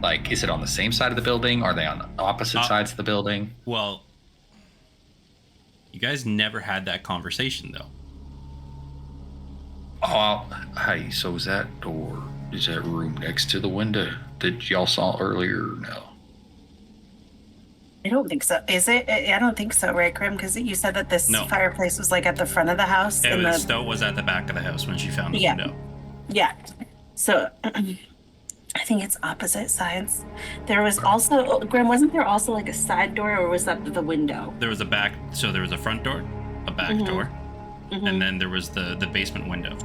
Like, is it on the same side of the building? Are they on opposite sides of the building? Well, you guys never had that conversation, though. Oh, hey, so is that room next to the window that y'all saw earlier or no? I don't think so. Is it? I don't think so, right, Grim? Because you said that this No. fireplace was like at the front of the house. Stowe was at the back of the house when she found the window. Yeah. So I think it's opposite sides. There was also, Grim, wasn't there also like a side door, or was that the window? There was a front door, a back door, and then there was the basement window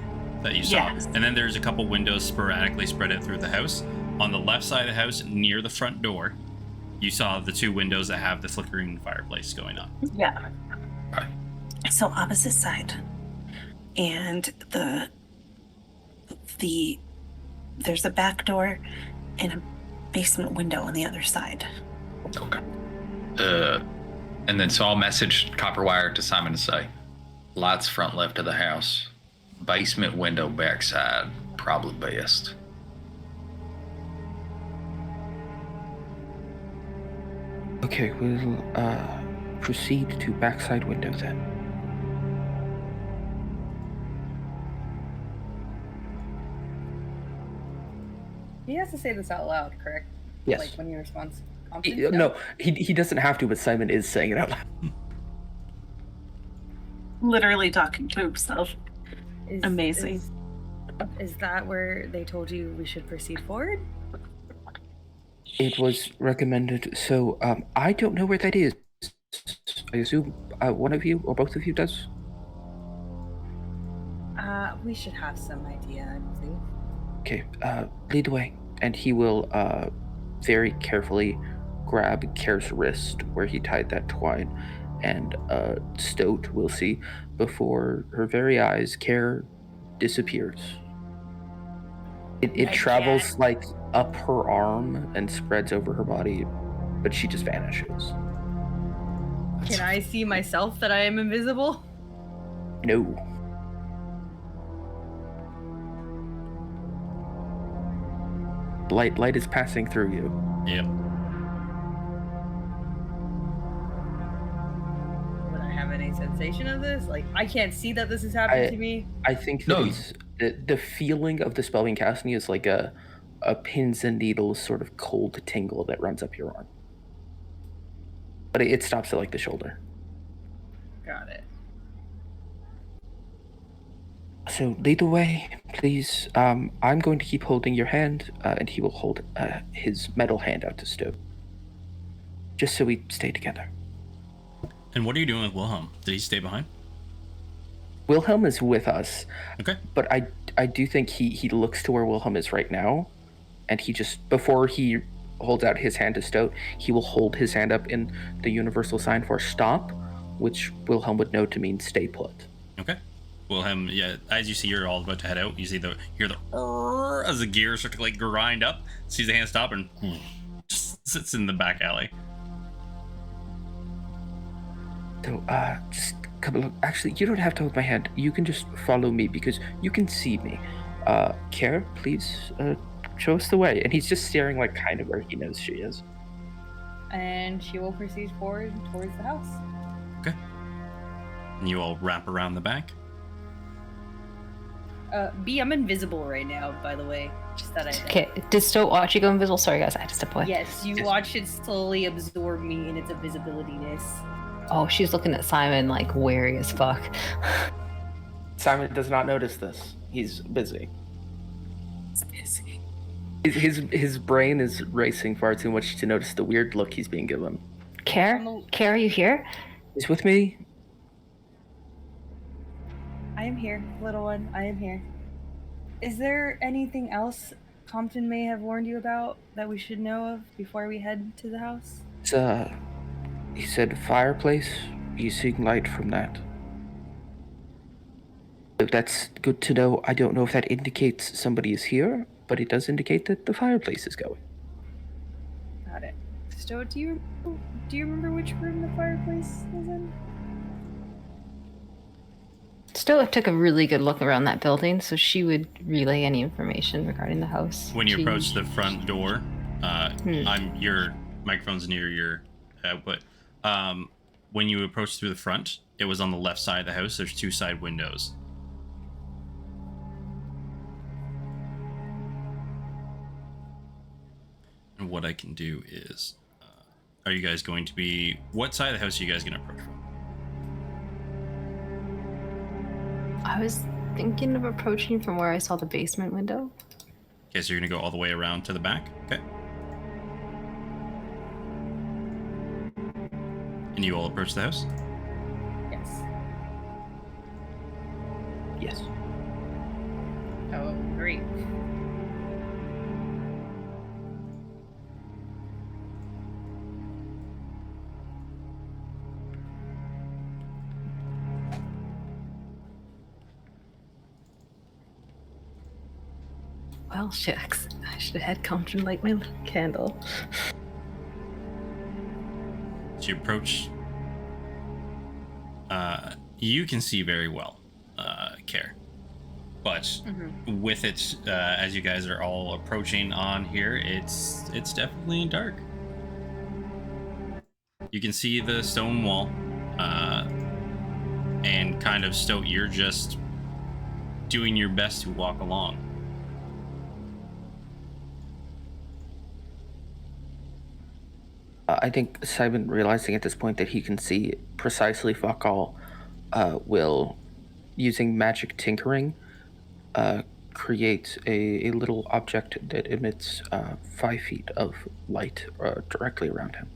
that you saw. Yes. And then there's a couple windows sporadically spread out through the house. On the left side of the house, near the front door, you saw the two windows that have the flickering fireplace going on. Yeah. Right. So opposite side. And there's a back door and a basement window on the other side. Okay. And then so I'll message Copperwire to Simon to say, lights front left of the house, basement window backside, probably best. Okay, we'll proceed to backside window then. He has to say this out loud, correct? Yes. Like when he responds. No, he doesn't have to, but Simon is saying it out loud. Literally talking to himself. Amazing. Is that where they told you we should proceed forward? It was recommended, so I don't know where that is. I assume one of you or both of you does? We should have some idea, I believe. Okay, lead the way. And he will very carefully grab Kare's wrist where he tied that twine, and Stoat will see before her very eyes, Kare disappears. It travels like up her arm and spreads over her body, but she just vanishes. Can I see myself that I am invisible? No. Light is passing through you. Yep. Would I have any sensation of this? Like, I can't see that this is happening to me. I think that the feeling of the spell being cast on you is like a pins and needles sort of cold tingle that runs up your arm. But it stops at like the shoulder. Got it. So lead the way, please. I'm going to keep holding your hand, and he will hold his metal hand out to Stoat. Just so we stay together. And what are you doing with Wilhelm? Did he stay behind? Wilhelm is with us. Okay. But I do think he looks to where Wilhelm is right now, and he just, before he holds out his hand to Stoat, he will hold his hand up in the universal sign for stop, which Wilhelm would know to mean stay put. Okay. Wilhelm, yeah, as you see you're all about to head out, you see hear the as the gears start to like grind up, sees the hand stop and just sits in the back alley. So, just come along. Actually, you don't have to hold my hand. You can just follow me because you can see me. Kare, please, show us the way. And he's just staring like kind of where he knows she is. And she will proceed forward towards the house. Okay. And you all wrap around the back. B, I'm invisible right now, by the way. Just that I know. Okay, did Stoat watch you go invisible? Sorry guys, I had to step away. Yes, you watch it slowly absorb me in its invisibility-ness. Oh, she's looking at Simon like wary as fuck. Simon does not notice this. He's busy. It's busy. His brain is racing far too much to notice the weird look he's being given. Kare, are you here? He's with me. I am here, little one. I am here. Is there anything else Compton may have warned you about that we should know of before we head to the house? He said fireplace. He's seeing light from that. So that's good to know. I don't know if that indicates somebody is here, but it does indicate that the fireplace is going. Got it. Stoat, do you remember which room the fireplace is in? Stoat took a really good look around that building, so she would relay any information regarding the house. When you approach the front door, your microphone's near your output. When you approach through the front, it was on the left side of the house. There's two side windows. And what I can do is, are you guys going to be, what side of the house are you guys going to approach from? I was thinking of approaching from where I saw the basement window. Okay, so you're going to go all the way around to the back? Okay. And you all approach the house? Yes. Yes. Oh, great. Well, shucks. I should have had Compton light my candle. So you approach. You can see very well, Kare. But with it, as you guys are all approaching on here, it's definitely dark. You can see the stone wall, and kind of Stoat, you're just doing your best to walk along. I think Simon, realizing at this point that he can see precisely fuck all, will, using magic tinkering, create a little object that emits 5 feet of light directly around him.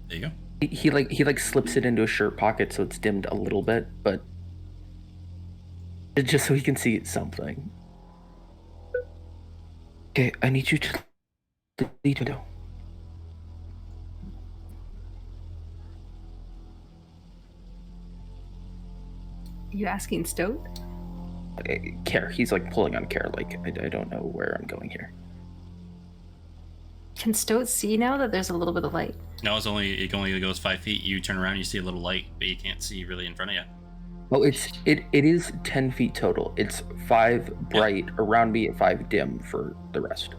There you go. He slips it into a shirt pocket so it's dimmed a little bit, but just so he can see something. Okay, I need you to lead me. You asking Stoat? Care. He's like pulling on Care. Like I don't know where I'm going here. Can Stoat see now that there's a little bit of light? No, it only goes 5 feet. You turn around, you see a little light, but you can't see really in front of you. Oh, it is 10 feet total. It's 5 bright around me and 5 dim for the rest.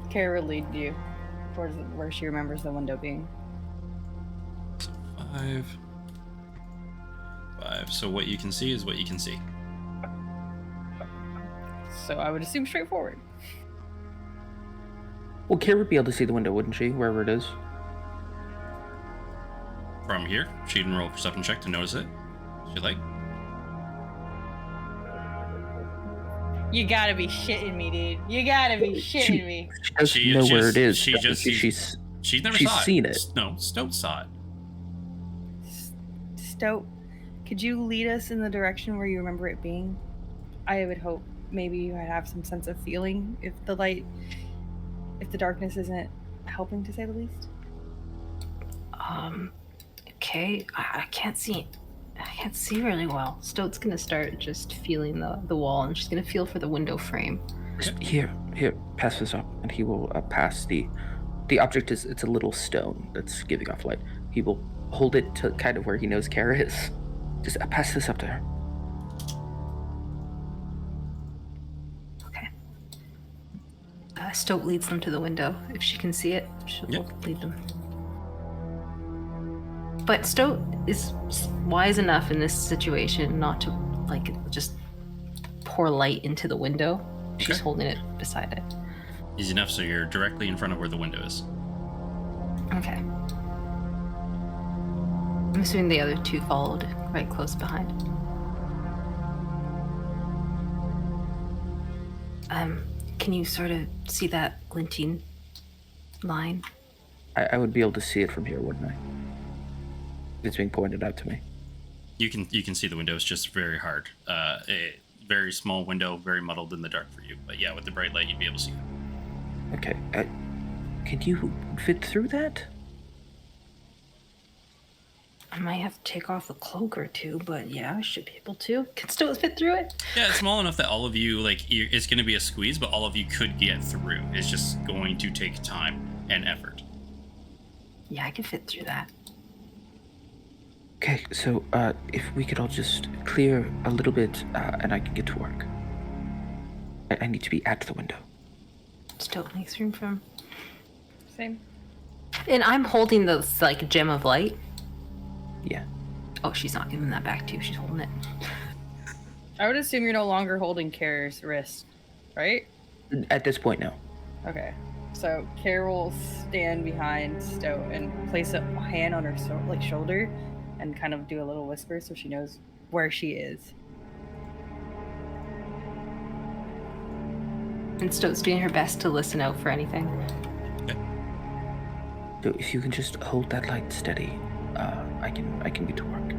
Kara will lead you towards where she remembers the window being. So 5. So what you can see is what you can see. So I would assume straightforward. Well, Kara would be able to see the window, wouldn't she? Wherever it is. From here, she can roll a perception check to notice it. If you like. You gotta be shitting me, dude. You gotta be shitting me. She doesn't know where it is. She's never she's saw it. seen it. No, Stoat saw it. Stoat, could you lead us in the direction where you remember it being? I would hope maybe you have some sense of feeling if the darkness isn't helping, to say the least. Okay, I can't see really well. Stoat's gonna start just feeling the wall, and she's gonna feel for the window frame. Here, pass this up, and he will pass the object it's a little stone that's giving off light. He will hold it to kind of where he knows Kara is. Just pass this up to her. Okay. Stoat leads them to the window. If she can see it, she'll lead them. But Stoat is wise enough in this situation not to just pour light into the window. She's holding it beside it. Easy enough, so you're directly in front of where the window is. Okay. I'm assuming the other two followed right close behind. Can you sort of see that glinting line? I would be able to see it from here, wouldn't I? It's being pointed out to me. You can see the window. It's just very hard. A very small window, very muddled in the dark for you. But yeah, with the bright light, you'd be able to see it. Okay. Can you fit through that? I might have to take off a cloak or two, but yeah, I should be able to. Can Stoat fit through it? Yeah, it's small enough that all of you, it's going to be a squeeze, but all of you could get through. It's just going to take time and effort. Yeah, I can fit through that. Okay, so if we could all just clear a little bit, and I can get to work. I need to be at the window. Stoat makes room for him. Same. And I'm holding the gem of light. Yeah. Oh, she's not giving that back to you. She's holding it. I would assume you're no longer holding Kara's wrist, right? At this point, no. Okay. So Kara will stand behind Stoat and place a hand on her shoulder and kind of do a little whisper so she knows where she is. And Stoat's doing her best to listen out for anything. Okay. So if you can just hold that light steady, I can get to work.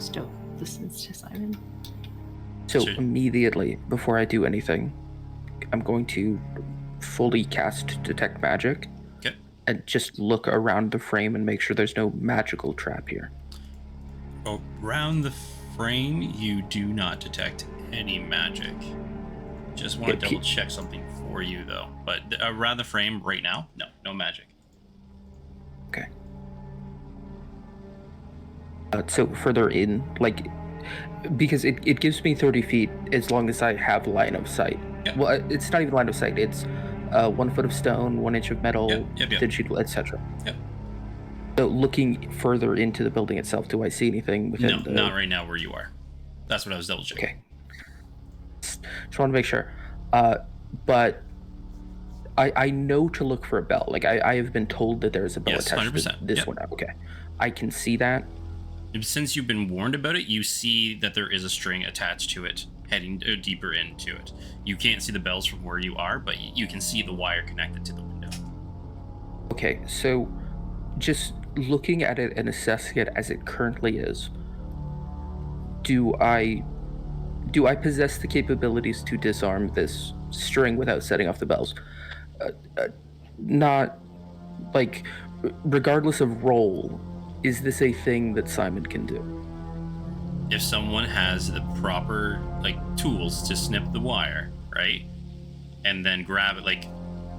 Stoat listens to Simon. So Sure. immediately before I do anything, I'm going to fully cast Detect Magic. Okay. And just look around the frame and make sure there's no magical trap here. Around the frame, you do not detect any magic. Just want to double check something for you, though. But around the frame right now, no magic. Okay. So further in, because it gives me 30 feet as long as I have line of sight. Yep. Well, it's not even line of sight. It's 1 foot of stone, 1 inch of metal, Yep. thin sheet, etc. Yep. So looking further into the building itself, do I see anything within No, not right now where you are. That's what I was double checking. Okay. Just want to make sure. But I know to look for a bell. Like I have been told that there's a bell Yes, attached 100%. to this Yep. one. Okay. I can see that. Since you've been warned about it, you see that there is a string attached to it, heading deeper into it. You can't see the bells from where you are, but you can see the wire connected to the window. Okay, so just looking at it and assessing it as it currently is, do I possess the capabilities to disarm this string without setting off the bells? Not like, regardless of role, is this a thing that Simon can do? If someone has the proper tools to snip the wire, right, and then grab it,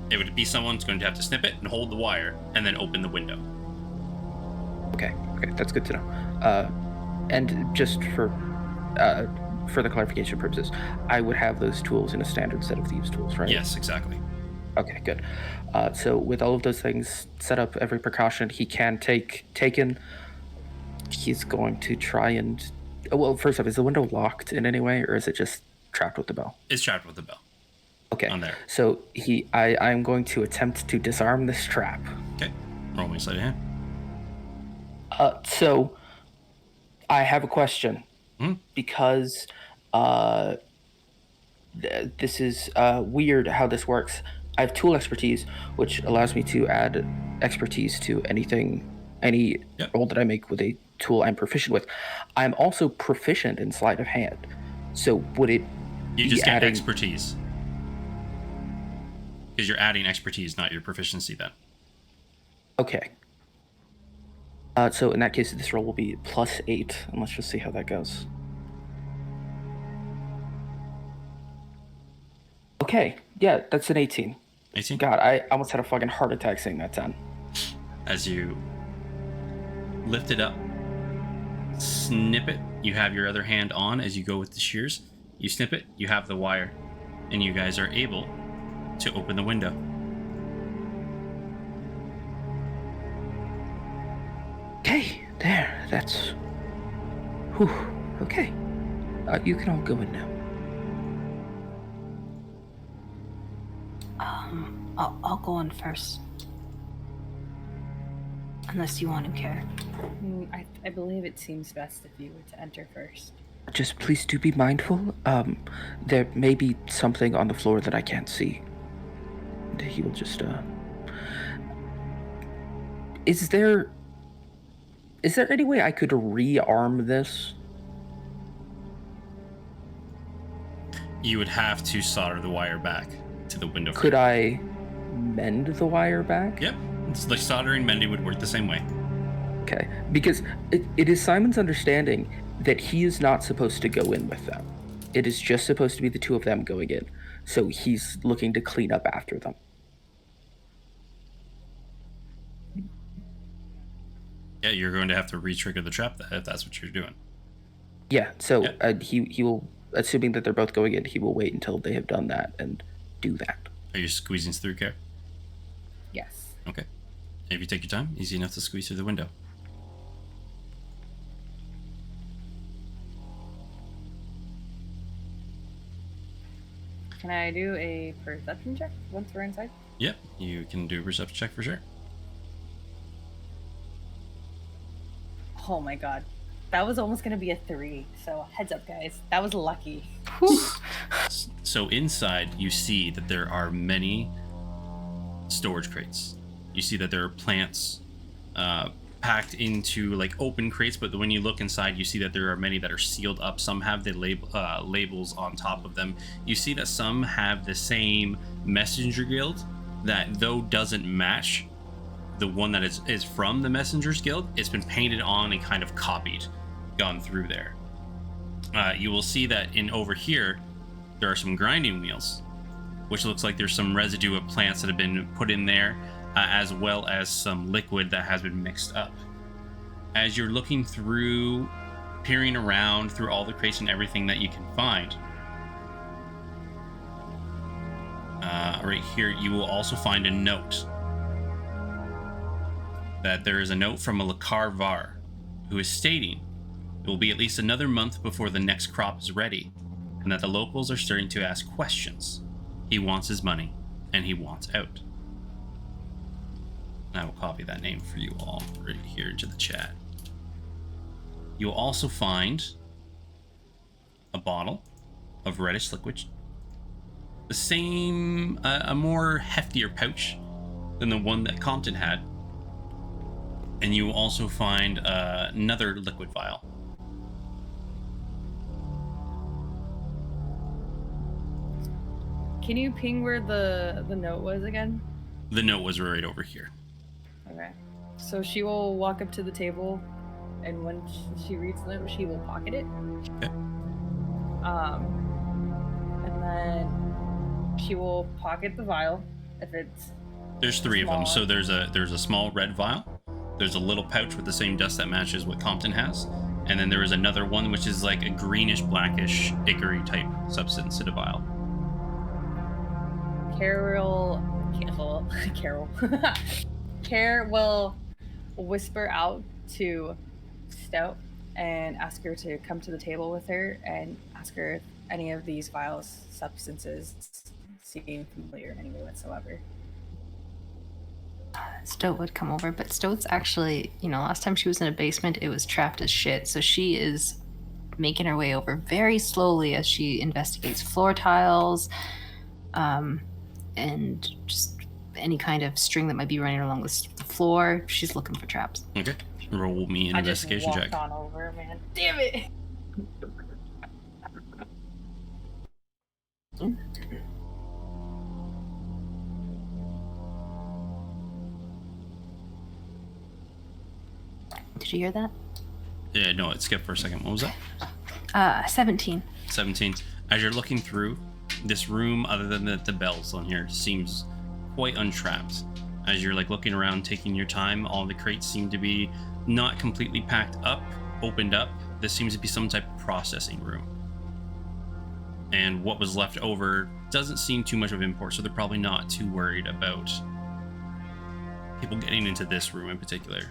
it would be someone's going to have to snip it and hold the wire and then open the window. Okay, that's good to know. And just for further clarification purposes, I would have those tools in a standard set of thieves' tools, right? Yes, exactly. Okay, good. So with all of those things set up, every precaution he can taken, he's going to try and... Well, first off, is the window locked in any way, or is it just trapped with the bell? It's trapped with the bell. Okay. On there. So I'm going to attempt to disarm this trap. Okay. Roll me a sleight of hand. So I have a question. Because this is weird how this works. I have tool expertise, which allows me to add expertise to any roll that I make with a tool I'm proficient with. I'm also proficient in sleight of hand. So would it You be just get adding... expertise. Because you're adding expertise, not your proficiency then. Okay. So in that case, this roll will be +8, and let's just see how that goes. Okay, yeah, that's an 18. 18? God, I almost had a fucking heart attack saying that 10. As you lift it up, snip it, you have your other hand on as you go with the shears. You snip it, you have the wire, and you guys are able to open the window. Okay, there, that's... Whew, okay. You can all go in now. I'll go in first. Unless you want to care. I believe it seems best if you were to enter first. Just please do be mindful. There may be something on the floor that I can't see. He will just, Is there any way I could rearm this? You would have to solder the wire back to the window frame. Could I mend the wire back? Yep. It's like soldering, mending would work the same way. Okay, because it is Simon's understanding that he is not supposed to go in with them. It is just supposed to be the two of them going in. So he's looking to clean up after them. Yeah, you're going to have to re-trigger the trap if that's what you're doing. Yeah, so Yeah. He will, assuming that they're both going in, he will wait until they have done that and do that. Are you squeezing through, Care? Yes. Okay. If you take your time, easy enough to squeeze through the window. Can I do a perception check once we're inside? Yep, you can do a perception check for sure. Oh my god. That was almost going to be a 3. So heads up, guys. That was lucky. So inside, you see that there are many storage crates. You see that there are plants packed into open crates, but when you look inside, you see that there are many that are sealed up. Some have the labels on top of them. You see that some have the same messenger guild that, though doesn't match the one that is from the Messengers Guild, it's been painted on and kind of copied, gone through there. You will see that over here, there are some grinding wheels, which looks like there's some residue of plants that have been put in there, as well as some liquid that has been mixed up. As you're looking through, peering around through all the crates and everything that you can find, right here, you will also find a note. That there is a note from a Lakar Var, who is stating It will be at least another month before the next crop is ready, and that the locals are starting to ask questions. He wants his money, and he wants out. And I will copy that name for you all right here into the chat. You will also find a bottle of reddish liquid, the same, a more heftier pouch than the one that Compton had. And you will also find another liquid vial. Can you ping where the note was again? The note was right over here. Okay. So she will walk up to the table, and when she reads the note, she will pocket it. Okay. And then she will pocket the vial if it's. There's three small. of them. So there's a small red vial. There's a little pouch with the same dust that matches what Compton has. And then there is another one which is like a greenish, blackish, ichor type substance in a vial. Carol will whisper out to Stout and ask her to come to the table with her and ask her if any of these vials substances seem familiar in any way whatsoever. Stoat would come over, but Stoat's actually, last time she was in a basement, it was trapped as shit. So she is making her way over very slowly as she investigates floor tiles, and just any kind of string that might be running along the floor. She's looking for traps. Okay. Roll me an investigation check. I just walked on over, man. Damn it! Did you hear that? Yeah, no, it skipped for a second. What was that? 17. 17. As you're looking through, this room, other than the bells on here, seems quite untrapped. As you're looking around, taking your time, all the crates seem to be not completely packed up, opened up. This seems to be some type of processing room. And what was left over doesn't seem too much of import, so they're probably not too worried about people getting into this room in particular.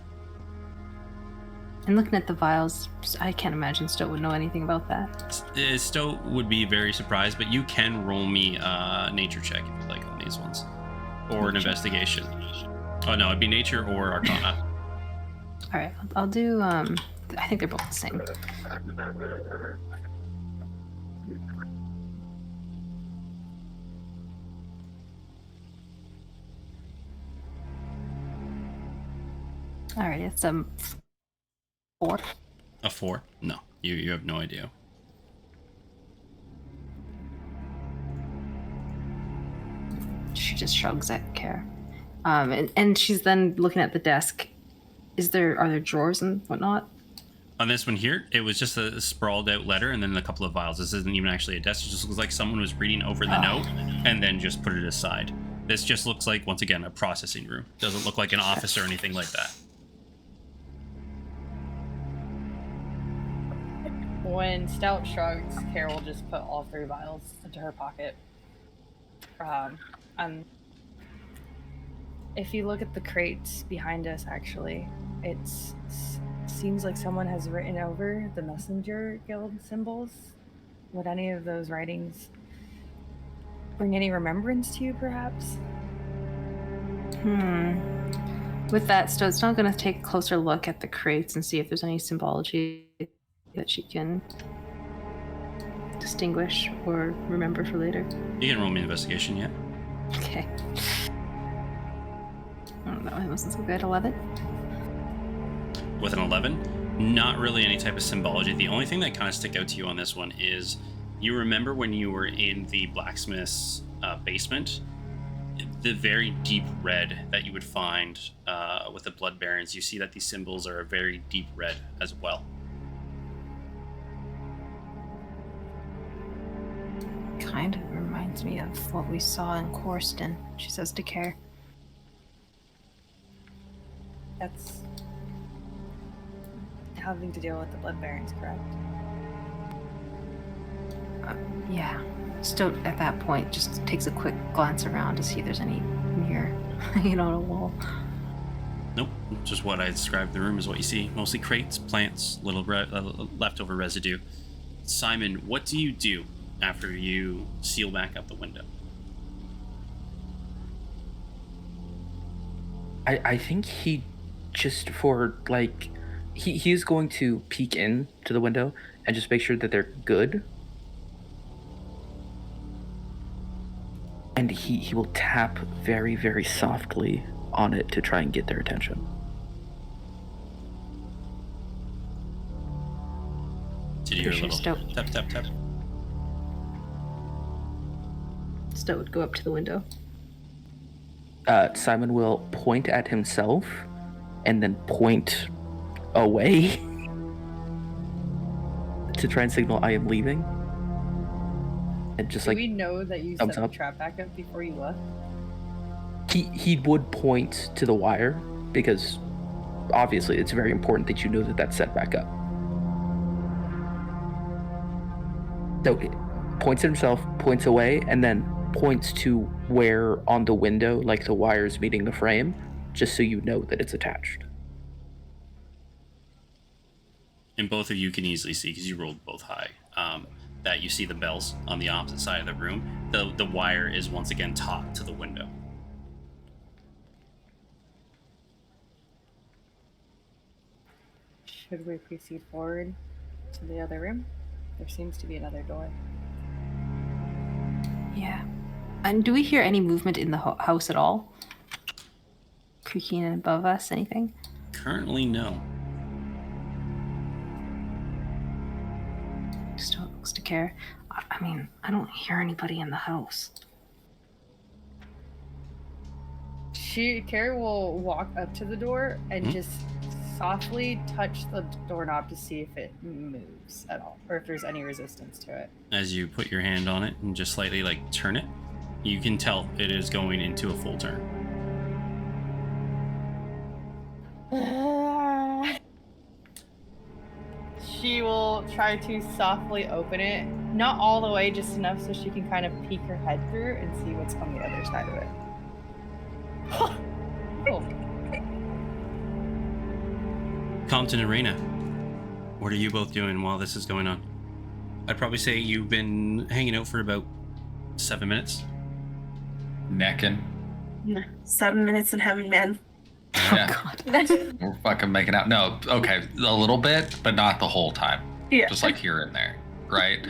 And looking at the vials, I can't imagine Stoat would know anything about that. Stoat would be very surprised, but you can roll me a nature check if you'd like on these ones. Or an investigation. Oh no, it'd be nature or arcana. Alright, I'll do, I think they're both the same. Alright, it's 4. A 4? No, you have no idea. She just shrugs at Care. And she's then looking at the desk. Are there drawers and whatnot? On this one here, it was just a sprawled out letter and then a couple of vials. This isn't even actually a desk. It just looks like someone was reading over the note and then just put it aside. This just looks like, once again, a processing room. Doesn't look like an office or anything like that. When Stout shrugs, Carol will just put all 3 vials into her pocket. And if you look at the crates behind us, actually, it seems like someone has written over the Messenger Guild symbols. Would any of those writings bring any remembrance to you, perhaps? With that, Stoat's not going to take a closer look at the crates and see if there's any symbology that she can distinguish or remember for later. You can roll me an investigation, yeah? Okay. Oh, that one wasn't so good. 11? With an 11, not really any type of symbology. The only thing that kind of stick out to you on this one is you remember when you were in the blacksmith's basement, the very deep red that you would find with the Blood Barons. You see that these symbols are a very deep red as well. Kind of reminds me of what we saw in Corston, she says to Care. That's having to deal with the Blood Barons, correct? Yeah. Stoat at that point just takes a quick glance around to see if there's any mirror hanging on a wall. Nope, just what I described. The room is what you see. Mostly crates, plants, little leftover residue. Simon, what do you do after you seal back up the window? I think he just for like he is going to peek in to the window and just make sure that they're good. And he will tap very, very softly on it to try and get their attention. Did you hear a Sure, little Stoat. tap, tap, tap? Stoat would go up to the window. Simon will point at himself and then point away to try and signal I am leaving. And just Do like we know that you set thumbs the up. trap back up before you left? he would point to the wire because obviously it's very important that you know that that's set back up. So he points at himself, points away, and then points to where on the window, like the wires meeting the frame, just so you know that it's attached. And both of you can easily see, because you rolled both high, that you see the bells on the opposite side of the room. The wire is once again taut to the window. Should we proceed forward to the other room? There seems to be another door. Yeah. And do we hear any movement in the house at all? Creaking above us, anything? Currently, no. Still looks to care. I mean, I don't hear anybody in the house. Carrie will walk up to the door and just softly touch the doorknob to see if it moves at all, or if there's any resistance to it. As you put your hand on it and just slightly turn it, you can tell it is going into a full turn. She will try to softly open it, not all the way, just enough so she can kind of peek her head through and see what's on the other side of it. Cool. Compton and Reina, what are you both doing while this is going on? I'd probably say you've been hanging out for about 7 minutes. Necking. 7 minutes and having men. Yeah. We're fucking making out. No, okay, a little bit, but not the whole time. Yeah. Just like here and there, right?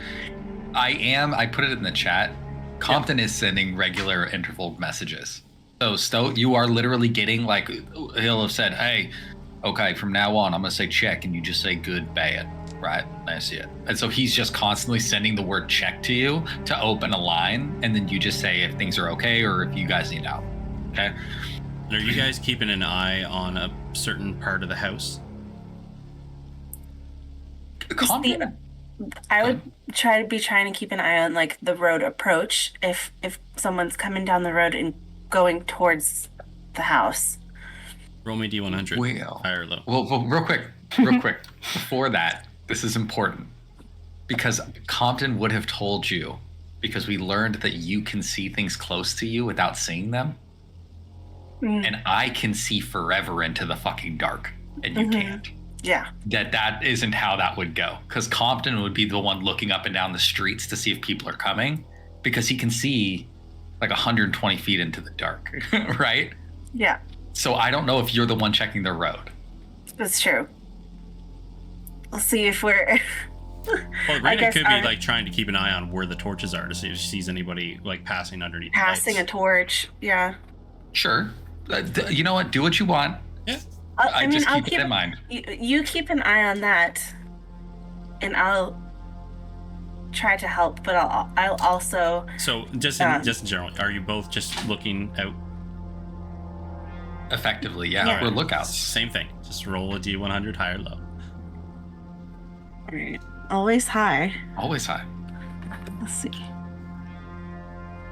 I put it in the chat. Compton is sending regular interval messages. So, Stoat, you are literally getting, like, he'll have said, hey, okay, from now on, I'm going to say check, and you just say good, bad, right? I see it. And so he's just constantly sending the word check to you to open a line, and then you just say if things are okay or if you guys need out, okay? And are you guys keeping an eye on a certain part of the house? Compton, I would trying to keep an eye on like the road approach if someone's coming down the road and going towards the house. Roll me D100. Well, high or low. Well, real quick. Before that, this is important because Compton would have told you, because we learned that you can see things close to you without seeing them, and I can see forever into the fucking dark, and you can't. Yeah. That isn't how that would go, because Compton would be the one looking up and down the streets to see if people are coming, because he can see like 120 feet into the dark, right? Yeah. So I don't know if you're the one checking the road. That's true. We'll see if we're. Well, Reina could be trying to keep an eye on where the torches are to see if she sees anybody passing underneath. Passing the a torch. Yeah. Sure. You know what? Do what you want. Yeah. I mean, just keep it in mind. You keep an eye on that, and I'll try to help. But I'll also. So just in general, are you both just looking out? Effectively, yeah. We're lookouts. Same thing. Just roll a D100, high or low. All right. Always high. Always high. Let's see.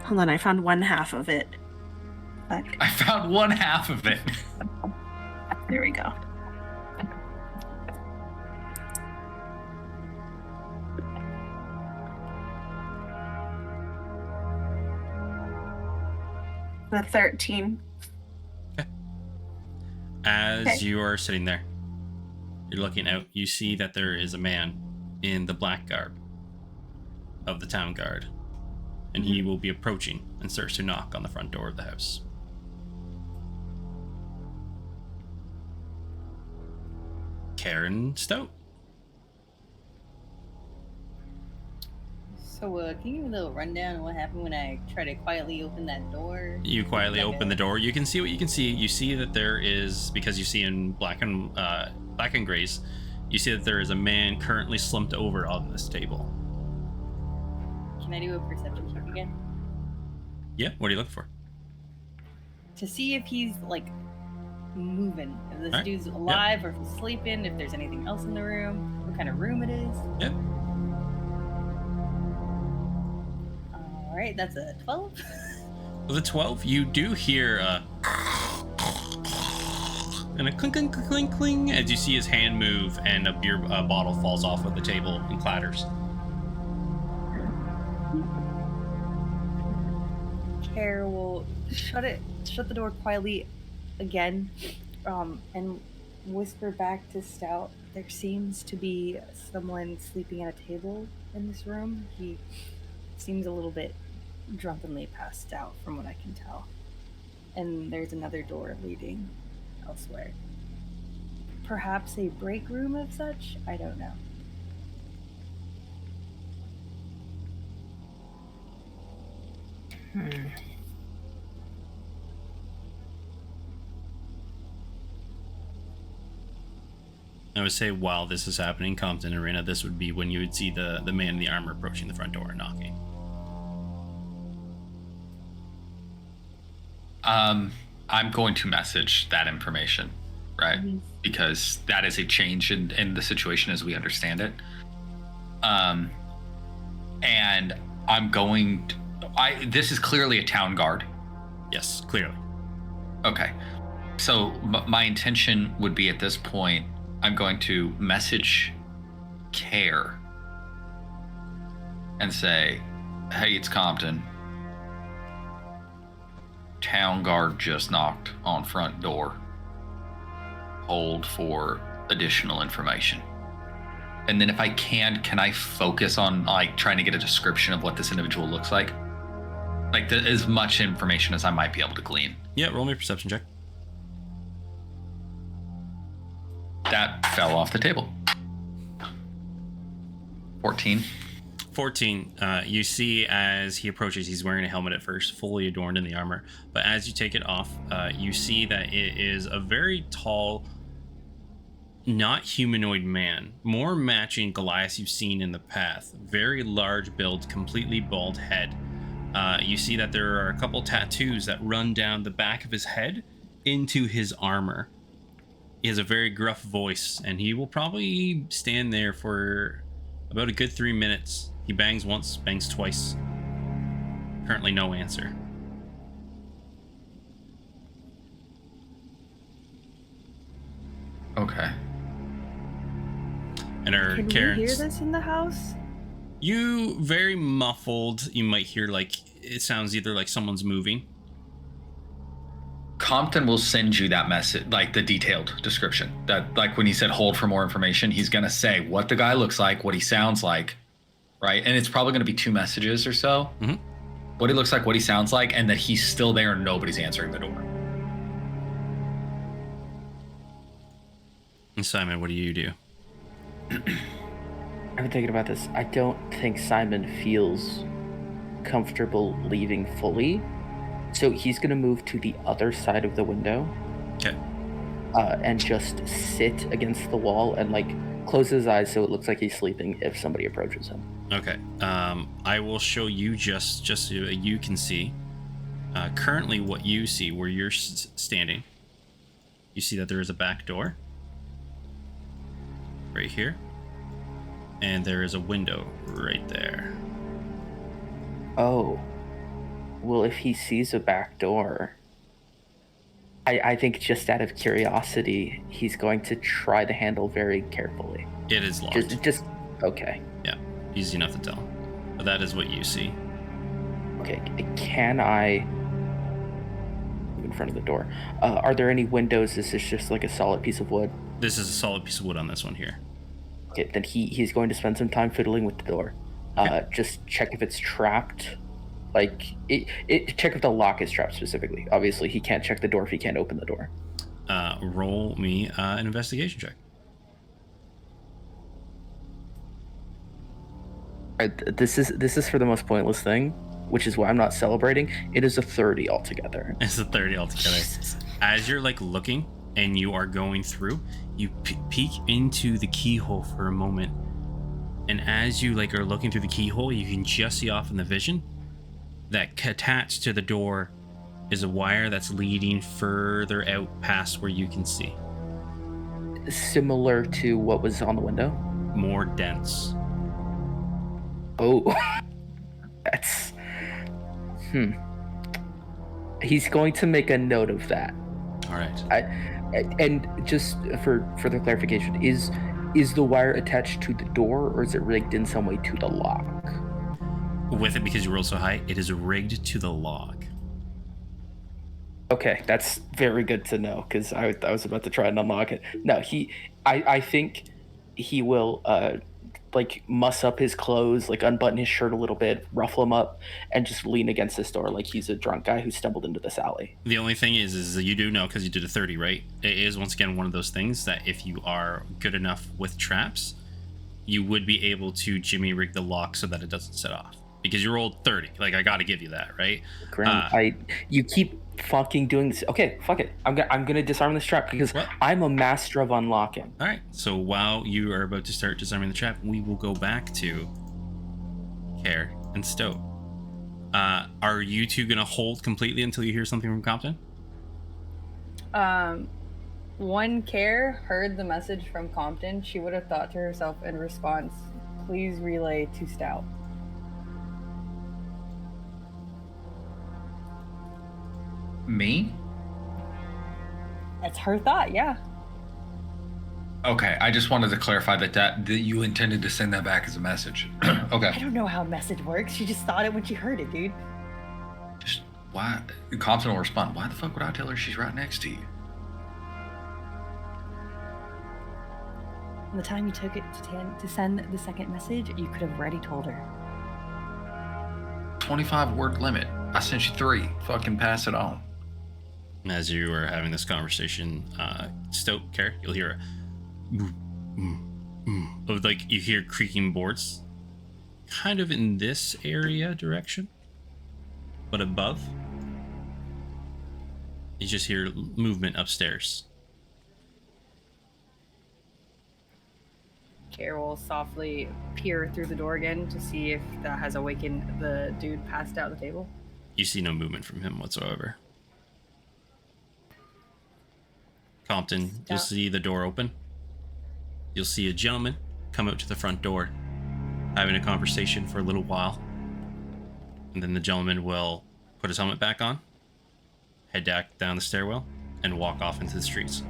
Hold on, I found one half of it. But I found one half of it. there we go. The 13. As you are sitting there, you're looking out, you see that there is a man in the black garb of the town guard, and he will be approaching and starts to knock on the front door of the house. Karen Stout. So, can you give me a little rundown of what happened when I try to quietly open that door? You quietly open the door. You can see what you can see. You see that there is, because you see in black and grays, you see that there is a man currently slumped over on this table. Can I do a perception check again? Yeah, what are you looking for? To see if he's, like, moving. If this Alright. dude's alive or if he's sleeping, if there's anything else in the room, what kind of room it is. Yep. Alright, that's a 12. With a 12, you do hear and a clink, clink, clink, clink as you see his hand move and a beer bottle falls off of the table and clatters. Care will shut the door quietly again, and whisper back to Stout. There seems to be someone sleeping at a table in this room. He seems a little bit drunkenly passed out from what I can tell. And there's another door leading elsewhere. Perhaps a break room of such? I don't know. I would say while this is happening, Compton and Arena, this would be when you would see the man in the armor approaching the front door and knocking. I'm going to message that information, right? Because that is a change in the situation as we understand it. And I'm going to, this is clearly a town guard. Yes, clearly. Okay. So my intention would be at this point, I'm going to message Care and say, hey, it's Compton. Town guard just knocked on front door. Hold for additional information. And then if I can I focus on like trying to get a description of what this individual looks like? Like as much information as I might be able to glean. Yeah, roll me a perception check. That fell off the table. 14. 14, you see as he approaches, he's wearing a helmet at first, fully adorned in the armor. But as you take it off, you see that it is a very tall, not humanoid man, more matching Goliath you've seen in the past. Very large build, completely bald head. You see that there are a couple tattoos that run down the back of his head into his armor. He has a very gruff voice, and he will probably stand there for about a good 3 minutes. He bangs once, bangs twice. Currently no answer. Okay. And our Can Karen's, we hear this in the house? you very muffled. You might hear like it sounds either like someone's moving. Compton will send you that message, like the detailed description. That, like when he said hold for more information, he's going to say what the guy looks like, what he sounds like, right? And it's probably going to be 2 messages or so. Mm-hmm. What he looks like, what he sounds like, and that he's still there and nobody's answering the door. And Simon, what do you do? I've been thinking about this. I don't think Simon feels comfortable leaving fully. So he's going to move to the other side of the window. Okay. And just sit against the wall and like close his eyes so it looks like he's sleeping if somebody approaches him. Okay. I will show you just so you can see. Currently, what you see where you're standing, you see that there is a back door right here, and there is a window right there. Oh. Well, if he sees a back door, I think just out of curiosity, he's going to try the handle very carefully. It is locked. Just okay. Yeah, easy enough to tell. But that is what you see. Okay, can I in front of the door. Are there any windows? Is this just like a solid piece of wood? This is a solid piece of wood on this one here. Okay, then he's going to spend some time fiddling with the door. Okay. Just check if it's trapped. Like, check if the lock is trapped specifically. Obviously, he can't check the door if he can't open the door. Roll me an investigation check. This is for the most pointless thing, which is why I'm not celebrating. It is a 30 altogether. It's a 30 altogether. Jesus. As you're like looking and you are going through, you peek into the keyhole for a moment, and as you like are looking through the keyhole, you can just see off in the vision that attached to the door is a wire that's leading further out past where you can see. Similar to what was on the window. More dense. Oh, that's He's going to make a note of that. All right. And just for further clarification, is the wire attached to the door, or is it rigged in some way to the lock? With it, because you rolled so high, it is rigged to the lock. Okay, that's very good to know, because I was about to try and unlock it. No, I think he will like muss up his clothes, like unbutton his shirt a little bit, ruffle him up, and just lean against this door like he's a drunk guy who stumbled into this alley. The only thing is that you do know, because you did a 30, right? It is once again one of those things that if you are good enough with traps, you would be able to jimmy rig the lock so that it doesn't set off. Because you rolled 30. Like, I gotta give you that, right? You keep fucking doing this. Okay, fuck it. I'm gonna disarm this trap because What? I'm a master of unlocking. All right. So while you are about to start disarming the trap, we will go back to Care and Stowe. Are you two gonna hold completely until you hear something from Compton? One Care heard the message from Compton. She would have thought to herself in response, "Please relay to Stout." Me? That's her thought, yeah. Okay, I just wanted to clarify that you intended to send that back as a message. Okay. I don't know how a message works. She just thought it when she heard it, dude. Just why? Compton will respond. Why the fuck would I tell her she's right next to you? From the time you took it to send the second message, you could have already told her. 25-word limit. I sent you 3. Fucking pass it on. As you are having this conversation, Stowe, Care, you'll hear like you hear creaking boards, kind of in this area direction, but above, you just hear movement upstairs. Care will softly peer through the door again to see if that has awakened the dude passed out at the table. You see no movement from him whatsoever. Compton, you'll see the door open. You'll see a gentleman come out to the front door, having a conversation for a little while. And then the gentleman will put his helmet back on, head back down the stairwell, and walk off into the streets.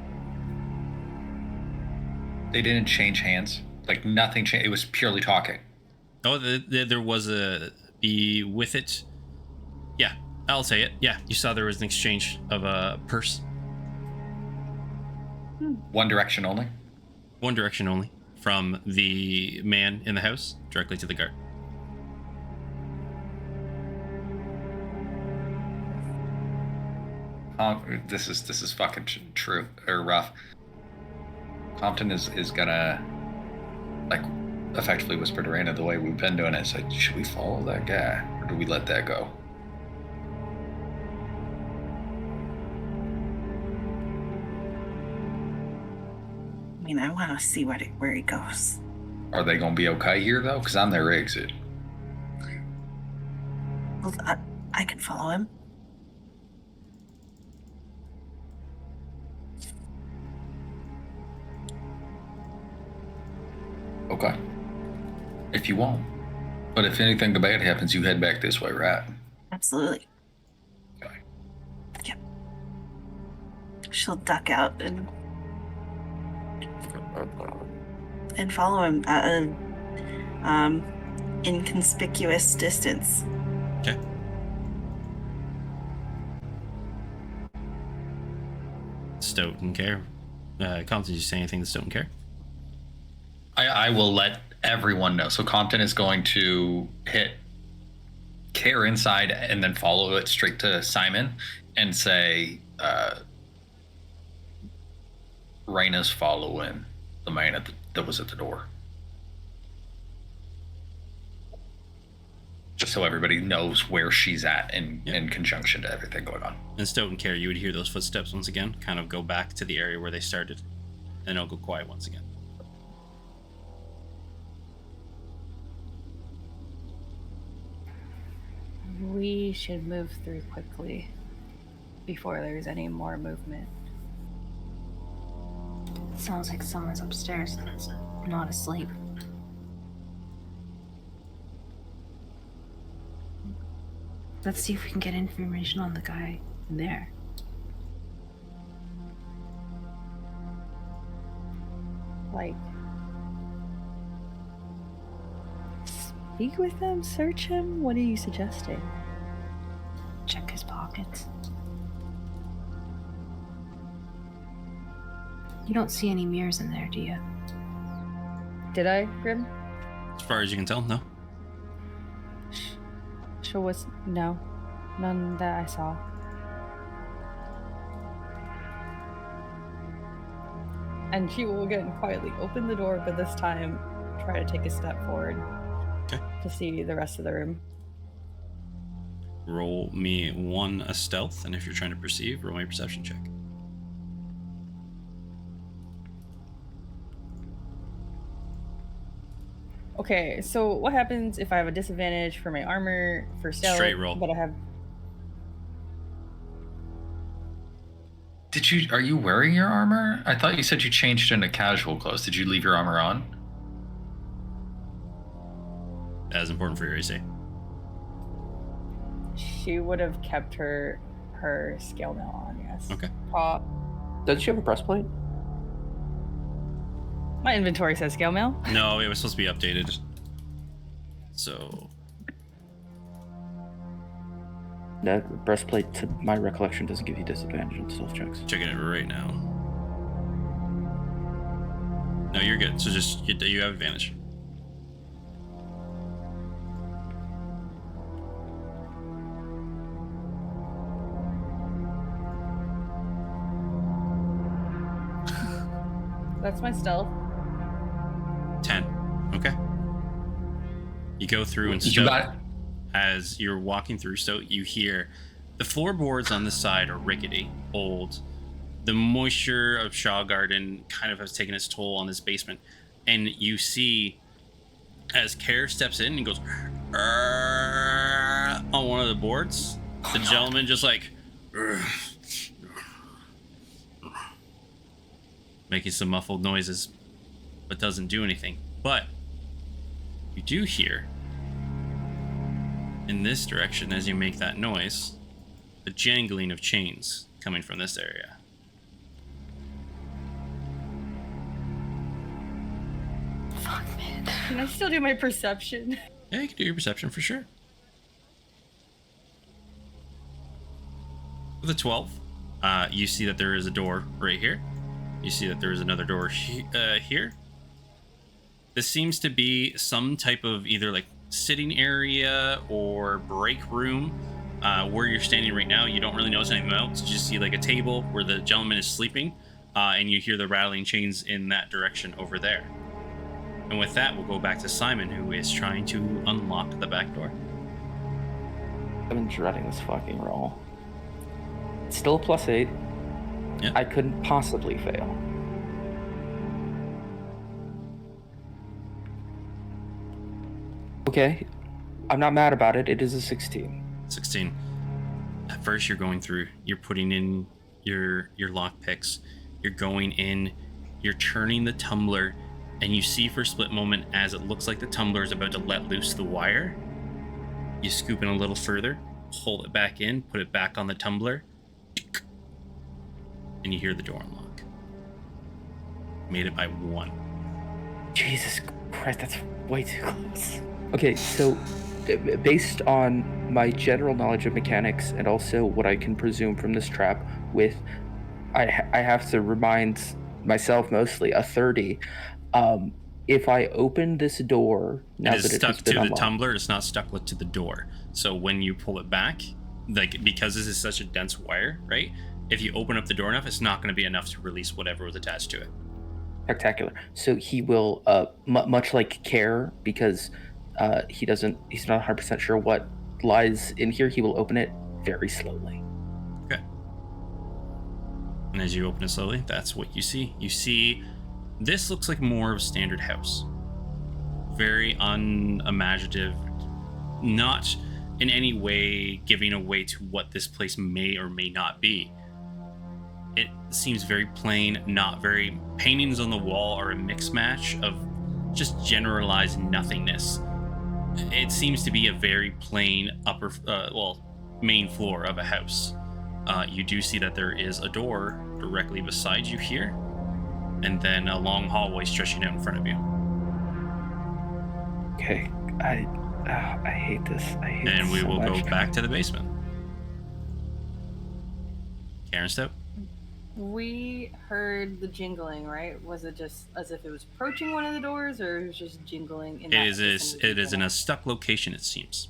They didn't change hands. Like, nothing changed. It was purely talking. Oh, there was a... Be with it. Yeah, I'll say it. Yeah, you saw there was an exchange of a purse. One direction only? One direction only. From the man in the house directly to the guard. This is fucking true or rough. Compton is gonna like effectively whisper to Raina the way we've been doing it. It's like, should we follow that guy or do we let that go? I mean, I want to see where he goes. Are they gonna be okay here though? Because I'm their exit. Well, I can follow him. Okay. If you want. But if anything bad happens, you head back this way, right? Absolutely. Okay. Yep. She'll duck out and follow him at an inconspicuous distance. Okay. Stoughton Care. Compton, did you say anything to Stoughton Care? I will let everyone know. So Compton is going to hit Care inside and then follow it straight to Simon and say, Raina's following the man that was at the door. Just so everybody knows where she's at in conjunction to everything going on. In Stoughton Care, you would hear those footsteps once again, kind of go back to the area where they started, and it'll go quiet once again. We should move through quickly before there's any more movement. It sounds like someone's upstairs that's not asleep. Let's see if we can get information on the guy in there. Like, speak with him, search him? What are you suggesting? Check his pockets. You don't see any mirrors in there, do you? Did I, Grim? As far as you can tell, no. Sure was no. None that I saw. And she will again quietly open the door, but this time try to take a step forward. Okay. To see the rest of the room. Roll me a stealth, and if you're trying to perceive, roll me a perception check. Okay, so what happens if I have a disadvantage for my armor for stealth? Straight roll. But I have. Are you wearing your armor? I thought you said you changed into casual clothes. Did you leave your armor on? That is important for your AC. She would have kept her scale mail on, yes. Okay. Does she have a breastplate? My inventory says scale mail. No, it was supposed to be updated. So That breastplate, to my recollection, doesn't give you disadvantage on stealth checks. checking it right now. No, you're good. So just you have advantage. That's my stealth. 10. Okay. You go through and You got it. as you're walking through, so you hear the floorboards on the side are rickety, old. The moisture of Shaw Garden kind of has taken its toll on this basement. And you see as Care steps in and goes "Arr," on one of the boards, the gentleman just like "Arr," making some muffled noises, but doesn't do anything. But you do hear in this direction, as you make that noise, the jangling of chains coming from this area. Fuck, man. Can I still do my perception? Yeah, you can do your perception for sure. With a 12, you see that there is a door right here. You see that there is another door here. This seems to be some type of either like sitting area or break room. Where you're standing right now, you don't really notice anything else. You just see like a table where the gentleman is sleeping, and you hear the rattling chains in that direction over there. And with that, we'll go back to Simon, who is trying to unlock the back door. I've been dreading this fucking roll. It's still a +8. Yeah. I couldn't possibly fail. Okay, I'm not mad about it. It is a 16. 16. At first, you're going through. You're putting in your lock picks. You're going in. You're turning the tumbler, and you see for a split moment as it looks like the tumbler is about to let loose the wire. You scoop in a little further, pull it back in, put it back on the tumbler, and you hear the door unlock. Made it by 1. Jesus Christ, that's way too close. Okay, so based on my general knowledge of mechanics and also what I can presume from this trap with I have to remind myself mostly a 30. If I open this door now It is that it stuck has been to the unlocked, tumbler. It's not stuck to the door. So when you pull it back, like because this is such a dense wire, right? If you open up the door enough, it's not going to be enough to release whatever was attached to it. spectacular. So he will, much like Care, because he's not 100% sure what lies in here. He will open it very slowly. Okay. And as you open it slowly, that's what you see. You see, this looks like more of a standard house. Very unimaginative, not in any way giving away to what this place may or may not be. It seems very plain, not very... Paintings on the wall are a mix match of just generalized nothingness. It seems to be a very plain main floor of a house. You do see that there is a door directly beside you here, and then a long hallway stretching out in front of you. Okay, I hate this. I hate this And we so will much. go back to the basement. Karen Step? We heard the jingling, right? Was it just as if it was approaching one of the doors, or it was just jingling? In It is in a stuck location, it seems.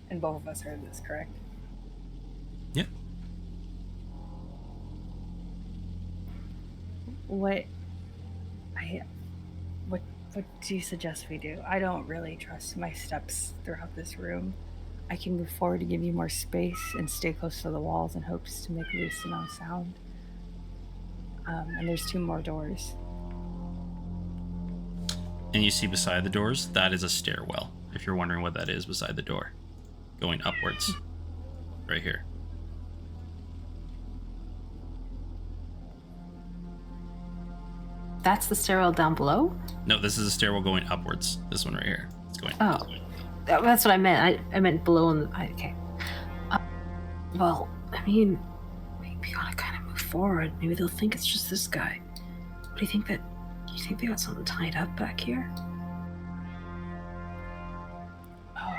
And both of us heard this, correct? Yep. What do you suggest we do? I don't really trust my steps throughout this room. I can move forward to give you more space and stay close to the walls in hopes to make least amount of sound. And there's 2 more doors. And you see beside the doors, that is a stairwell. If you're wondering what that is beside the door. Going upwards. Right here. That's the stairwell down below? No, this is a stairwell going upwards. This one right here. It's going Oh. this way. That's what I meant. I meant below. Okay. Well, I mean, maybe we gotta kind of move forward. Maybe they'll think it's just this guy. Do you think they got something tied up back here? Oh,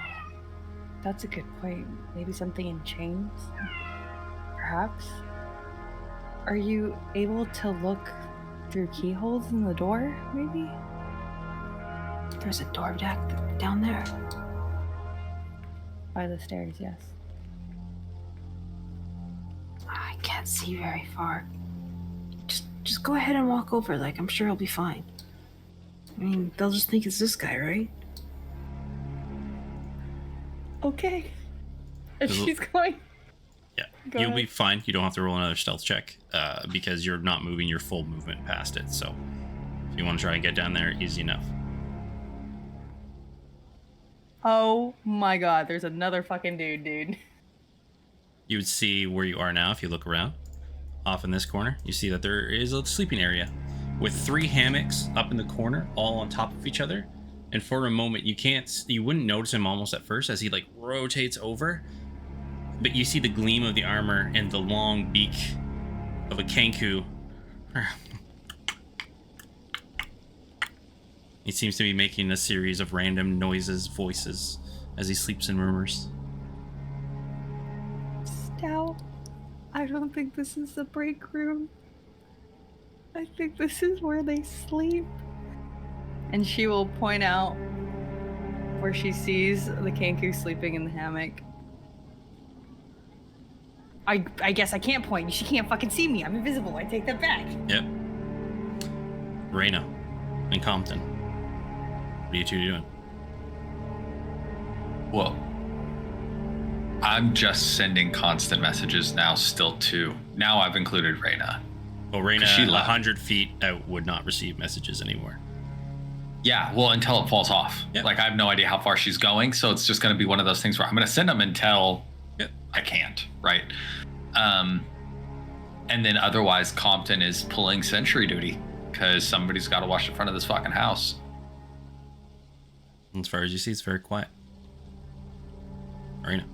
that's a good point. Maybe something in chains? Perhaps? Are you able to look through keyholes in the door, maybe? There's a door down there. By the stairs, yes. I can't see very far. Just go ahead and walk over. Like, I'm sure he'll be fine. I mean, they'll just think it's this guy, right? Okay. And Is it- she's going. Yeah, Go you'll ahead. be fine. You don't have to roll another stealth check because you're not moving your full movement past it. So if you want to try and get down there, easy enough. Oh my god, there's another fucking dude. You would see where you are now if you look around. Off in this corner, you see that there is a sleeping area with 3 hammocks up in the corner, all on top of each other. And for a moment, you wouldn't notice him almost at first as he like rotates over, but you see the gleam of the armor and the long beak of a kanku. He seems to be making a series of random voices, as he sleeps and murmurs. Stout, I don't think this is the break room. I think this is where they sleep. And she will point out where she sees the Kanku sleeping in the hammock. I guess I can't point. She can't fucking see me. I'm invisible. I take that back. Yep. Reyna and Compton. What are you 2 doing? Well, I'm just sending constant messages now, still 2. Now I've included Reyna. Well, Reyna, She left. 100 feet out, would not receive messages anymore. Yeah, well, until it falls off. Yep. Like, I have no idea how far she's going, so it's just going to be one of those things where I'm going to send them until Yep. I can't, right? And then otherwise, Compton is pulling sentry duty because somebody's got to watch the front of this fucking house. As far as you see, it's very quiet. Reyna.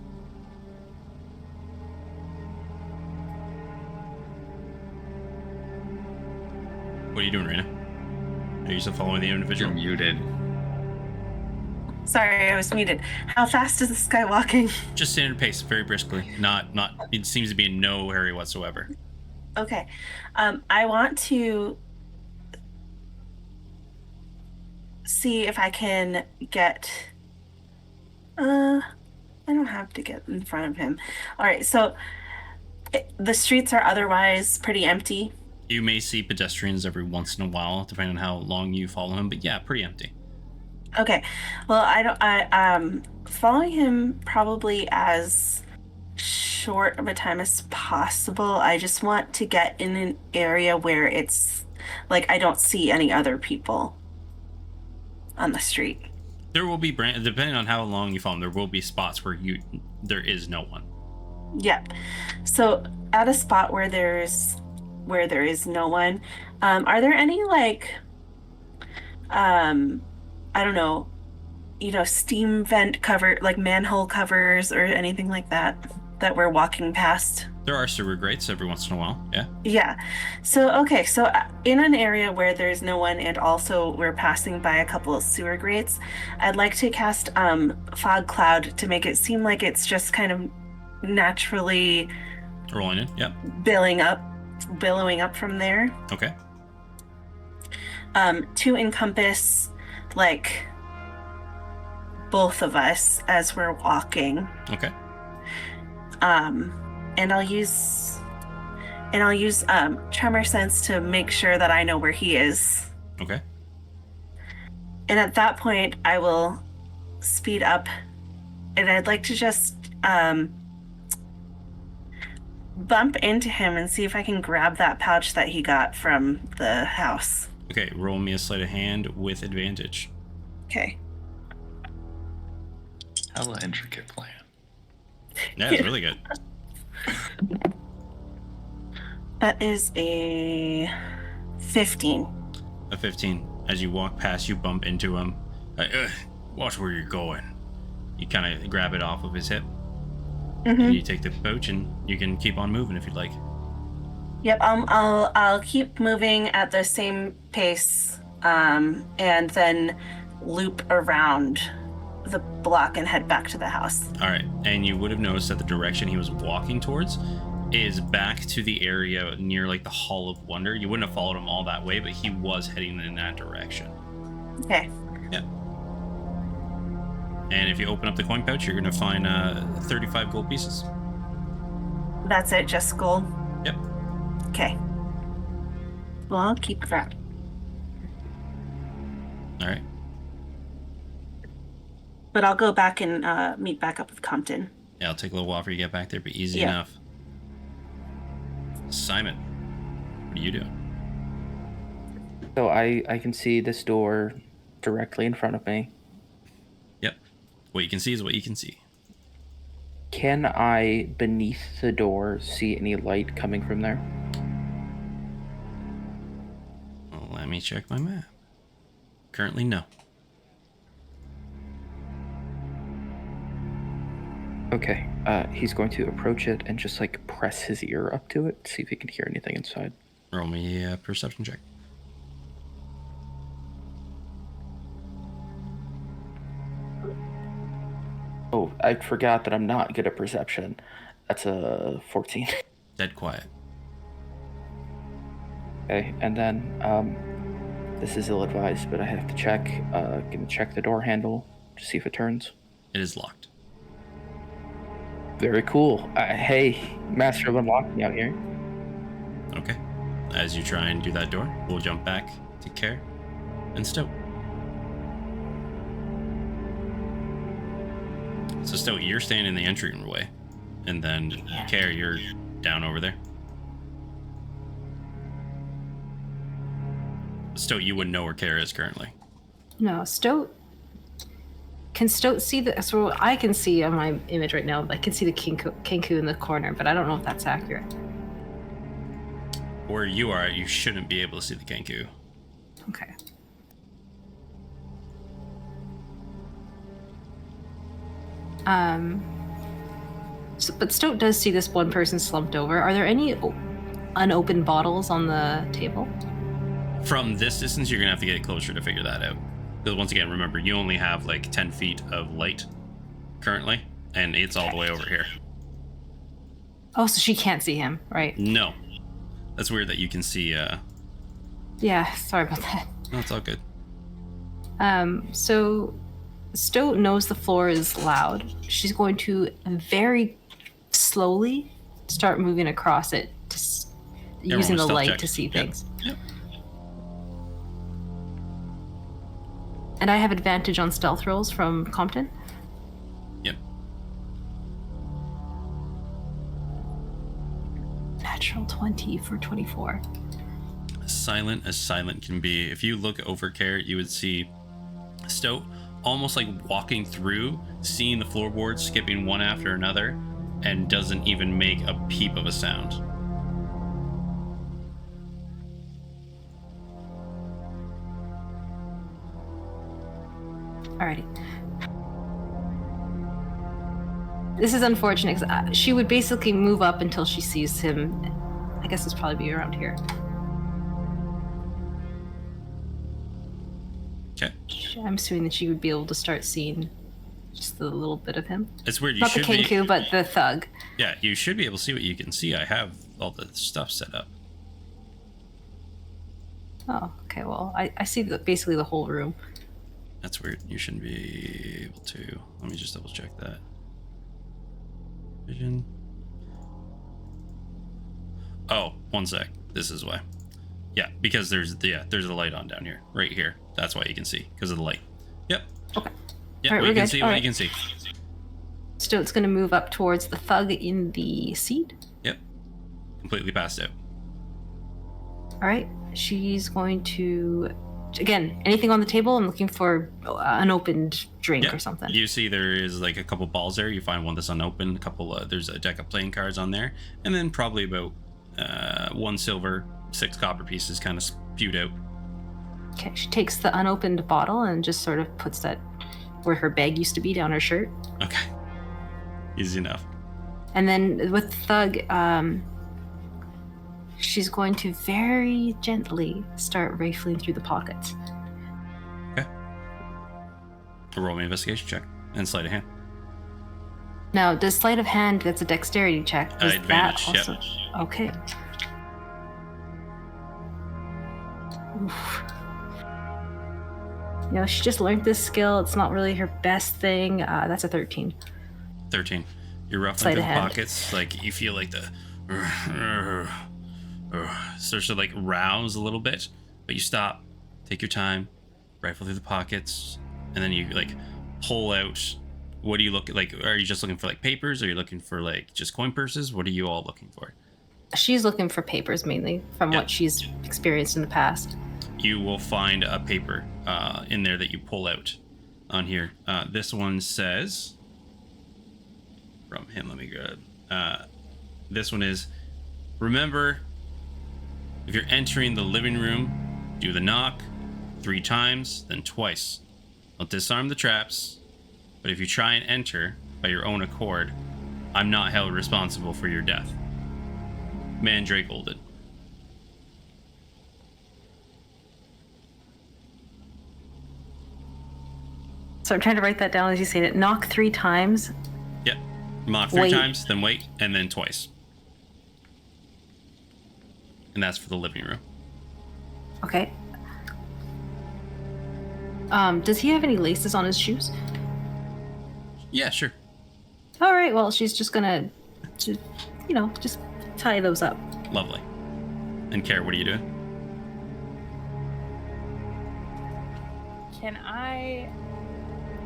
What are you doing, Reyna? Are you still following the You're individual? muted. Sorry, I was muted. How fast is this guy walking? Just standard pace, very briskly. Not. It seems to be in no hurry whatsoever. Okay. I want to see if I can get. I don't have to get in front of him. All right. So the streets are otherwise pretty empty. You may see pedestrians every once in a while, depending on how long you follow him. But yeah, pretty empty. Okay. Well, I following him probably as short of a time as possible. I just want to get in an area where it's like I don't see any other people on the street. There will be depending on how long you follow him, there will be spots where there is no one. Yep. So at a spot where there is no one, are there any like I don't know, steam vent cover, like manhole covers or anything like that we're walking past? There are sewer grates every once in a while, yeah. Yeah. So, okay, so in an area where there's no one and also we're passing by a couple of sewer grates, I'd like to cast fog cloud to make it seem like it's just kind of naturally rolling in, yep. Billowing up from there. Okay. To encompass like both of us as we're walking. Okay. And I'll use tremor sense to make sure that I know where he is. Okay. And at that point, I will speed up, and I'd like to just bump into him and see if I can grab that pouch that he got from the house. Okay, roll me a sleight of hand with advantage. Okay. Hella intricate plan. Yeah, it's really good. That is a 15. A 15. As you walk past, you bump into him. Watch where you're going. You kind of grab it off of his hip. Mm-hmm. And you take the pouch, and you can keep on moving if you'd like. Yep, I'll keep moving at the same pace, and then loop around the block and head back to the house. All right, and you would have noticed that the direction he was walking towards is back to the area near like the Hall of Wonder. You wouldn't have followed him all that way, but he was heading in that direction. Okay. Yeah. And if you open up the coin pouch, you're going to find 35 gold pieces. That's it, just gold? Yep. Okay. Well, I'll keep that. All right. But I'll go back and meet back up with Compton. Yeah, it'll take a little while for you to get back there, but easy enough. Simon, what are you doing? So I can see this door directly in front of me. Yep. What you can see is what you can see. Can I, beneath the door, see any light coming from there? Well, let me check my map. Currently, no. Okay, he's going to approach it and just like press his ear up to it, see if he can hear anything inside. Roll me a perception check. Oh, I forgot that I'm not good at perception. That's a 14. Dead quiet. Okay, and then this is ill-advised, but I have to check. Can check the door handle to see if it turns. It is locked. Very cool. Hey, Master of Unlocking out here. Okay. As you try and do that door, we'll jump back to Care and Stoat. So Stoat, you're staying in the entryway, and then Care, you're down over there. Stoat, you wouldn't know where Care is currently. No, Stoat. Can Stoat see the? So I can see on my image right now. I can see the Kenku in the corner, but I don't know if that's accurate. Where you are, you shouldn't be able to see the Kenku. Okay. But Stoat does see this one person slumped over. Are there any unopened bottles on the table? From this distance, you're gonna have to get closer to figure that out. Because once again, remember, you only have like 10 feet of light currently, and it's all the way over here. Oh, so she can't see him, right? No. That's weird that you can see. Yeah, sorry about that. No, it's all good. So Stoat knows the floor is loud. She's going to very slowly start moving across it, using the light to see things. Yep. And I have advantage on stealth rolls from Compton. Yep. Natural 20 for 24. Silent as silent can be. If you look over Carrot, you would see Stoat almost like walking through, seeing the floorboards, skipping one after another, and doesn't even make a peep of a sound. Alrighty. This is unfortunate because she would basically move up until she sees him. I guess it's probably be around here. Okay. I'm assuming that she would be able to start seeing just a little bit of him. It's weird. You Not the should be. Kenku, but the thug. Yeah, you should be able to see what you can see. I have all the stuff set up. Oh, okay. Well, I see basically the whole room. That's weird. You shouldn't be able to. Let me just double check that. Vision. Oh, one sec. This is why. Yeah, because there's a light on down here, right here. That's why you can see, because of the light. Yep. Okay. Yep. All right, we we're can good. see All what right. you can see. Stoat's going to move up towards the thug in the seat. Yep. Completely passed out. All right. She's going to, again, anything on the table? I'm looking for an opened drink Yep. or something. You see there is like a couple balls there. You find one that's unopened. A couple. There's a deck of playing cards on there, and then probably about 1 silver, 6 copper pieces kind of spewed out. Okay. She takes the unopened bottle and just sort of puts that where her bag used to be down her shirt. Okay. Easy enough. And then with Thug, she's going to very gently start rifling through the pockets. Okay. Roll me an investigation check and sleight of hand. Now, does sleight of hand, that's a dexterity check, does Advantage, that also... Okay. Oof. You know, she just learned this skill. It's not really her best thing. That's a 13. 13. You're ruffling Sleight through of the hand. pockets. Like, you feel like the... starts to, like, rouse a little bit. But you stop. Take your time. Rifle through the pockets. And then you, like, pull out... What do you look... Like, are you just looking for, like, papers? Or are you looking for, like, just coin purses? What are you all looking for? She's looking for papers, mainly, from Yeah. what she's experienced in the past. You will find a paper in there that you pull out on here. This one says... From him, let me grab. This one is, remember, if you're entering the living room, do the knock 3 times, then twice. I'll disarm the traps, but if you try and enter by your own accord, I'm not held responsible for your death. Mandrake Olden. So I'm trying to write that down as you say it. Knock 3 times. Yep. Knock 3 Wait. times, then wait, and then twice. And that's for the living room. Okay. Does he have any laces on his shoes? Yeah, sure. All right. Well, she's just gonna, just tie those up. Lovely. And Kara, what are you doing? Can I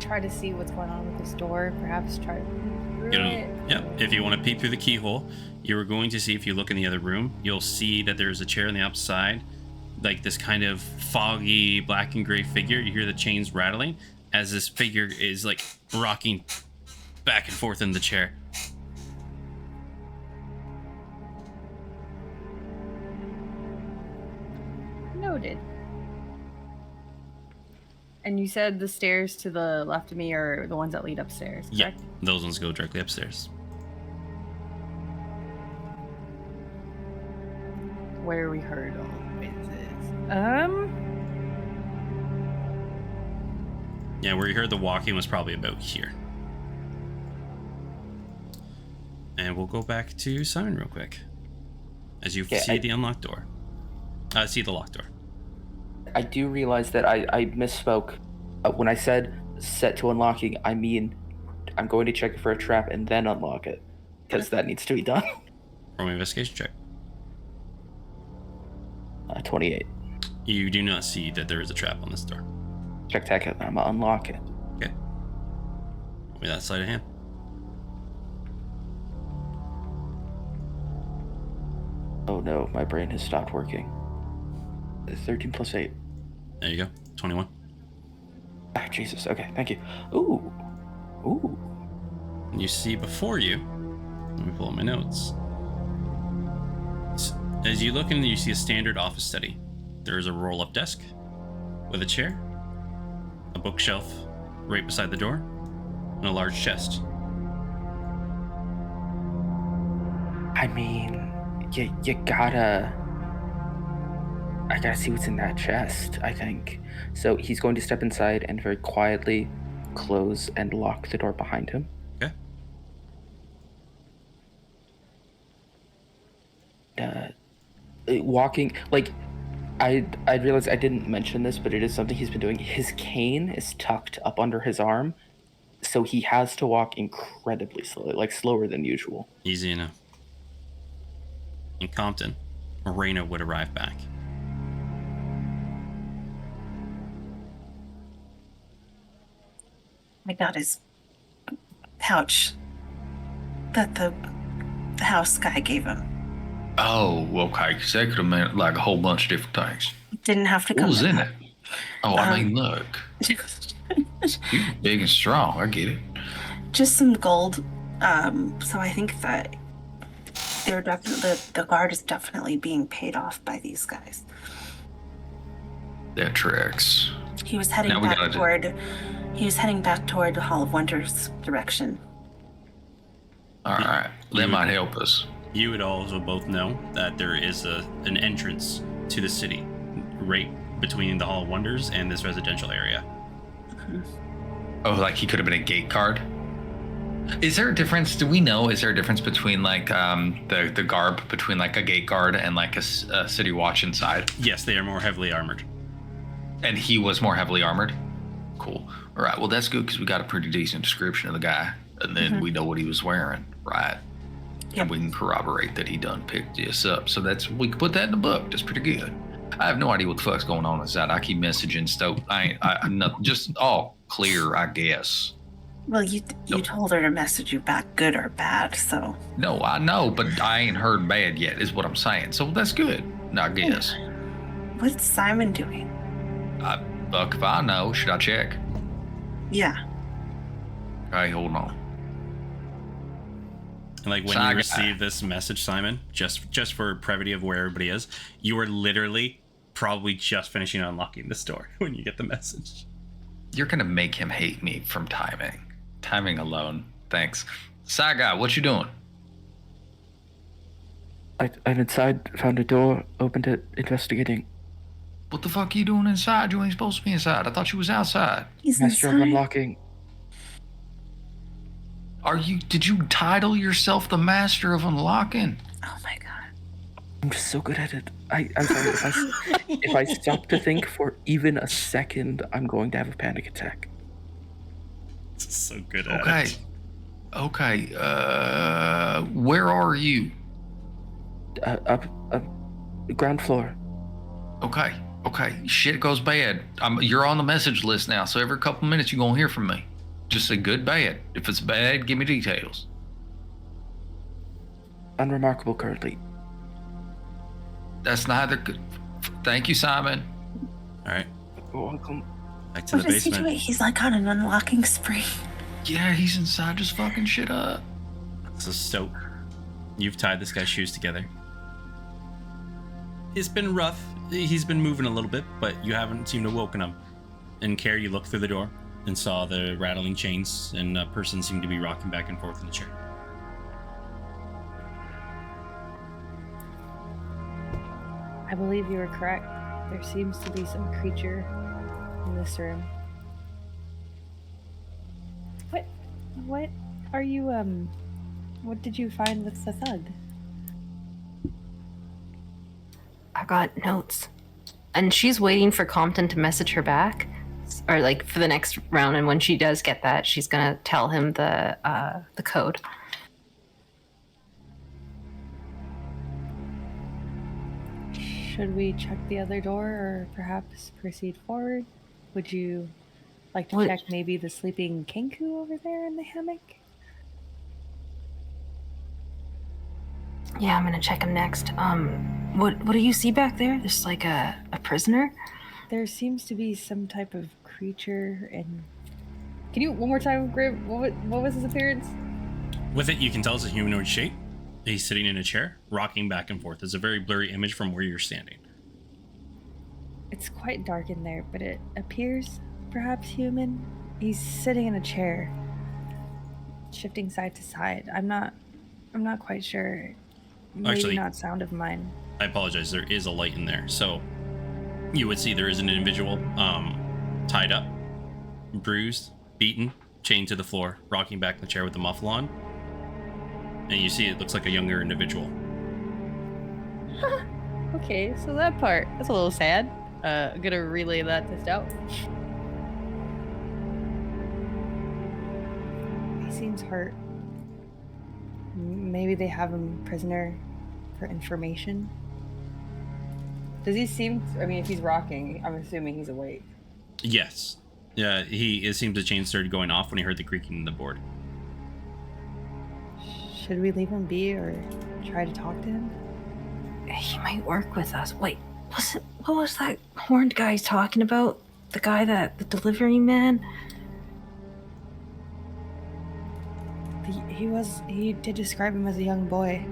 try to see what's going on with this door? Perhaps try to peek through it? Yep. If you want to peek through the keyhole, you are going to see, if you look in the other room, you'll see that there's a chair on the opposite side, like this kind of foggy black and gray figure. You hear the chains rattling as this figure is like rocking back and forth in the chair. Noted. And you said the stairs to the left of me are the ones that lead upstairs, Yeah, correct? those ones go directly upstairs. Where we heard all the noises. Yeah, where you heard the walking was probably about here. And we'll go back to Simon real quick. As you see the unlocked door. See the locked door. I do realize that I misspoke. When I said set to unlocking, I mean I'm going to check for a trap and then unlock it. Because that needs to be done. Roll an investigation check. 28. You do not see that there is a trap on this door. Spectacular. I'm gonna unlock it. Okay. Roll me that sleight of hand. Oh no, my brain has stopped working. 13 plus 8. There you go. 21. Ah, Jesus. Okay, thank you. Ooh. Ooh. And you see before you, let me pull up my notes. As you look in, you see a standard office study. There is a roll-up desk with a chair, a bookshelf right beside the door, and a large chest. I mean, you gotta... I gotta see what's in that chest, I think. So he's going to step inside and very quietly close and lock the door behind him. Okay. Walking, like, I realized I didn't mention this, but it is something he's been doing. His cane is tucked up under his arm, so he has to walk incredibly slowly, like slower than usual. Easy enough. In Compton, Morena would arrive back. I got his pouch that the house guy gave him. Oh, okay. Because that could have meant like a whole bunch of different things. Didn't have to What come. was in it? Oh, I mean, look. You're big and strong. I get it. Just some gold. So I think that they're definitely the guard is definitely being paid off by these guys. That tracks. He was heading back toward. He was heading back toward the Hall of Wonders direction. All right, that might help us. You would also both know that there is an entrance to the city, right between the Hall of Wonders and this residential area. Oh, like he could have been a gate guard? Is there a difference? Do we know? Is there a difference between like the garb between like a gate guard and like a city watch inside? Yes, they are more heavily armored. And he was more heavily armored? Cool. All right, well, that's good because we got a pretty decent description of the guy. And then we know what he was wearing, right? Yep. And we can corroborate that he done picked this up. So we can put that in the book. That's pretty good. I have no idea what the fuck's going on inside. I keep messaging Stoke. I'm not just all clear, I guess. Well, you told her to message you back, good or bad. So No, I know, but I ain't heard bad yet, is what I'm saying. So that's good, I guess. what's Simon doing? Fuck if I know. Should I check? Yeah. Okay, hold on. And like when you receive this message, Simon, just for brevity of where everybody is, you are literally probably just finishing unlocking this door when you get the message. You're gonna make him hate me from timing. Timing alone. Thanks. Side guy, what you doing? I'm inside, found a door, opened it, investigating. What the fuck are you doing inside? You ain't supposed to be inside. I thought you was outside. He's Master of inside. unlocking. Did you title yourself the Master of Unlocking? Oh my god. I'm just so good at it. I'm sorry, if I stop to think for even a second, I'm going to have a panic attack. So good at Okay. it. Okay. Where are you? Up, ground floor. Okay. Shit goes bad. You're on the message list now, so every couple minutes you're gonna hear from me. Just say good, bad. If it's bad, give me details. Unremarkable currently. That's neither good. Thank you, Simon. All right, Welcome. back to What the is he doing? basement. He's like on an unlocking spree. Yeah, he's inside just fucking shit up. So Stoke, you've tied this guy's shoes together. It's been rough. He's been moving a little bit, but you haven't seemed to have woken him. And Care, you looked through the door and saw the rattling chains, and a person seemed to be rocking back and forth in the chair. I believe you were correct. There seems to be some creature in this room. What are you, what did you find with the thug? I got notes. And she's waiting for Compton to message her back, or like for the next round. And when she does get that, she's gonna tell him the code. Should we check the other door or perhaps proceed forward? Would you like to What- check maybe the sleeping Kenku over there in the hammock? Yeah, I'm gonna check him next. What do you see back there? There's like a prisoner. There seems to be some type of creature and... Can you, one more time, Grib, what was his appearance? With it, you can tell it's a humanoid shape. He's sitting in a chair, rocking back and forth. It's a very blurry image from where you're standing. It's quite dark in there, but it appears perhaps human. He's sitting in a chair, shifting side to side. I'm not quite sure. Maybe Actually, not sound of mine. I apologize. There is a light in there. So you would see there is an individual tied up, bruised, beaten, chained to the floor, rocking back in the chair with the muffle on. And you see it looks like a younger individual. Okay, so that part, that's a little sad. I'm gonna relay that to Stout. He seems hurt. Maybe they have him prisoner for information. Does he seem, I mean, if he's rocking, I'm assuming he's awake. Yes. Yeah, it seems the chain started going off when he heard the creaking in the board. Should we leave him be or try to talk to him? He might work with us. Wait, what was that horned guy talking about? The guy the delivery man? He did describe him as a young boy.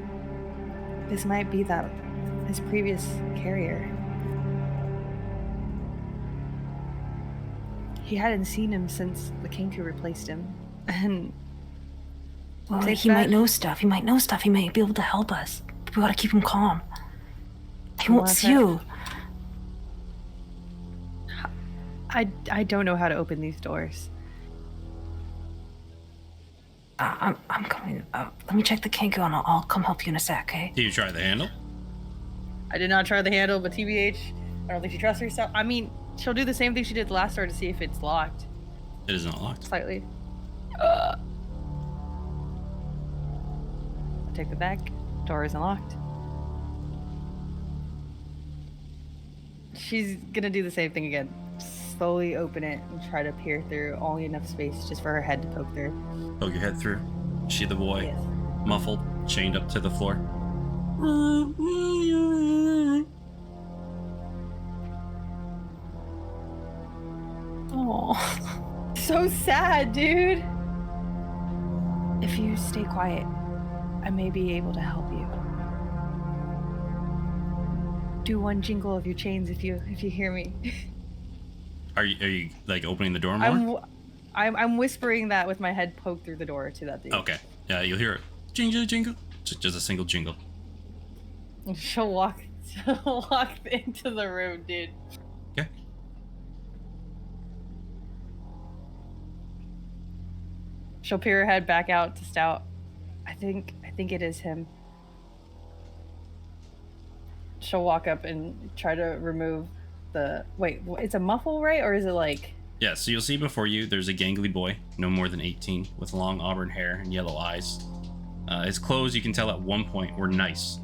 This might be his previous carrier. He hadn't seen him since the Kenku replaced him. And Well, take he that- might know stuff. He might be able to help us. We gotta keep him calm. He won't Well, see you. I don't know how to open these doors. I'm coming. Let me check the Kenku and I'll come help you in a sec, okay? Do you try the handle? I did not try the handle, but TBH, I don't think she trusts herself. I mean, she'll do the same thing she did last door to see if it's locked. It is not locked. Slightly. I'll take the back. Door isn't locked. She's gonna do the same thing again. Slowly open it and try to peer through only enough space just for her head to poke through. Poke your head through. See the boy, Yes. muffled, chained up to the floor. Oh, so sad, dude. If you stay quiet, I may be able to help you. Do one jingle of your chains if you hear me. Are you like opening the door more? I'm whispering that with my head poked through the door to that dude. Okay. Yeah, you'll hear it. Jingle, jingle. Just a single jingle. She'll walk into the room, dude. Okay. She'll peer her head back out to Stout. I think it is him. She'll walk up and try to remove the... Wait, it's a muffle, right? Or is it like... Yeah, so you'll see before you, there's a gangly boy, no more than 18, with long auburn hair and yellow eyes. His clothes, you can tell at one point, were nice,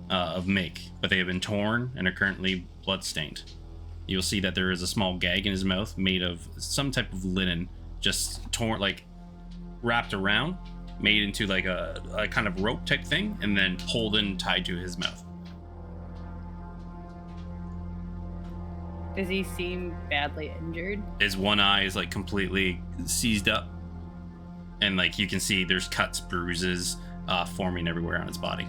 of make, but they have been torn and are currently bloodstained. You'll see that there is a small gag in his mouth made of some type of linen, just torn, like, wrapped around, made into like a kind of rope type thing, and then pulled and tied to his mouth. Does he seem badly injured? His one eye is like completely seized up, and like you can see there's cuts, bruises forming everywhere on his body.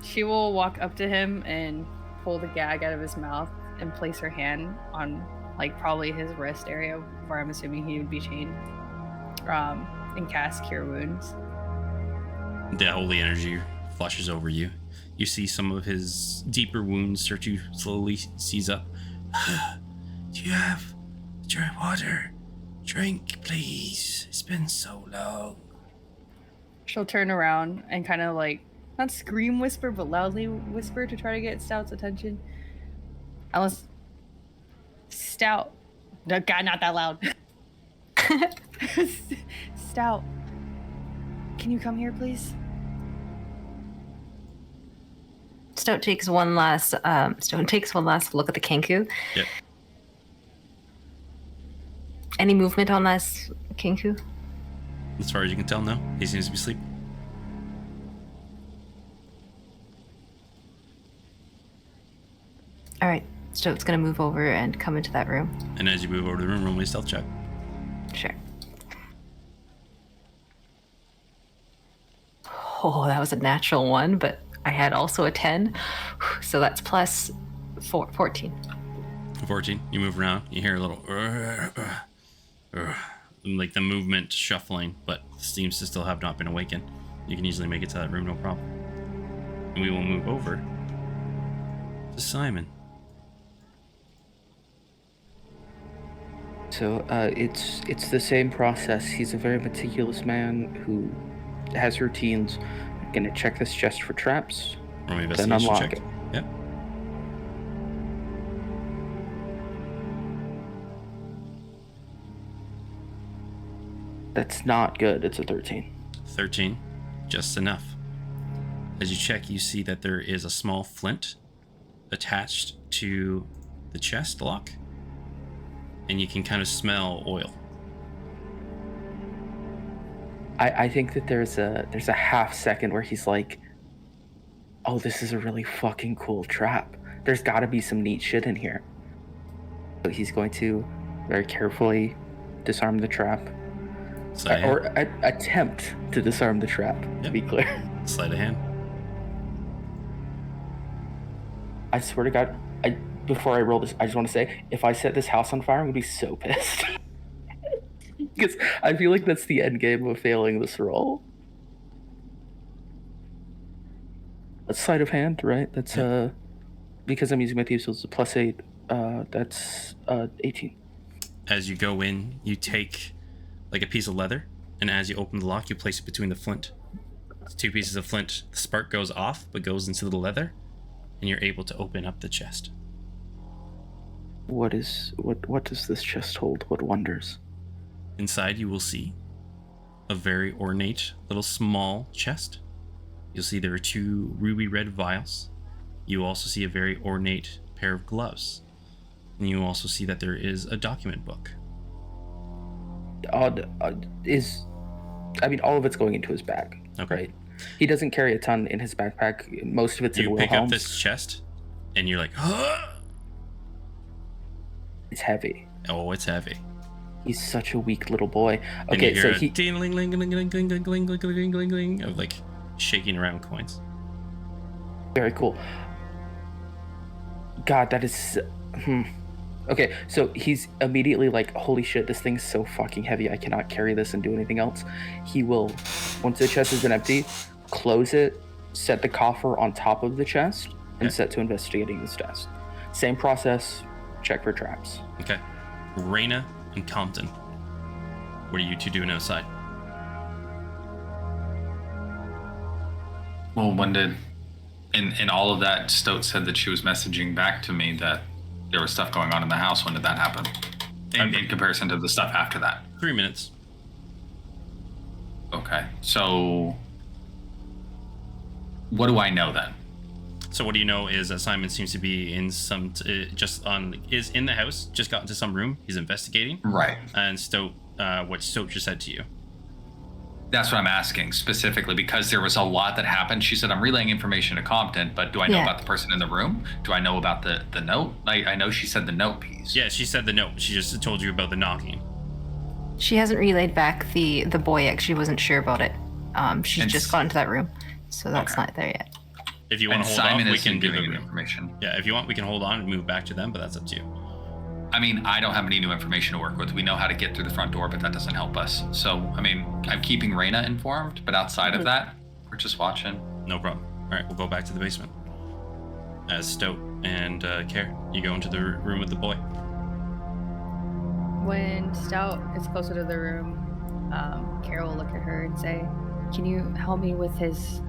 She will walk up to him and pull the gag out of his mouth and place her hand on, like, probably his wrist area where I'm assuming he would be chained, and cast Cure Wounds. The holy energy flushes over you. You see some of his deeper wounds start to slowly seize up. Do you have Drink water. Drink, please. It's been so long. She'll turn around and kind of like, not scream whisper, but loudly whisper to try to get Stout's attention. Alice, Stout. No, God, not that loud. Stout, can you come here, please? Stout takes one last look at the Kenku. Yep. Any movement on this Kenku? As far as you can tell, no. He seems to be asleep. All right, Stout's gonna move over and come into that room. And as you move over to the room, roll me a stealth check. Sure. Oh, that was a natural one, but I had also a 10, so that's plus 14. 14. You move around. You hear a little like the movement shuffling, but seems to still have not been awakened. You can easily make it to that room, no problem. And we will move over to Simon. So it's the same process. He's a very meticulous man who has routines. I'm gonna check this chest for traps, Roll me an then investigation unlock check. it. Yep. That's not good. It's a 13. 13. Just enough. As you check, you see that there is a small flint attached to the chest lock, and you can kind of smell oil. I think that there's a half second where he's like, oh, this is a really fucking cool trap. There's got to be some neat shit in here. So he's going to very carefully disarm the trap, or attempt to disarm the trap, to be clear. Sleight of hand. I swear to God, before I roll this, I just want to say, if I set this house on fire, I'm going to be so pissed. Because I feel like that's the end game of failing this roll. A sleight of hand, right? That's because I'm using my thieves, so it's a +8. That's 18. As you go in, you take like a piece of leather, and as you open the lock, you place it between the flint. It's 2 pieces of flint. The spark goes off, but goes into the leather, and you're able to open up the chest. What does this chest hold? What wonders? Inside, you will see a very ornate little small chest. You'll see there are 2 ruby red vials. You also see a very ornate pair of gloves. And you also see that there is a document book. All of it's going into his bag, Okay. right? He doesn't carry a ton in his backpack. Most of it's in You pick up Wilhelm's. this chest, and you're like, oh, It's heavy. it's heavy. He's such a weak little boy. And you Okay, hear so a he ding-ling-ling-ling-ling-ling-ling-ling-ling-ling of like shaking around coins. very cool. God, that is. Okay, so he's immediately like, holy shit, this thing's so fucking heavy, I cannot carry this and do anything else. He will, once the chest has been empty, close it, set the coffer on top of the chest, and set to investigating this chest. Same process, check for traps. Okay. Raina and Compton, what are you 2 doing outside? Well, when did in all of that, Stoat said that she was messaging back to me that there was stuff going on in the house. When did that happen? In comparison to the stuff after that. 3 minutes. Okay, so what do I know then? So what do you know is that Simon seems to be in some is in the house, just got into some room. He's investigating. Right. And Stoat, what Stoat just said to you. That's what I'm asking specifically, because there was a lot that happened. She said, I'm relaying information to Compton, but do I know about the person in the room? Do I know about the note? I know she said the note piece. Yeah, she said the note. She just told you about the knocking. She hasn't relayed back the boy yet. She wasn't sure about it. She's just gone into that room, so that's not there yet. If you want And to hold Simon on, we isn't can do giving the you information. Yeah, if you want, we can hold on and move back to them, but that's up to you. I mean, I don't have any new information to work with. We know how to get through the front door, but that doesn't help us. So, I mean, I'm keeping Raina informed, but outside of that, we're just watching. No problem. All right, we'll go back to the basement. As Stoat and Care, you go into the room with the boy. When Stout gets closer to the room, Carol will look at her and say, "Can you help me with his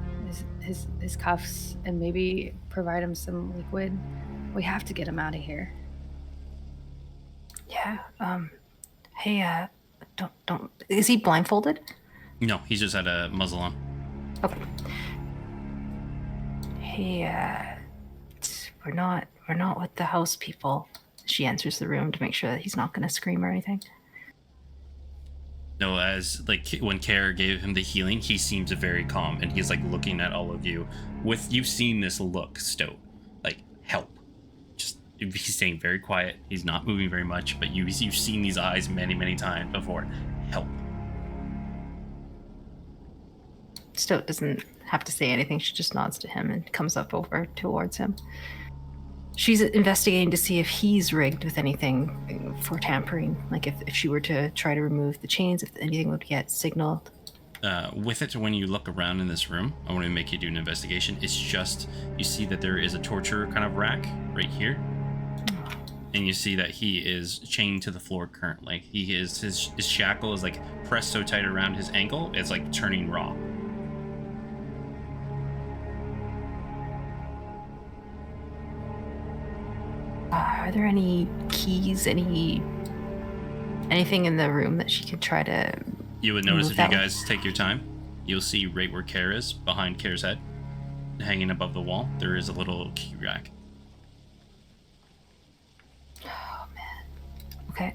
cuffs and maybe provide him some liquid? We have to get him out of here." Yeah. Hey, don't. Is he blindfolded? No, he's just had a muzzle on. Okay. Hey, we're not with the house people. She enters the room to make sure that he's not going to scream or anything. No, as like when Kara gave him the healing, he seems very calm, and he's like looking at all of you. You've seen this look, Stoat, like help. Just he's staying very quiet. He's not moving very much, but you've seen these eyes many times before. Help. Stoat doesn't have to say anything. She just nods to him and comes up over towards him. She's investigating to see if he's rigged with anything for tampering. Like if she were to try to remove the chains, if anything would get signaled. With it, when you look around in this room, I want to make you do an investigation. It's just, you see that there is a torture kind of rack right here. And you see that he is chained to the floor currently. His shackle is like pressed so tight around his ankle, it's like turning raw. Are there any keys, anything in the room that she could try to... You would notice if you guys take your time, you'll see right where Kara is, behind Kara's head, hanging above the wall, there is a little key rack. Oh, man. Okay.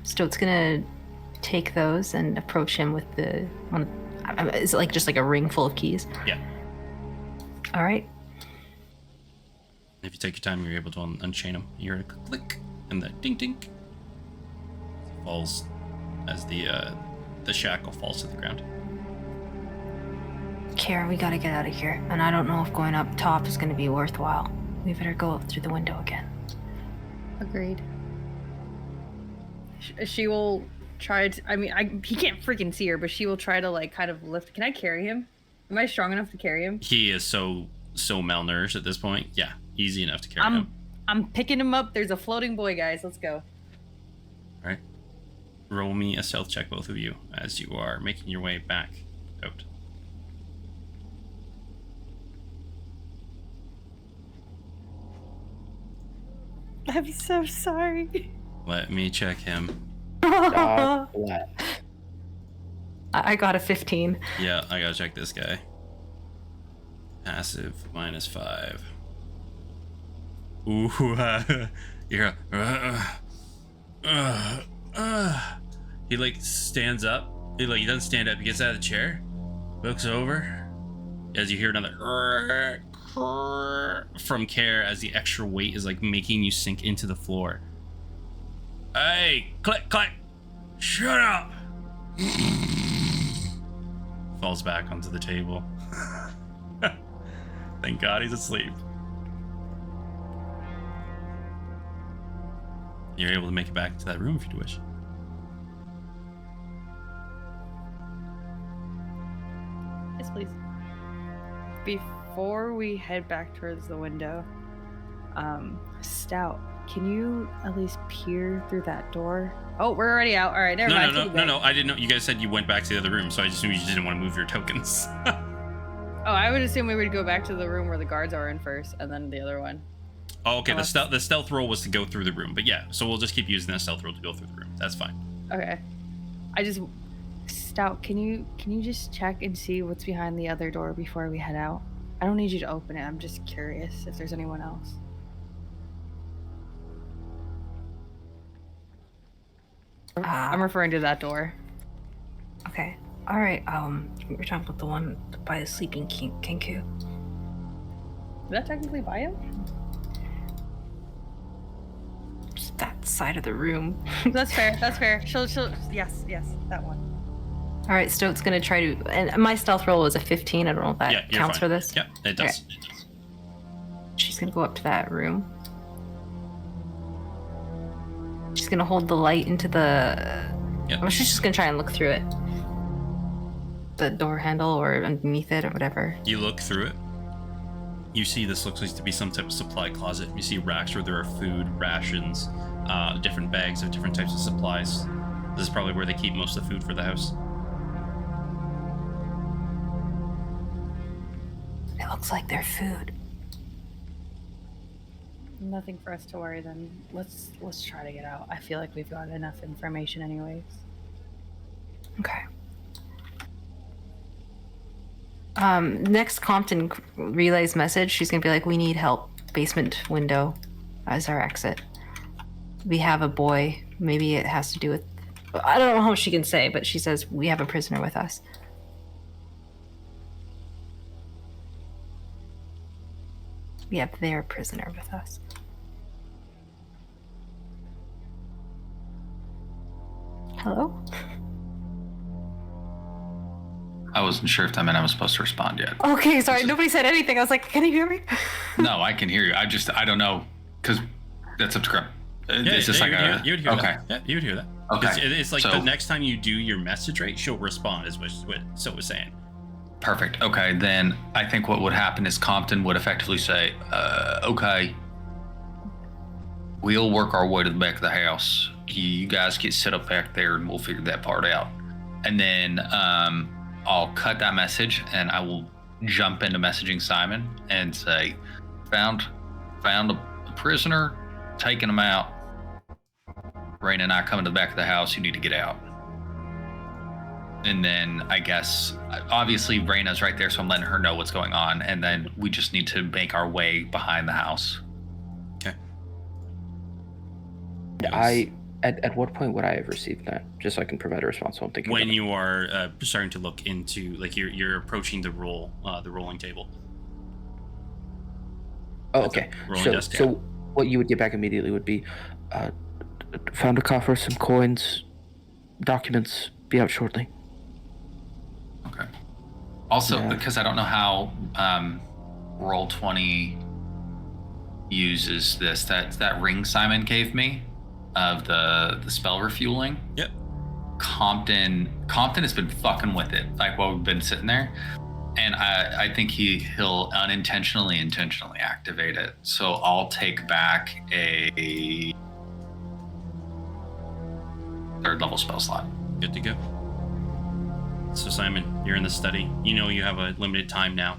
Stoat's gonna take those and approach him with the one. Is it like just like a ring full of keys? Yeah. All right. If you take your time, you're able to unchain him. You hear a click, and the ding ding falls as the shackle falls to the ground. Kara, we gotta get out of here, and I don't know if going up top is gonna be worthwhile. We better go up through the window again. Agreed. She will try to. I mean, he can't freaking see her, but she will try to like kind of lift. Can I carry him? Am I strong enough to carry him? He is so malnourished at this point. Yeah, easy enough to carry him. I'm picking him up. There's a floating boy, guys. Let's go. All right. Roll me a stealth check, both of you, as you are making your way back out. I'm so sorry. Let me check him. What? I got a 15. Yeah, I gotta check this guy. Passive -5. Ooh, you're he like stands up. He doesn't stand up. He gets out of the chair, looks over, as you hear another from Care as the extra weight is like making you sink into the floor. Hey, click, click, shut up. Falls back onto the table. Thank God he's asleep. You're able to make it back to that room if you wish. Yes, please. Before we head back towards the window, Stout, can you at least peer through that door? Oh, we're already out. All right, never mind. No. I didn't know. You guys said you went back to the other room, so I just knew you didn't want to move your tokens. Oh, I would assume we would go back to the room where the guards are in first, and then the other one. Oh, okay. The stealth roll was to go through the room, but yeah. So we'll just keep using that stealth roll to go through the room. That's fine. Okay. Stout, can you just check and see what's behind the other door before we head out? I don't need you to open it. I'm just curious if there's anyone else. I'm referring to that door. Okay. All right. We're talking about the one by the sleeping Kenku. Is that technically by him? Just that side of the room. That's fair. That's fair. She'll. Yes, that one. All right. Stoat's gonna try to. And my stealth roll was a 15. I don't know if that counts for this. Yeah, it does. Okay. She's gonna go up to that room. She's gonna hold the light into the. Yeah. Or she's just gonna try and look through it. The door handle or underneath it or whatever. You look through it. You see this looks like to be some type of supply closet. You see racks where there are food, rations, different bags of different types of supplies. This is probably where they keep most of the food for the house. It looks like their food. Nothing for us to worry then. Let's try to get out. I feel like we've got enough information anyways. Okay. Next Compton relays message, she's gonna be like, we need help. Basement window as our exit. We have a boy. Maybe it has to do with, I don't know how much she can say, but she says we have a prisoner with us. We have their prisoner with us. Hello? I wasn't sure if that meant I was supposed to respond yet. Okay, sorry, nobody said anything. I was like, can you hear me? No, I can hear you. I don't know, because that's up to Grim. It's just like you would hear okay. that. Yeah, you would hear that. Okay. It's like So- the next time you do your message rate, she'll respond, is what So was saying. Perfect. Okay, then I think what would happen is Compton would effectively say, okay, we'll work our way to the back of the house. You guys get set up back there and we'll figure that part out. And then I'll cut that message and I will jump into messaging Simon and say, found a prisoner, taking him out. Raina and I coming to the back of the house, you need to get out. And then I guess, obviously Raina's right there, so I'm letting her know what's going on. And then we just need to make our way behind the house. Okay. At what point would I have received that? Just so I can provide a response while I'm thinking. When about it. you are starting to look into, like, you're approaching the rolling table. Oh, okay. Rolling So, desk, so yeah. what you would get back immediately would be, found a coffer, some coins, documents. Be out shortly. Okay. Also, Yeah. because I don't know how Roll20 uses this, that ring Simon gave me of the spell refueling. Yep. Compton has been fucking with it, like while we've been sitting there, and I think he'll intentionally activate it. So I'll take back a 3rd level spell slot. Good to go. So Simon, you're in the study. You know you have a limited time now.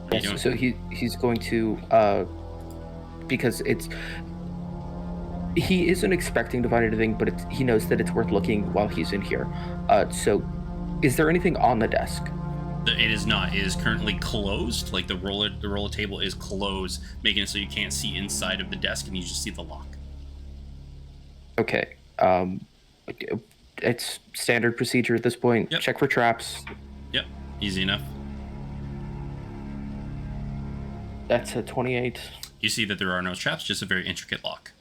What are you doing? So he's going to because he isn't expecting to find anything, but he knows that it's worth looking while he's in here. So is there anything on the desk? It is not. It is currently closed. Like the roller table is closed, making it so you can't see inside of the desk and you just see the lock. Okay. It's standard procedure at this point. Yep. Check for traps. Yep. Easy enough. That's a 28. You see that there are no traps, just a very intricate lock.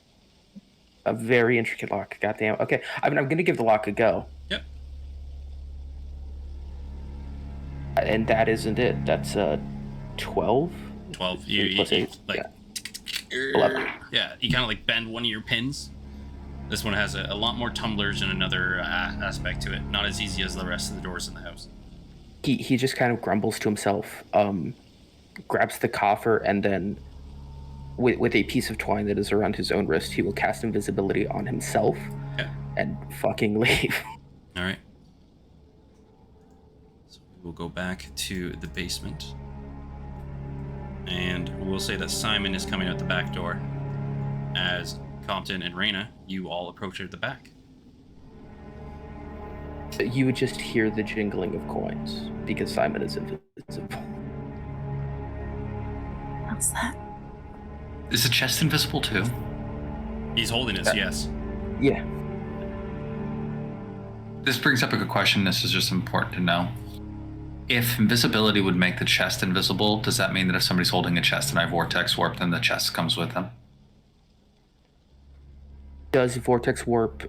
A very intricate lock. Goddamn. Okay. I mean, I'm going to give the lock a go. Yep. And that isn't it. That's 12. 12. Plus You 8. like. Yeah. 11. Yeah. You kind of like bend one of your pins. This one has a lot more tumblers and another aspect to it. Not as easy as the rest of the doors in the house. He just kind of grumbles to himself, grabs the coffer, and then with a piece of twine that is around his own wrist, he will cast invisibility on himself Okay. and fucking leave. All right. So we'll go back to the basement. And we'll say that Simon is coming out the back door. As Compton and Raina, you all approach her at the back. You would just hear the jingling of coins because Simon is invisible. What's that? Is the chest invisible too? He's holding it, yes. Yeah. This brings up a good question. This is just important to know. If invisibility would make the chest invisible, does that mean that if somebody's holding a chest and I vortex warp, then the chest comes with them? Does Vortex Warp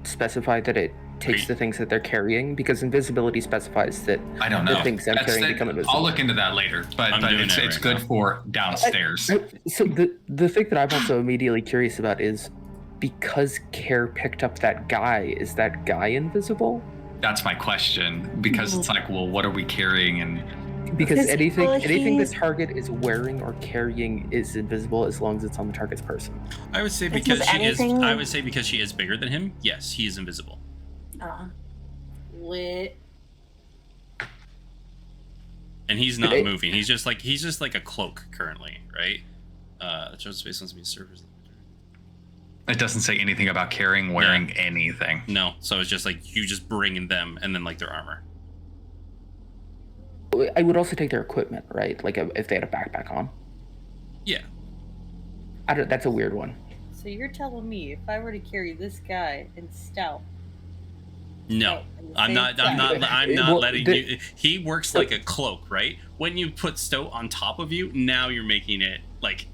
specify that it takes the things that they're carrying? Because invisibility specifies that I don't know. the things I'm carrying become invisible. I'll look into that later, but it's right good now. for downstairs. So the thing that I'm also immediately curious about is, because Care picked up that guy, is that guy invisible? That's my question, because it's like, well, what are we carrying? And Because Because, anything well, anything the he's- target is wearing or carrying is invisible as long as it's on the target's person. I would say Because because she is. anything- I would say because she is bigger than him. Yes, he is invisible. Lit. And he's not It- moving. He's just like a cloak currently, right? It shows space on some servers. It doesn't say anything about carrying, wearing anything. No, so it's just like you just bring them and then like their armor. I would also take their equipment, right? Like if they had a backpack on. Yeah. That's a weird one. So you're telling me if I were to carry this guy in stout, No, in the I'm same not. I'm size- not. I'm not Well, letting you. He works like a cloak, right? When you put Stoat on top of you, now you're making it like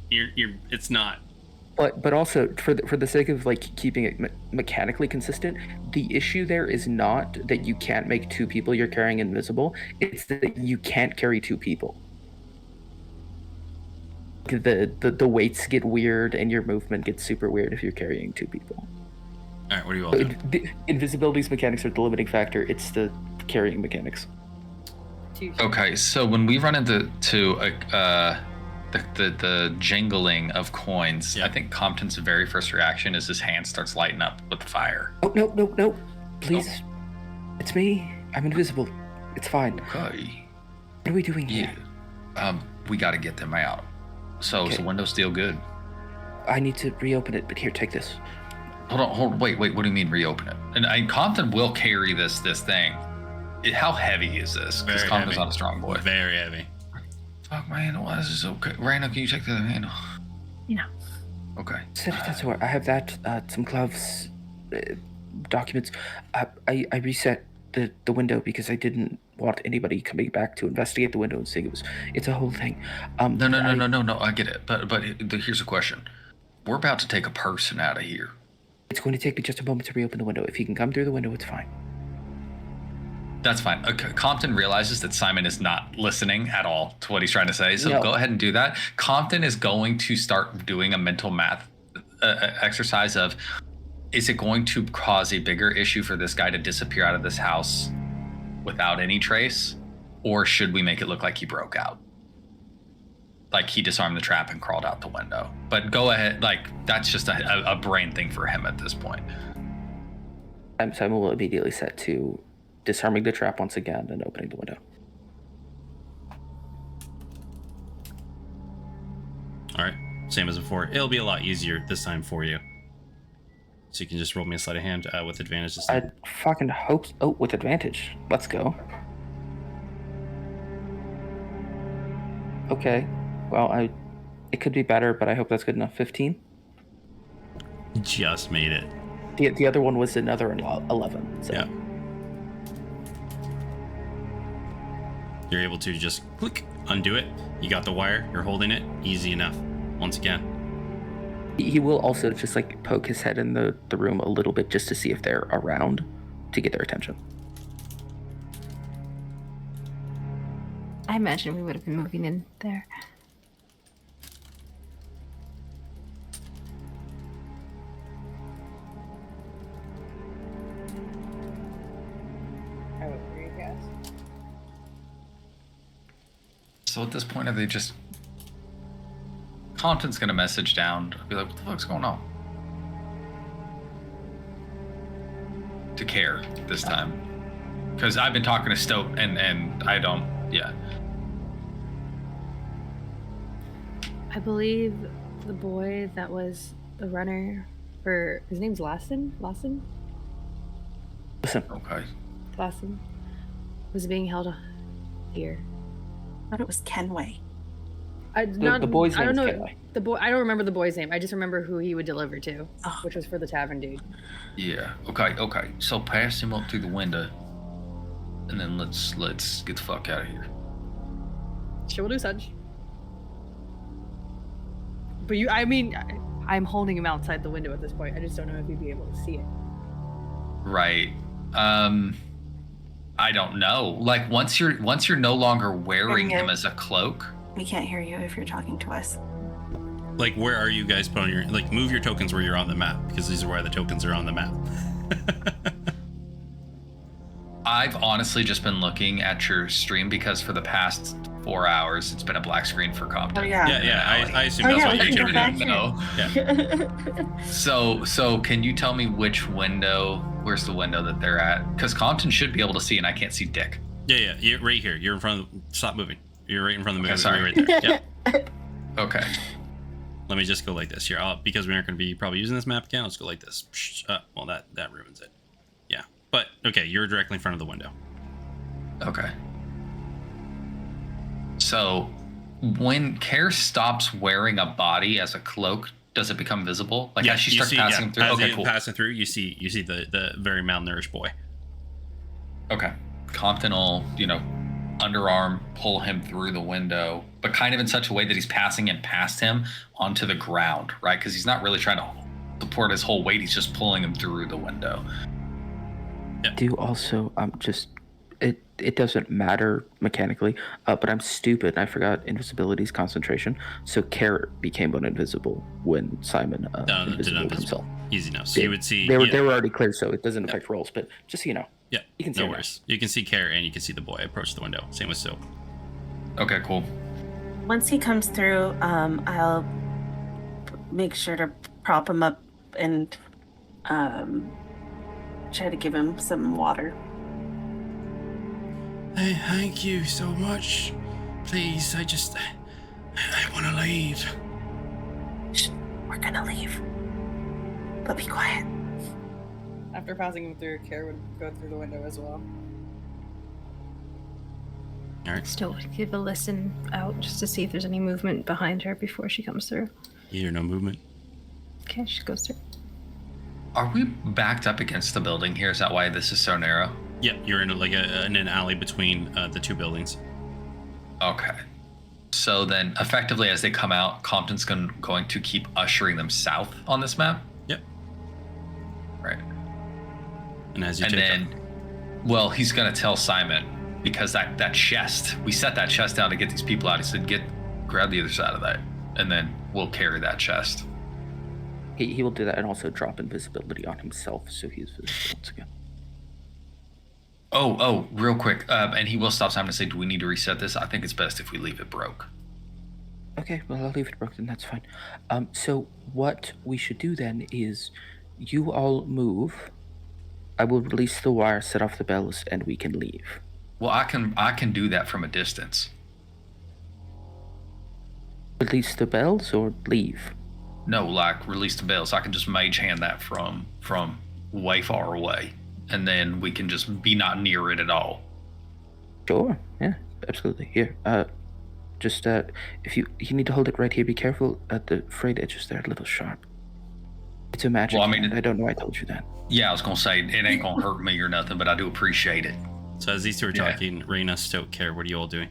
you're. It's not. But also for the sake of like keeping it mechanically consistent, the issue there is not that you can't make two people you're carrying invisible. It's that you can't carry two people. The weights get weird and your movement gets super weird if you're carrying two people. All right. What do you all do? Invisibility's mechanics are the limiting factor. It's the carrying mechanics. Okay, so when we run into the jingling of coins, Yeah. I think Compton's very first reaction is his hand starts lighting up with fire. Oh no! Please, it's me. I'm invisible. It's fine. Okay. What are we doing here? We got to get them out. So is Okay. the window still good? I need to reopen it, but here, take this. Hold on, wait. What do you mean reopen it? And Compton will carry this thing. How heavy is this? Because Very Compton's heavy. not a strong boy. Very heavy. Fuck, man, why is this okay? Raina, can you take the handle? No. Okay. I have that. Some gloves, documents. I reset the window because I didn't want anybody coming back to investigate the window and seeing it's a whole thing. No. I get it. But here's a question. We're about to take a person out of here. It's going to take me just a moment to reopen the window. If he can come through the window, it's fine. That's fine. Compton realizes that Simon is not listening at all to what he's trying to say. So No. go ahead and do that. Compton is going to start doing a mental math exercise of, is it going to cause a bigger issue for this guy to disappear out of this house without any trace? Or should we make it look like he broke out? Like he disarmed the trap and crawled out the window. But go ahead. Like that's just a brain thing for him at this point. Simon will immediately set to disarming the trap once again and opening the window. All right. Same as before. It'll be a lot easier this time for you. So you can just roll me a sleight of hand with advantage this time. I fucking hope. Oh, with advantage. Let's go. Okay. Well, it could be better, but I hope that's good enough. 15. Just made it. The other one was another 11. So. Yeah. You're able to just click, undo it. You got the wire. You're holding it. Easy enough. Once again. He will also just like poke his head in the room a little bit just to see if they're around to get their attention. I imagine we would have been moving in there. I would agree, guys. So at this point, are they just... Compton's going to message down, be like, what the fuck's going on? To care this time. Because I've been talking to Stoat and I don't... Yeah. I believe the boy that was the runner for his name's Lawson Listen, Okay. was being held here. I thought it was Kenway. the boy's I name don't is know Kenway. the boy. I don't remember the boy's name. I just remember who he would deliver to, Oh. which was for the tavern dude. Yeah. Okay. So pass him up through the window. And then let's get the fuck out of here. She will do such. But I'm holding him outside the window at this point. I just don't know if he'd be able to see it. Right. I don't know. Like once you're no longer wearing him as a cloak. We can't hear you if you're talking to us. Like, where are you guys putting your... Like, move your tokens where you're on the map. Because these are where the tokens are on the map. I've honestly just been looking at your stream because for the past 4 hours it's been a black screen for Compton. Oh yeah. Yeah. I assume Oh that's yeah, what we you can were go doing. back here. Yeah. So can you tell me which window? Where's the window that they're at? Because Compton should be able to see, and I can't see Dick. Yeah. You're right here. You're in front of. Stop moving. You're right in front of the movie. Okay, sorry. You're right there. Yeah. Okay. Let me just go like this here. Because we aren't going to be probably using this map again. Let's go like this. Well, that ruins it. Yeah. But okay, you're directly in front of the window. Okay. So when Care stops wearing a body as a cloak, does it become visible? Like as she starts passing through? As Okay, you cool. passing through, you see the very malnourished boy. Okay. Compton will, underarm pull him through the window, but kind of in such a way that he's passing him past him onto the ground, right? Because he's not really trying to support his whole weight. He's just pulling him through the window. Do also it doesn't matter mechanically, but I'm stupid and I forgot invisibility's concentration. So Carrot became uninvisible when Simon invisible himself. Easy enough. So you would see they were already clear, so it doesn't affect rolls. But just so you know. Yeah. You can see no worries. You can see Care and you can see the boy approach the window. Same with Silk. Okay, cool. Once he comes through, I'll make sure to prop him up and try to give him some water. Hey, thank you so much. Please, I want to leave. Shh, we're gonna leave. But be quiet. After passing him through, Care would go through the window as well. All right. Still give a listen out just to see if there's any movement behind her before she comes through. You hear no movement. Okay, she goes through. Are we backed up against the building here? Is that why this is so narrow? Yeah, you're in in an alley between the two buildings. Okay. So then, effectively, as they come out, Compton's going to keep ushering them south on this map? Yep. Right. And as you And then, well, he's going to tell Simon, because that chest, we set that chest down to get these people out. He said, grab the other side of that, and then we'll carry that chest. He will do that and also drop invisibility on himself, so he's visible once again. Oh, real quick. And he will stop Simon and say, do we need to reset this? I think it's best if we leave it broke. Okay, well, I'll leave it broken, that's fine. So what we should do then is you all move. I will release the wire, set off the bells, and we can leave. Well, I can do that from a distance. Release the bells or leave? No, like release the bells. I can just mage hand that from way far away, and then we can just be not near it at all. Sure, yeah, absolutely. Here, just if you need to hold it right here, be careful at the frayed edges. They're a little sharp. It's a magic. Well, I mean, hand. I don't know why I told you that. Yeah, I was gonna say it ain't gonna hurt me or nothing, but I do appreciate it. So as these two are talking, Raina, Stoke, Care, what are you all doing?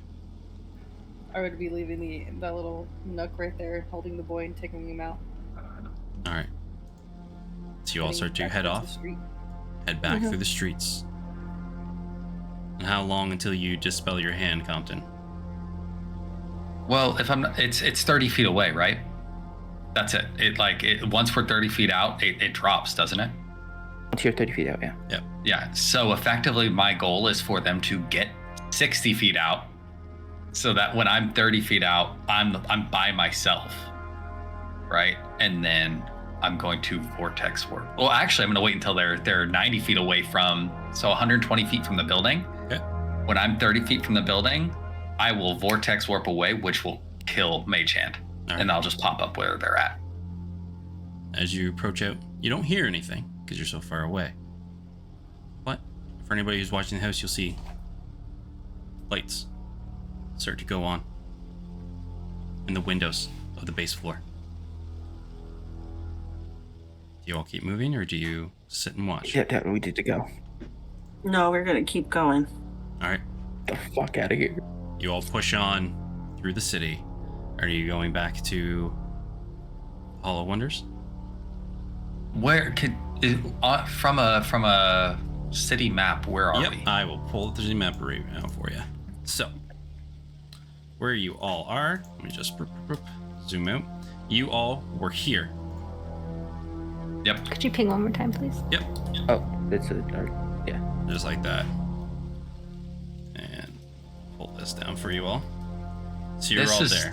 I would be leaving that little nook right there, holding the boy and taking him out. All right. So you all start to head off, head back through the streets. And how long until you dispel your hand, Compton? Well, if I'm not, it's 30 feet away, right? That's it. Once we're 30 feet out, it drops, doesn't it? Once you're 30 feet out, yeah. Yep. Yeah. So effectively, my goal is for them to get 60 feet out, so that when I'm 30 feet out, I'm by myself, right? And then I'm going to vortex warp. Well, actually, I'm going to wait until they're 90 feet away from, so 120 feet from the building. Okay. When I'm 30 feet from the building, I will vortex warp away, which will kill Mage Hand, and I'll just pop up where they're at. As you approach out, you don't hear anything because you're so far away. But for anybody who's watching the house, you'll see lights start to go on in the windows of the base floor. Do you all keep moving, or do you sit and watch? Yeah, we need to go. No, we're gonna keep going. All right. Get the fuck out of here. You all push on through the city. Are you going back to Hollow Wonders? Where from a city map? Where are we? I will pull the city map right now for you. So, where you all are, let me just zoom out. You all were here. Yep. Could you ping one more time, please? Yep. Oh, it's yeah. Just like that. this down for you all. So you're This all is there.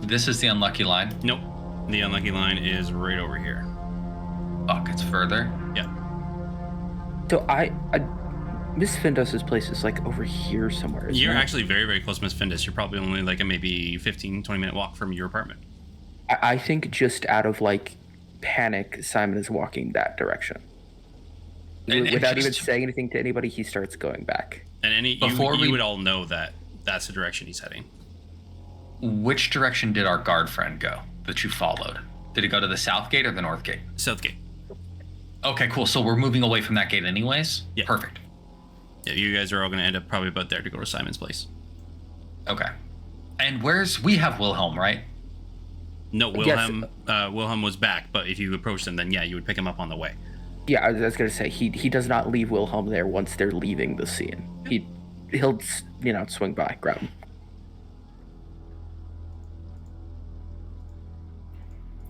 this is the unlucky line. Nope. The unlucky line is right over here. Fuck, it's further. Yeah. So I Miss Findus's place is like over here somewhere. Isn't You're it? actually very, very close to Miss Findus. You're probably only like a maybe 15, 20-minute walk from your apartment. I think just out of like panic, Simon is walking that direction. And Without even just- saying anything to anybody, he starts going back. And you Before we- would all know that that's the direction he's heading. Which direction did our guard friend go that you followed? Did he go to the south gate or the north gate? South gate. Okay, cool. So we're moving away from that gate anyways? Yeah. Perfect. Yeah, you guys are all going to end up probably about there to go to Simon's place. Okay. And we have Wilhelm, right? No, Yes. Wilhelm was back, but if you approached him, then yeah, you would pick him up on the way. Yeah, I was gonna say he does not leave Wilhelm there once they're leaving the scene. He'll swing by, grab him.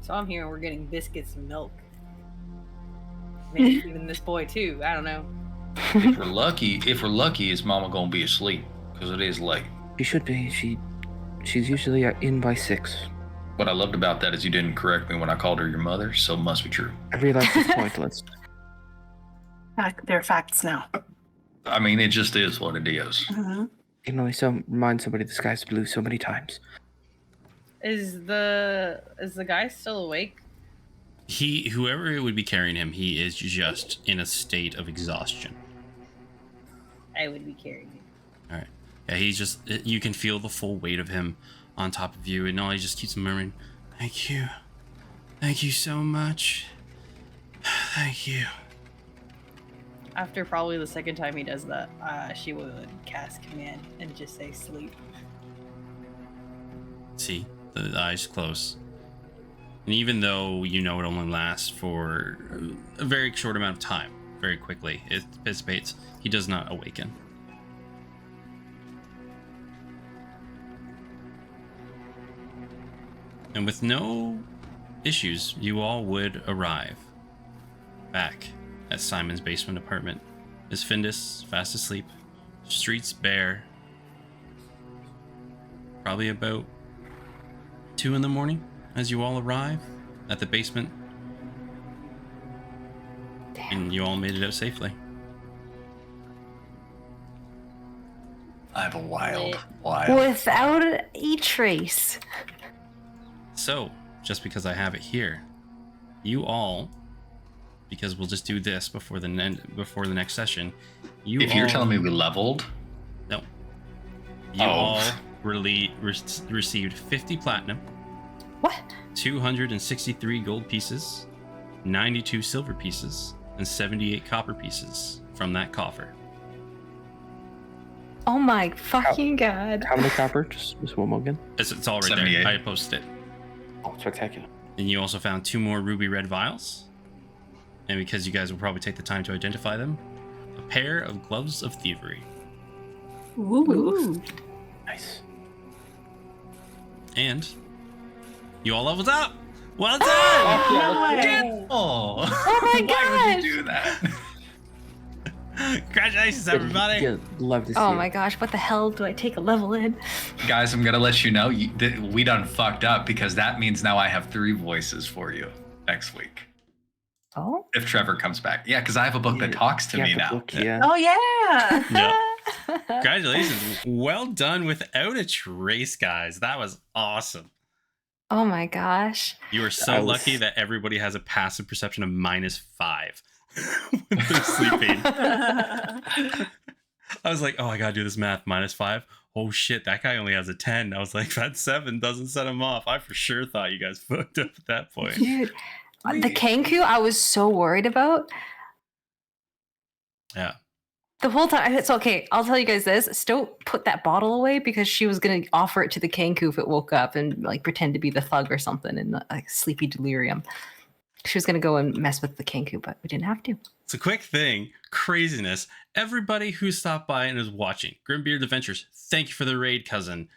So I'm hearing we're getting biscuits and milk. Maybe even this boy too. I don't know. If we're lucky, is Mama gonna be asleep? Because it is late. She should be. She's usually in by 6. What I loved about that is you didn't correct me when I called her your mother, so it must be true. I realize it's pointless. They're facts now. I mean, it just is what it is. Mhm. You can only remind somebody the sky's blue so many times. Is the guy still awake? Whoever would be carrying him, he is just in a state of exhaustion. I would be carrying him. All right. Yeah, he's just, you can feel the full weight of him on top of you, and all he just keeps murmuring, "Thank you. Thank you so much. Thank you." After probably the second time he does that, she would cast command and just say sleep. See, the eyes close. And even though you know it only lasts for a very short amount of time, very quickly, it dissipates, he does not awaken. And with no issues, you all would arrive back at Simon's basement apartment. Miss Findus fast asleep, streets bare. Probably about 2 in the morning as you all arrive at the basement. And you all made it out safely. I have a wild. Without a trace. So, just because I have it here, you all, because we'll just do this before the next session. If you're telling me we leveled, no, you all received 50 platinum, What? 263 gold pieces, 92 silver pieces, and 78 copper pieces from that coffer. Oh my fucking god. How many copper? Just one more again. It's all right 78. there. I posted it. Oh, spectacular. And you also found 2 more ruby red vials. And because you guys will probably take the time to identify them, a pair of gloves of thievery. Ooh. Nice. And you all leveled up. Well done! oh, Oh my why would gosh. you do that? Congratulations, everybody! Yeah, love to see Oh it. my gosh, what the hell do I take a level in? Guys, I'm gonna let you know we done fucked up because that means now I have 3 voices for you next week Oh? if Trevor comes back. Yeah, because I have a book that talks to Yeah, me the now. book, yeah. Oh yeah. Yeah. Congratulations. Well done without a trace, guys. That was awesome. Oh my gosh. You are I so was- lucky that everybody has a passive perception of -5 when they're sleeping. I was like, oh, I gotta do this math. -5. Oh shit, that guy only has a 10. I was like, that 7 doesn't set him off. I for sure thought you guys fucked up at that point. Dude. The Kenku I was so worried about. Yeah. The whole time, it's okay. I'll tell you guys this: Stowe put that bottle away because she was gonna offer it to the Kenku if it woke up and like pretend to be the thug or something in like sleepy delirium. She was gonna go and mess with the Kenku, but we didn't have to. It's a quick thing, craziness. Everybody who stopped by and is watching, Grimbeard Adventures, thank you for the raid, cousin.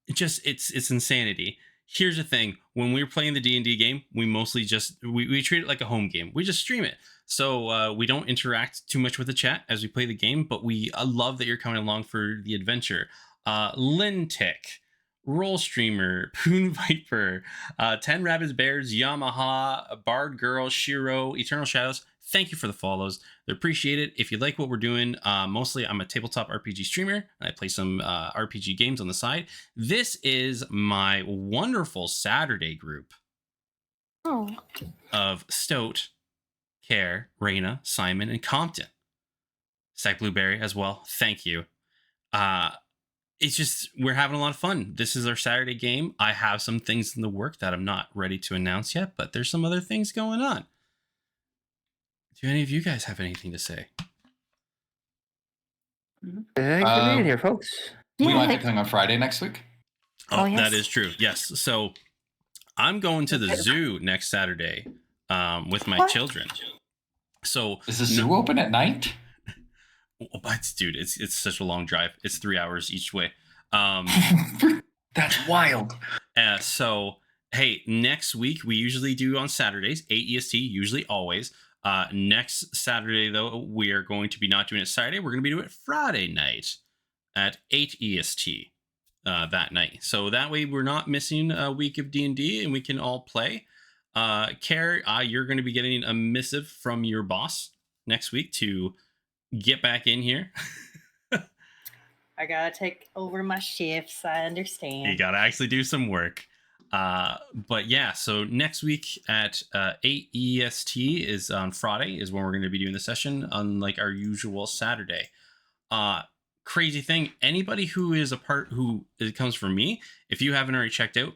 It's insanity. Here's the thing: when we're playing the D&D game, we mostly just we treat it like a home game. We just stream it, so we don't interact too much with the chat as we play the game. But we love that you're coming along for the adventure. Lintic, Roll Streamer, Poon Viper, 10 Rabbits Bears, Yamaha, Bard Girl, Shiro, Eternal Shadows. Thank you for the follows. They're appreciated. If you like what we're doing, mostly I'm a tabletop RPG streamer. And I play some RPG games on the side. This is my wonderful Saturday group Oh, of Stoat, Care, Raina, Simon, and Compton. Stack Blueberry as well. Thank you. It's just, we're having a lot of fun. This is our Saturday game. I have some things in the work that I'm not ready to announce yet, but there's some other things going on. Do any of you guys have anything to say? Thanks for being here, folks. We Yeah, might be like- playing on Friday next week. Oh, yes. that is true. Yes. So I'm going to the zoo next Saturday with my What? children. So Is the zoo open at night? oh, but dude, it's such a long drive. It's 3 hours each way. That's wild. So hey, next week we usually do on Saturdays, 8 EST, usually always. Next Saturday though, we are going to be not doing it Saturday. We're going to be doing it Friday night at 8 EST that night. So that way we're not missing a week of D&D and we can all play. Care, you're going to be getting a missive from your boss next week to get back in here. I gotta take over my shifts. I understand. You got to actually do some work. But yeah, so next week at 8 EST is on Friday is when we're going to be doing the session, unlike our usual Saturday. Crazy thing, anybody who is a part who it comes from me, if you haven't already checked out,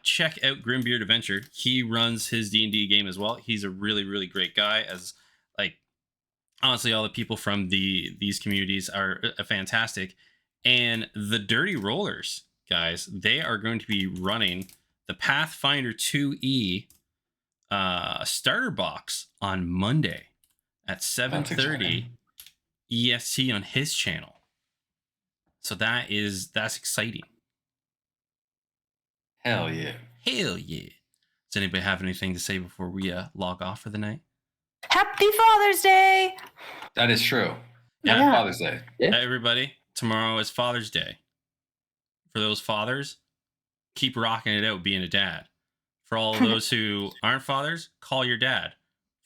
check out Grimbeard Adventure. He runs his D&D game as well. He's a really, really great guy. As like, honestly, all the people from these communities are fantastic. And the Dirty Rollers, guys, they are going to be running the Pathfinder 2E starter box on Monday at 7:30 EST on his channel. So that's exciting. Hell yeah. Hell yeah. Does anybody have anything to say before we log off for the night? Happy Father's Day! That is true. Yeah. Happy Father's Day. Yeah. Everybody, tomorrow is Father's Day. For those fathers, keep rocking it out being a dad. For all of those who aren't fathers, call your dad.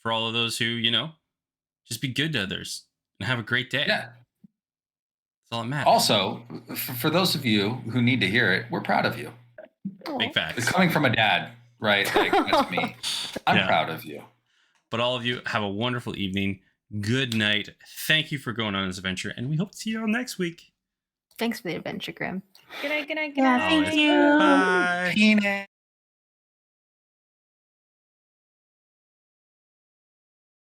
For all of those who, just be good to others and have a great day. Yeah. That's all that matters. Also, for those of you who need to hear it, we're proud of you. Big facts. It's coming from a dad, right? Like, that's me. I'm Yeah. proud of you. But all of you have a wonderful evening. Good night. Thank you for going on this adventure, and we hope to see you all next week. Thanks for the adventure, Grim. Good night, good night, good Yeah, night. thank you. Bye. Penis.